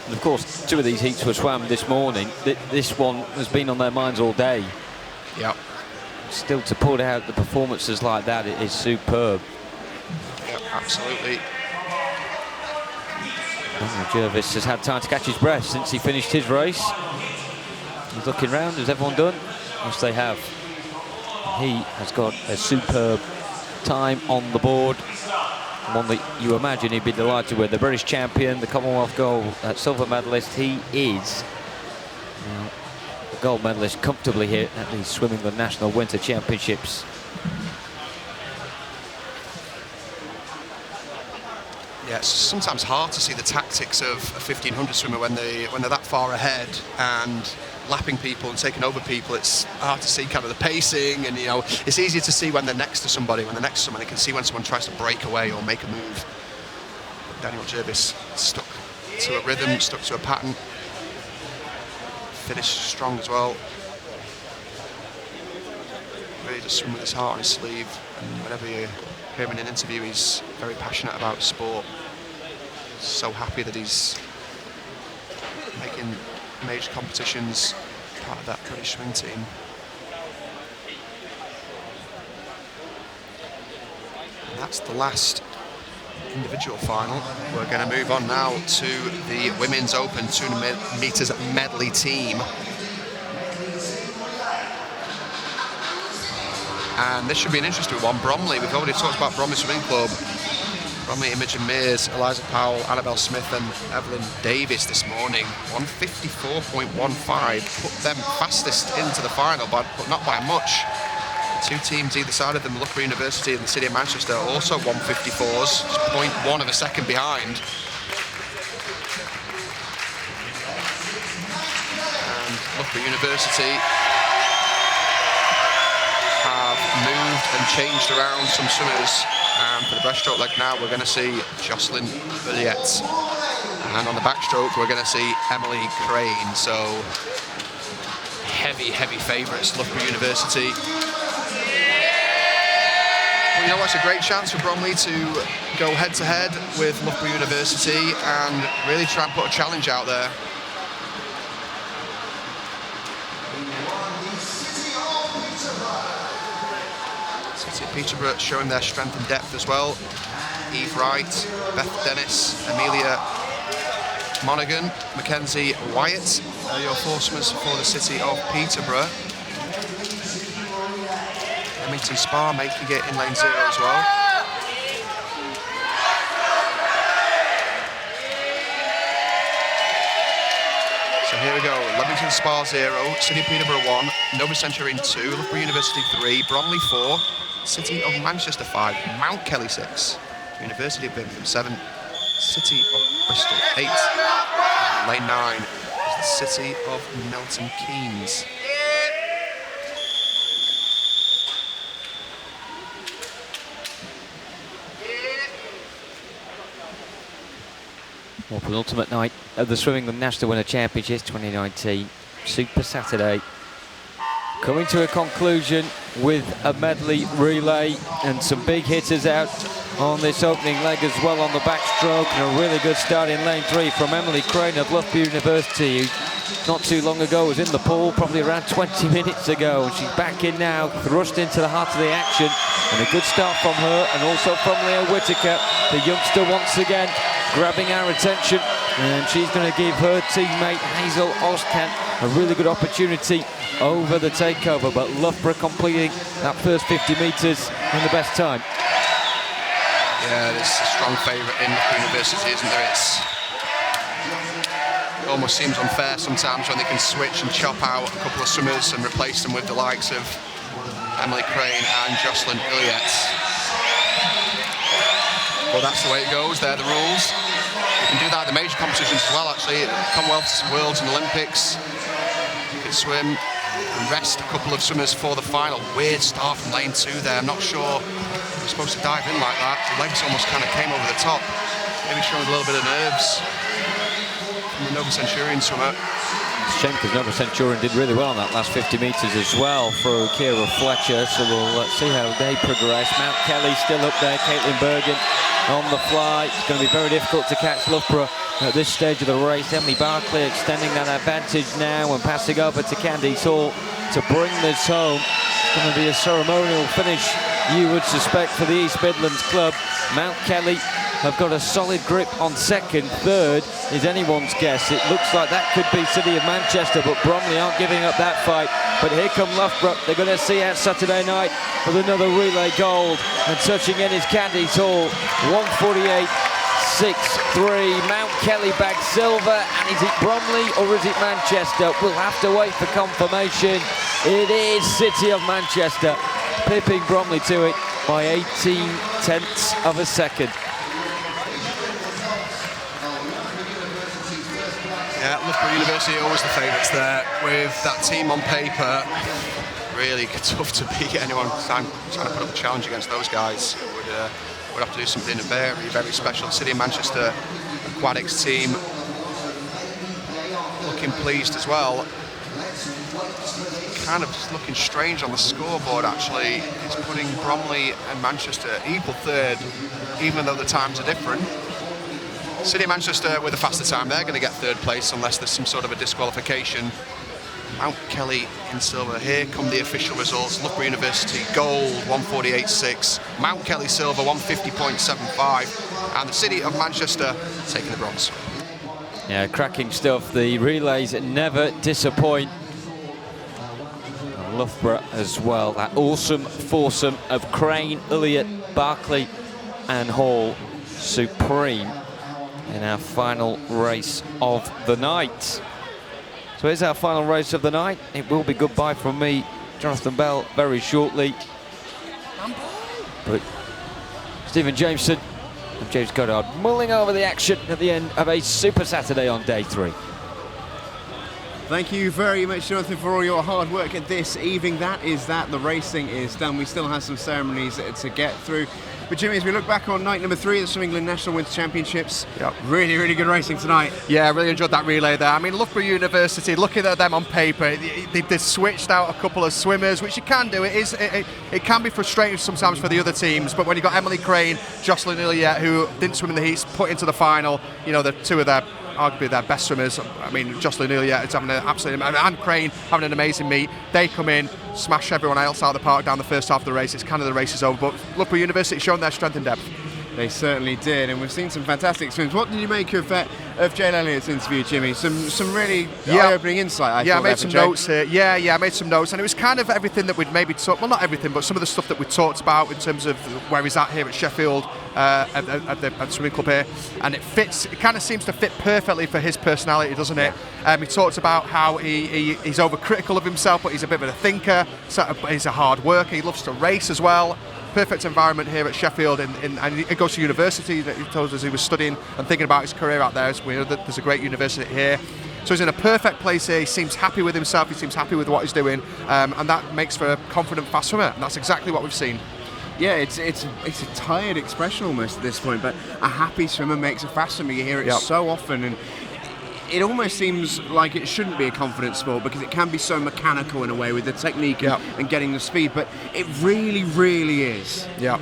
And of course, 2 of these heats were swam this morning. This one has been on their minds all day. Yeah. Still to put out the performances like that, it is superb. Yeah, absolutely. Daniel Jervis has had time to catch his breath since he finished his race. He's looking round. Has everyone done? Yes, they have. He has got a superb time on the board. One that you imagine he'd be delighted with. The British champion, the Commonwealth gold silver medalist. He is the gold medalist comfortably here at the Swimming the National Winter Championships. Yeah, it's sometimes hard to see the tactics of a 1500 swimmer when they're that far ahead and lapping people and taking over people. It's hard to see kind of the pacing, and it's easier to see when they're next to somebody. When they're next to someone, you can see when someone tries to break away or make a move. But Daniel Jervis stuck to a rhythm, stuck to a pattern, finished strong as well. Really just swim with his heart on his sleeve, and whenever you hear him in an interview, he's very passionate about sport. So happy that he's making major competitions part of that British swim team. And that's the last individual final. We're going to move on now to the Women's Open 200 metres medley team. And this should be an interesting one. Bromley, we've already talked about Bromley Swimming Club. Bromley, Imogen Mears, Eliza Powell, Annabelle Smith and Evelyn Davis this morning. 154.15 put them fastest into the final, but not by much. 2 teams either side of them, Loughborough University and the City of Manchester, also 154s, just 0.1 of a second behind. And Loughborough University have moved and changed around some swimmers, and for the breaststroke leg now we're going to see Jocelyn Bulliet, and on the backstroke we're going to see Emily Crane. So heavy favourites, Loughborough University. Well, it's a great chance for Bromley to go head to head with Loughborough University and really try and put a challenge out there. City of Peterborough showing their strength and depth as well. Eve Wright, Beth Dennis, Amelia Monaghan, Mackenzie Wyatt are your 4 swimmers for the City of Peterborough. Leamington Spa making it in lane 0 as well. So here we go, Leamington Spa 0, City of Peterborough 1, Nova Centurion 2, Loughborough University 3, Bromley 4, City of Manchester 5, Mount Kelly 6, University of Birmingham 7, City of Bristol 8. And lane 9 is the City of Milton Keynes. Well, penultimate night of the Swimming National Winter Championships 2019 Super Saturday. Coming to a conclusion with a medley relay and some big hitters out on this opening leg as well on the backstroke, and a really good start in lane 3 from Emily Crane of Loughborough University, who not too long ago was in the pool, probably around 20 minutes ago, and she's back in now, thrust into the heart of the action, and a good start from her and also from Leah Whitaker, the youngster once again grabbing our attention, and she's going to give her teammate Hazel Ostkamp a really good opportunity over the takeover, but Loughborough completing that first 50 metres in the best time. Yeah, there's a strong favourite in Loughborough University, isn't there? It almost seems unfair sometimes when they can switch and chop out a couple of swimmers and replace them with the likes of Emily Crane and Jocelyn Illiet. Well, that's the way it goes. They're the rules. You can do that at the major competitions as well, actually. Commonwealths, Worlds and Olympics. You can swim and rest a couple of swimmers for the final. Weird start from lane 2 there. I'm not sure you're supposed to dive in like that. The legs almost kind of came over the top. Maybe showing a little bit of nerves from the Nova Centurion swimmer. Shame because Nova Centurion did really well on that last 50 metres as well for Kira Fletcher, so we'll see how they progress. Mount Kelly still up there, Caitlin Bergen on the fly. It's going to be very difficult to catch Loughborough at this stage of the race. Emily Barclay extending that advantage now and passing over to Candice Hall to bring this home. It's going to be a ceremonial finish, you would suspect, for the East Midlands club. Mount Kelly have got a solid grip on second. Third is anyone's guess. It looks like that could be City of Manchester, but Bromley aren't giving up that fight. But here come Loughborough. They're going to see out Saturday night with another relay gold. And touching in is Candice Hall. 1:48.63. Mount Kelly bags silver. And is it Bromley or is it Manchester? We'll have to wait for confirmation. It is City of Manchester, pipping Bromley to it by 18/10 of a second. Yeah, Loughborough University always the favourites there. With that team on paper, really tough to beat anyone trying to put up a challenge against those guys. Would have to do something very, very special. City of Manchester Aquatics team looking pleased as well. Kind of looking strange on the scoreboard, actually. It's putting Bromley and Manchester equal third, even though the times are different. City of Manchester with a faster time, they're going to get third place unless there's some sort of a disqualification. Mount Kelly in silver. Here come the official results. Loughborough University gold 1:48.6. Mount Kelly silver 1:50.75. And the City of Manchester taking the bronze. Yeah, cracking stuff. The relays never disappoint. And Loughborough as well. That awesome foursome of Crane, Illiet, Barclay and Hall. Supreme in our final race of the night. So here's our final race of the night. It will be goodbye from me, Jonathan Bell, very shortly. But Stephen Jameson and James Goddard mulling over the action at the end of a Super Saturday on day 3. Thank you very much, Jonathan, for all your hard work at this evening. That is that. The racing is done. We still have some ceremonies to get through. But Jimmy, as we look back on night number 3 of the Swim England National Winter Championships, really, really good racing tonight. Yeah, I really enjoyed that relay there. I mean, Loughborough University, looking at them on paper, they switched out a couple of swimmers, which you can do. It can be frustrating sometimes for the other teams, but when you've got Emily Crane, Jocelyn Illiet, who didn't swim in the heats, put into the final, you know, the two of their arguably their best swimmers. I mean, Jocelyn Illiet is having an absolute, and Crane having an amazing meet. They come in, smash everyone else out of the park down the first half of the race. It's kind of the race is over, but Loughborough University showing their strength and depth. They certainly did, and we've seen some fantastic swims. What did you make of Jane Elliott's interview, Jimmy? Some really eye-opening insight. I made some notes here. I made some notes, and it was kind of everything that we'd maybe talked. Well, not everything, but some of the stuff that we talked about in terms of where he's at here at Sheffield, at the swimming club here, and it fits. It kind of seems to fit perfectly for his personality, doesn't it? He talked about how he's overcritical of himself, but he's a bit of a thinker. So he's a hard worker. He loves to race as well. perfect environment here at Sheffield, and he goes to university. He told us he was studying and thinking about his career out there. As we know that there's a great university here. So he's in a perfect place here. He seems happy with himself. He seems happy with what he's doing, and that makes for a confident fast swimmer. And that's exactly what we've seen. Yeah, it's a tired expression almost at this point, but a happy swimmer makes a fast swimmer. You hear it so often, and it almost seems like it shouldn't be a confidence sport because it can be so mechanical in a way with the technique and getting the speed, but it really, really is. Yeah.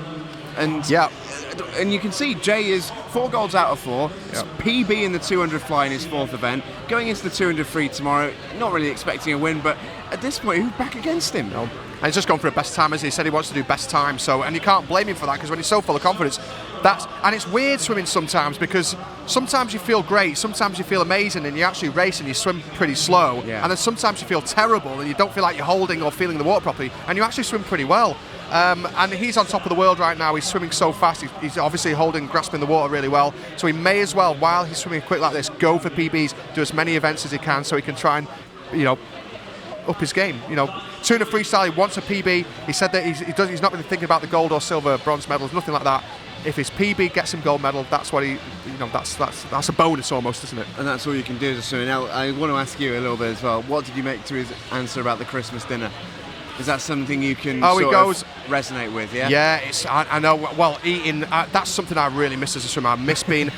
And you can see Jay is 4 golds out of 4. It's PB in the 200 fly in his 4th event. Going into the 200 free tomorrow, not really expecting a win, but at this point, who's back against him? No. And he's just gone for a best time, as he said he wants to do best time. So, and you can't blame him for that because when he's so full of confidence, and it's weird swimming sometimes because sometimes you feel great, sometimes you feel amazing, and you actually race and you swim pretty slow, and then sometimes you feel terrible and you don't feel like you're holding or feeling the water properly, and you actually swim pretty well. And he's on top of the world right now. He's swimming so fast. He's obviously grasping the water really well. So he may as well, while he's swimming quick like this, go for PBs, do as many events as he can, so he can try and, up his game. 200 freestyle, he wants a PB. He said that he's not really thinking about the gold or silver, bronze medals, nothing like that. If his PB gets him gold medal, that's what that's a bonus almost, isn't it? And that's all you can do as a swimmer. Now, I want to ask you a little bit as well. What did you make to his answer about the Christmas dinner? Is that something you can resonate with, yeah? Yeah, I know. Well, eating, that's something I really miss as a swimmer. I miss being,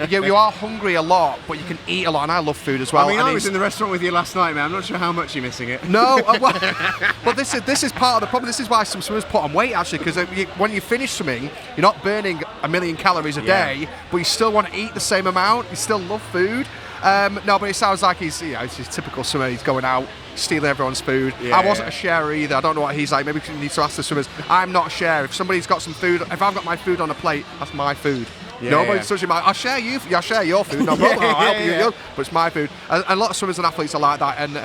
you are hungry a lot, but you can eat a lot, and I love food as well. I was in the restaurant with you last night, man. I'm not sure how much you're missing it. No, well, this is part of the problem. This is why some swimmers put on weight, actually, because when you finish swimming, you're not burning 1 million calories a day, but you still want to eat the same amount. You still love food. No, but it sounds like he's his typical swimmer. He's going out, stealing everyone's food. I wasn't a sharer either. I don't know what he's like. Maybe you need to ask the swimmers. I'm not a sharer. If somebody's got some food, if I've got my food on a plate, that's my food. Nobody's touching my. I'll share your food. No problem. I'll help you with yours, but it's my food. And a lot of swimmers and athletes are like that. And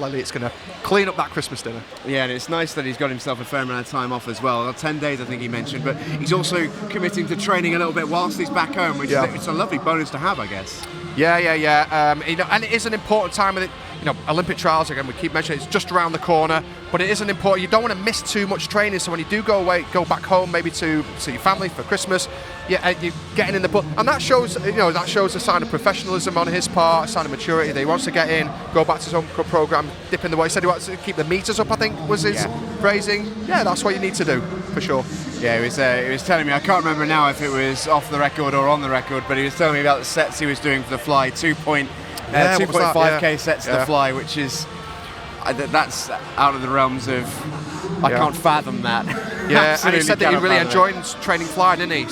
Elliot's going to clean up that Christmas dinner. Yeah, and it's nice that he's got himself a fair amount of time off as well. 10 days, I think he mentioned, but he's also committing to training a little bit whilst he's back home, which it's a lovely bonus to have, I guess. Yeah. And it is an important time of it. Olympic trials, again, we keep mentioning it's just around the corner, but it isn't important. You don't want to miss too much training, so when you do go back home, maybe to see your family for Christmas, you're getting in the book, and that shows a sign of professionalism on his part, a sign of maturity that he wants to get in, go back to his own program, dip in the way. He said he wants to keep the meters up, I think was his phrasing. Yeah, that's what you need to do, for sure. Yeah, he was telling me, I can't remember now if it was off the record or on the record, but he was telling me about the sets he was doing for the fly, 2.5k sets to the fly, which is that's out of the realms of I can't fathom that. Yeah, and he said that he really enjoyed training fly, didn't he?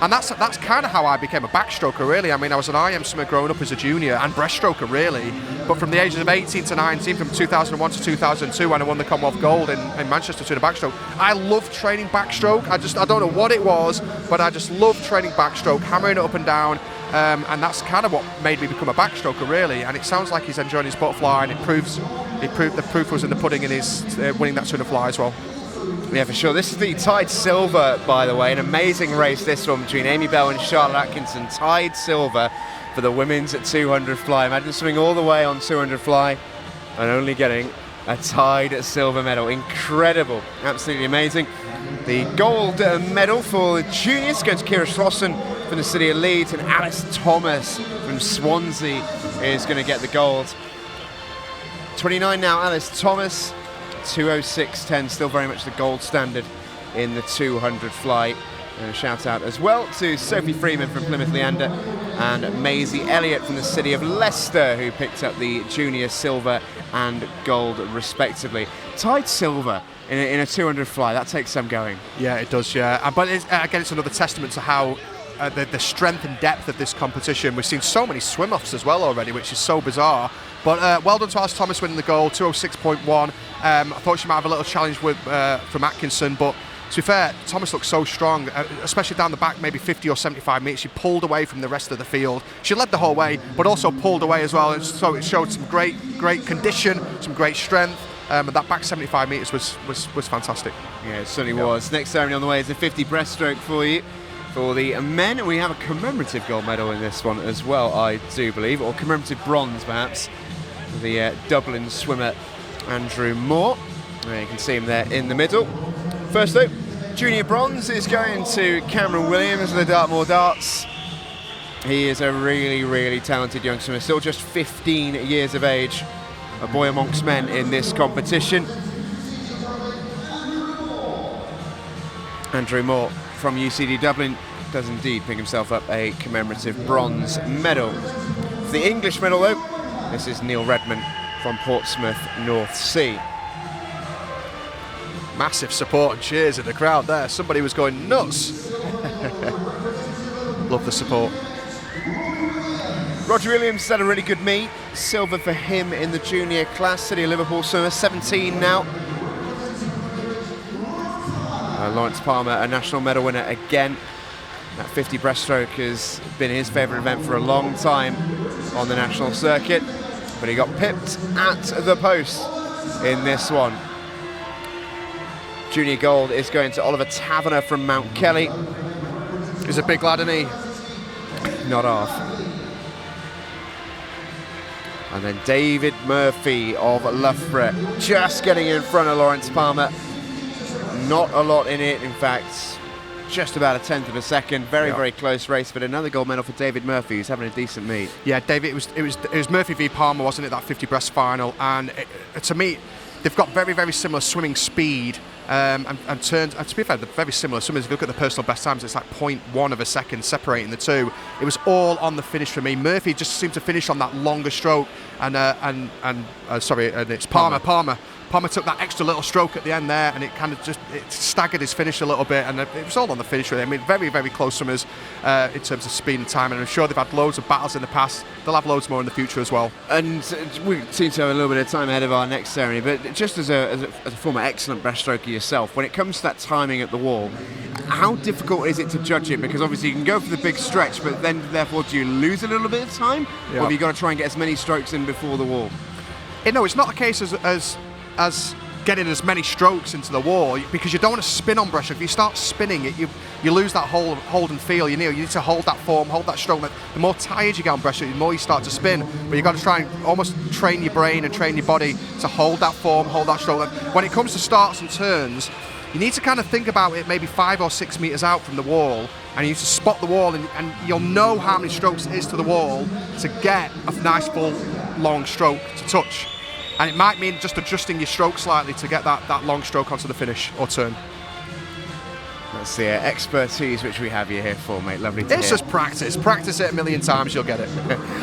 And that's kind of how I became a backstroker, really. I was an IM swimmer growing up as a junior and breaststroker, really. But from the ages of 18 to 19, from 2001 to 2002, when I won the Commonwealth Gold in Manchester doing a backstroke, I loved training backstroke. I don't know what it was, but I just loved training backstroke, hammering it up and down. And that's kind of what made me become a backstroker, really. And it sounds like he's enjoying his butterfly, and the proof was in the pudding in his winning that 200 fly as well. Yeah, for sure. This is the Tide Silver, by the way. An amazing race, this one, between Amy Bell and Charlotte Atkinson. Tide Silver for the women's at 200 fly. Imagine swimming all the way on 200 fly and only getting a Tide Silver medal. Incredible. Absolutely amazing. The gold medal for the juniors goes to Kira Slosson from the city of Leeds, and Alice Thomas from Swansea is going to get the gold. 29 now, Alice Thomas. 2:06.10, still very much the gold standard in the 200 fly. And a shout out as well to Sophie Freeman from Plymouth Leander and Maisie Elliott from the city of Leicester, who picked up the junior silver and gold respectively. Tide Silver in a 200 fly, that takes some going. Yeah, it does, yeah. But again, it's another testament to how the strength and depth of this competition. We've seen so many swim-offs as well already, which is so bizarre. But well done to Alice Thomas winning the gold, 2:06.1. I thought she might have a little challenge from Atkinson, but to be fair, Thomas looked so strong, especially down the back, maybe 50 or 75 metres. She pulled away from the rest of the field. She led the whole way, but also pulled away as well. And so it showed some great condition, some great strength. And that back 75 metres was fantastic. Yeah, it certainly was. Next ceremony on the way is a 50 breaststroke for you. For the men, we have a commemorative gold medal in this one as well, I do believe, or commemorative bronze perhaps. The Dublin swimmer Andrew Moore. You can see him there in the middle. First though, Junior bronze is going to Cameron Williams of the Dartmoor Darts. He is a really, really talented young swimmer, still just 15 years of age, a boy amongst men in this competition. Andrew Moore from UCD Dublin does indeed pick himself up a commemorative bronze medal. For the English medal though, this is Neil Redman from Portsmouth North Sea. Massive support and cheers in the crowd there. Somebody was going nuts. Love the support. Roger Williams has had a really good meet. Silver for him in the junior class. City of Liverpool swimmer, 17 now. Lawrence Palmer, a national medal winner again. That 50 breaststroke has been his favourite event for a long time on the national circuit, but he got pipped at the post in this one. Junior gold is going to Oliver Taverner from Mount Kelly. He's a big lad, isn't he? Not half. And then David Murphy of Loughborough, just getting in front of Lawrence Palmer. Not a lot in it, in fact, just about a tenth of a second. Very, very close race, but another gold medal for David Murphy, who's having a decent meet. Yeah, David, it was Murphy v Palmer, wasn't it, that 50 breast final? And to me, they've got very, very similar swimming speed and turns. And to be fair, they're very similar swimmers. If you look at the personal best times, it's like 0.1 of a second separating the two. It was all on the finish for me. Murphy just seemed to finish on that longer stroke, and it's Palmer. Palmer took that extra little stroke at the end there, and it kind of just staggered his finish a little bit, and it was all on the finish really. I mean, very, very close swimmers in terms of speed and time, and I'm sure they've had loads of battles in the past. They'll have loads more in the future as well. And we seem to have a little bit of time ahead of our next ceremony, but just as a former excellent breaststroker yourself, when it comes to that timing at the wall, how difficult is it to judge it? Because obviously you can go for the big stretch, but then therefore do you lose a little bit of time? Or have you got to try and get as many strokes in before the wall? No, it's not a case as getting as many strokes into the wall, because you don't want to spin on breaststroke. If you start spinning it, you lose that hold and feel. You need to hold that form, hold that stroke. The more tired you get on breaststroke, the more you start to spin. But you've got to try and almost train your brain and train your body to hold that form, hold that stroke. When it comes to starts and turns, you need to kind of think about it maybe 5 or 6 meters out from the wall, and you need to spot the wall, and you'll know how many strokes it is to the wall to get a nice full long stroke to touch. And it might mean just adjusting your stroke slightly to get that long stroke onto the finish or turn. That's the expertise which we have you here for, mate. Lovely to hear. It's just practice. Practice it a million times, you'll get it.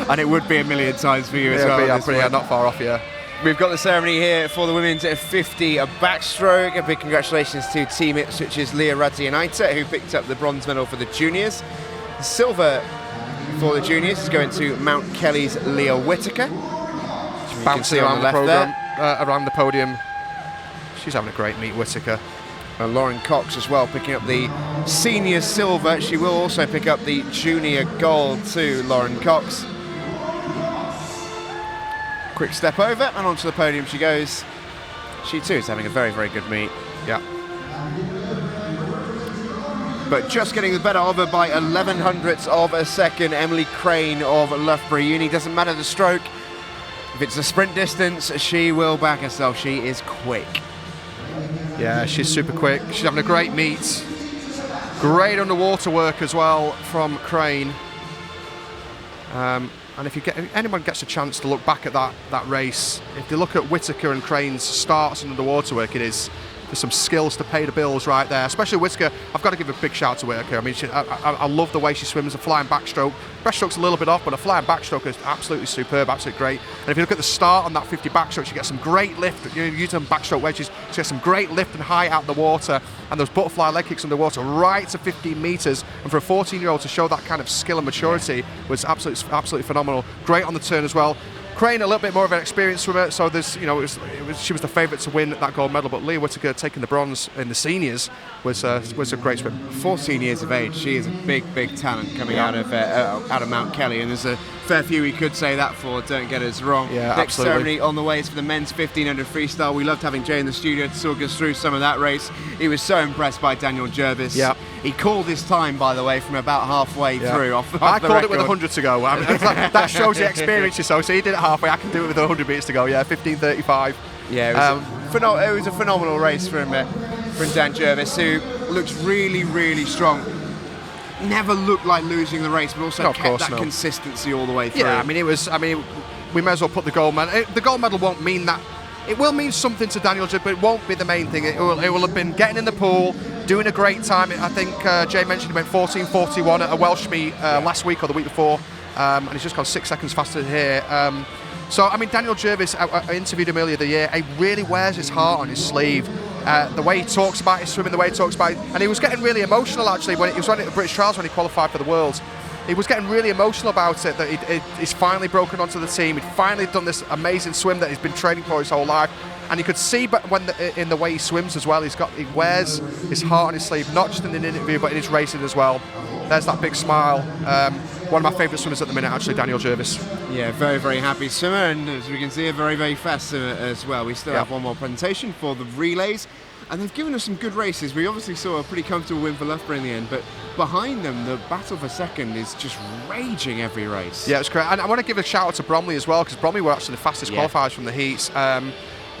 And it would be a million times for you as well. Yeah, not far off, yeah. We've got the ceremony here for the women's 50 backstroke. A big congratulations to Team Ipswich's Leah Radzionite, who picked up the bronze medal for the juniors. The silver for the juniors is going to Mount Kelly's Leah Whitaker. Bouncing around the programme, around the podium. She's having a great meet, Whitaker. And Lauren Cox as well, picking up the senior silver. She will also pick up the junior gold too, Lauren Cox. Quick step over and onto the podium she goes. She too is having a very, very good meet. Yeah. But just getting the better of her by 11 hundredths of a second, Emily Crane of Loughborough Uni. Doesn't matter the stroke. If it's a sprint distance, she will back herself. She is quick. Yeah, she's super quick. She's having a great meet. Great underwater work as well from Crane. And if anyone gets a chance to look back at that race, if they look at Whitaker and Crane's starts and underwater work, there's some skills to pay the bills right there. Especially Whitaker, I've got to give a big shout to Whitaker. I mean, I love the way she swims a flying backstroke. Breaststroke's a little bit off, but a flying backstroke is absolutely superb, absolutely great. And if you look at the start on that 50 backstroke, she gets some great lift. Using backstroke wedges, she gets some great lift and height out of the water, and those butterfly leg kicks underwater right to 15 meters. And for a 14-year-old to show that kind of skill and maturity was absolutely phenomenal. Great on the turn as well. Crane a little bit more of an experienced swimmer, so there's, she was the favourite to win that gold medal. But Leah Whitaker taking the bronze in the seniors was a great swim. 14 years of age, she is a big talent coming out of Mount Kelly, and there's a fair few we could say that for. Don't get us wrong. Yeah, Next absolutely. ceremony on the way is for the men's 1500 freestyle. We loved having Jay in the studio to talk us through some of that race. He was so impressed by Daniel Jervis. Yeah. He called his time, by the way, from about halfway through. I called it with 100 to go. I mean, that shows the experience you saw. So he did it halfway. I can do it with 100 meters to go. Yeah, 15:35. Yeah, it was a phenomenal race from Dan Jervis, who looks really, really strong. Never looked like losing the race, but also No, of kept course, that no. consistency all the way through. Yeah, I mean, we may as well put the gold medal. The gold medal won't mean that. It will mean something to Daniel Judd, but it won't be the main thing. It will have been getting in the pool, doing a great time. I think Jay mentioned he went 14:41 at a Welsh meet last week or the week before, and he's just gone 6 seconds faster here. So, I mean, Daniel Jervis, I interviewed him earlier the year. He really wears his heart on his sleeve. The way he talks about his swimming, the way he talks about it. And he was getting really emotional, actually, when he was running at the British Trials when he qualified for the Worlds. He was getting really emotional about it, that he's finally broken onto the team. He'd finally done this amazing swim that he's been training for his whole life. And you could see in the way he swims as well, he wears his heart on his sleeve, not just in an interview, but in his racing as well. There's that big smile. One of my favourite swimmers at the minute, actually, Daniel Jervis. Yeah, very, very happy swimmer, and as we can see, a very, very fast swimmer as well. We still have one more presentation for the relays, and they've given us some good races. We obviously saw a pretty comfortable win for Loughborough in the end, but behind them, the battle for second is just raging every race. Yeah, it's great. And I want to give a shout out to Bromley as well, because Bromley were actually the fastest qualifiers from the heats.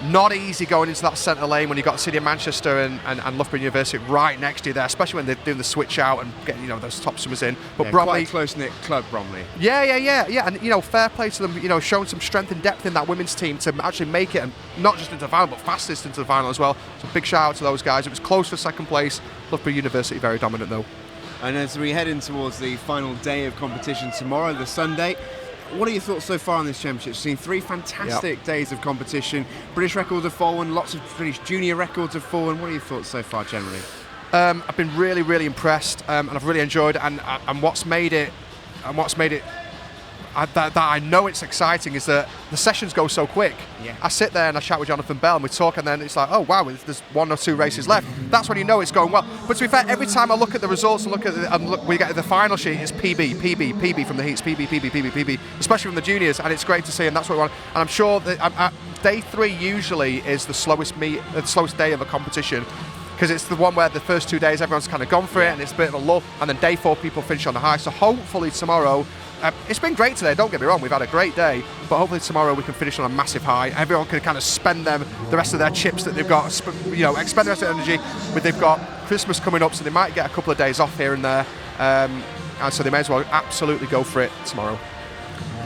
Not easy going into that centre lane when you've got City of Manchester and Loughborough University right next to you there, especially when they're doing the switch out and getting those top swimmers in. But Yeah, Bromley, quite a close-knit club, Bromley. yeah, and fair play to them. Showing some strength and depth in that women's team to actually make it, and not just into the final, but fastest into the final as well. So big shout out to those guys. It was close for second place. Loughborough University very dominant though. And as we head in towards the final day of competition tomorrow, the Sunday, what are your thoughts so far on this championship? We've seen 3 fantastic days of competition. British records have fallen, lots of British junior records have fallen. What are your thoughts so far generally? I've been really, really impressed, and I've really enjoyed it. And what's made it, that I know it's exciting is that the sessions go so quick. Yeah. I sit there and I chat with Jonathan Bell and we talk, and then it's like, oh wow, there's 1 or 2 races left. That's when you know it's going well. But to be fair, every time I look at the results and we get to the final sheet, it's PB from the heats, PB, especially from the juniors, and it's great to see, and that's what we want. And I'm sure that day 3 usually is the slowest day of a competition, because it's the one where the first 2 days everyone's kind of gone for it and it's a bit of a lull, and then day 4 people finish on the high. So hopefully tomorrow, it's been great today, don't get me wrong, we've had a great day, but hopefully tomorrow we can finish on a massive high. Everyone can kind of spend the rest of their chips that they've got, expend the rest of their energy. They've got Christmas coming up, so they might get a couple of days off here and there, and so they may as well absolutely go for it tomorrow.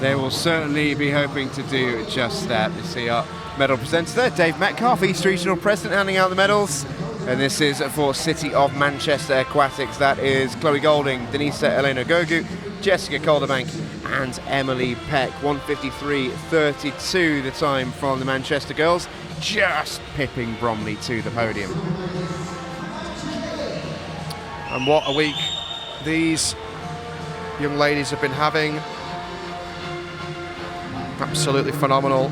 They will certainly be hoping to do just that. You see our medal presenter there, Dave Metcalf, East Regional President, handing out the medals. And this is for City of Manchester Aquatics. That is Chloe Golding, Denisa Elena Gogu, Jessica Calderbank and Emily Peck. 1:53.32 the time from the Manchester girls, just pipping Bromley to the podium. And what a week these young ladies have been having. Absolutely phenomenal.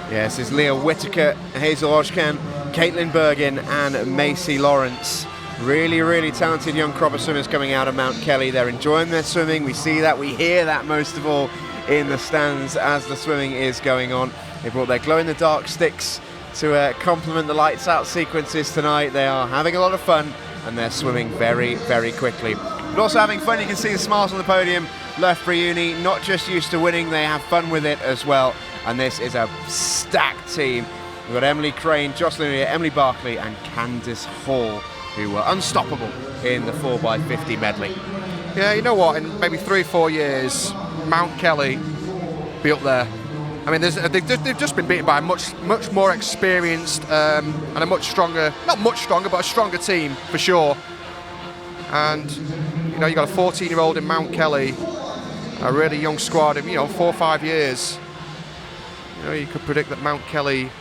Yes, it's Leah Whitaker, Hazel Oshkan, Caitlin Bergin and Macy Lawrence. Really, really talented young crop of swimmers coming out of Mount Kelly. They're enjoying their swimming. We see that, we hear that most of all in the stands as the swimming is going on. They brought their glow-in-the-dark sticks to complement the lights out sequences tonight. They are having a lot of fun and they're swimming very, very quickly. But also having fun, you can see the smiles on the podium. Loughborough Uni, not just used to winning, they have fun with it as well. And this is a stacked team. We've got Emily Crane, Jocelyn Lear, Emily Barkley and Candice Hall, who were unstoppable in the 4x50 medley. Yeah, you know what, in maybe 3 or 4 years, Mount Kelly be up there. I mean, they've just been beaten by a much more experienced and a much stronger, not much stronger, but a stronger team for sure. And you got a 14-year-old in Mount Kelly, a really young squad in 4 or 5 years. You could predict that Mount Kelly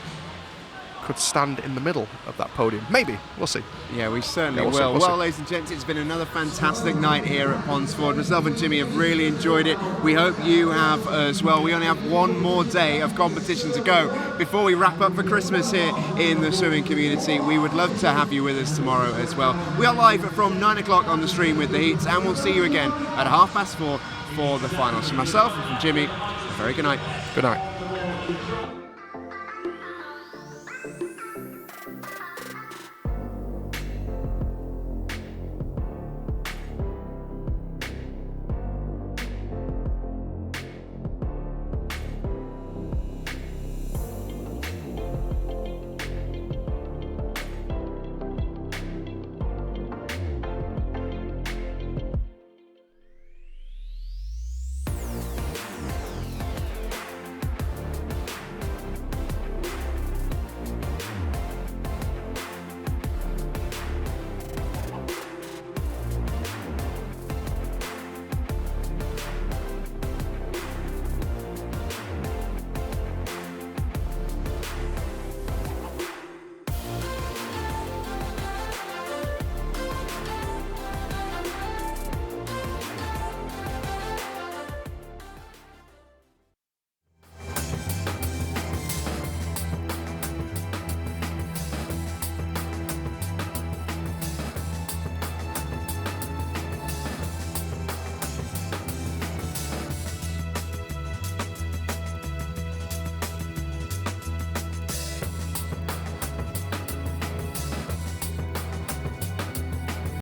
could stand in the middle of that podium. Maybe. We'll see. Yeah, we certainly we'll see, will. we'll see. Well, ladies and gents, it's been another fantastic night here at Ponsford. Myself and Jimmy have really enjoyed it. We hope you have as well. We only have 1 more day of competition to go before we wrap up for Christmas here in the swimming community. We would love to have you with us tomorrow as well. We are live from 9 o'clock on the stream with the heats, and we'll see you again at 4:30 for the finals. From myself and from Jimmy, a very good night. Good night.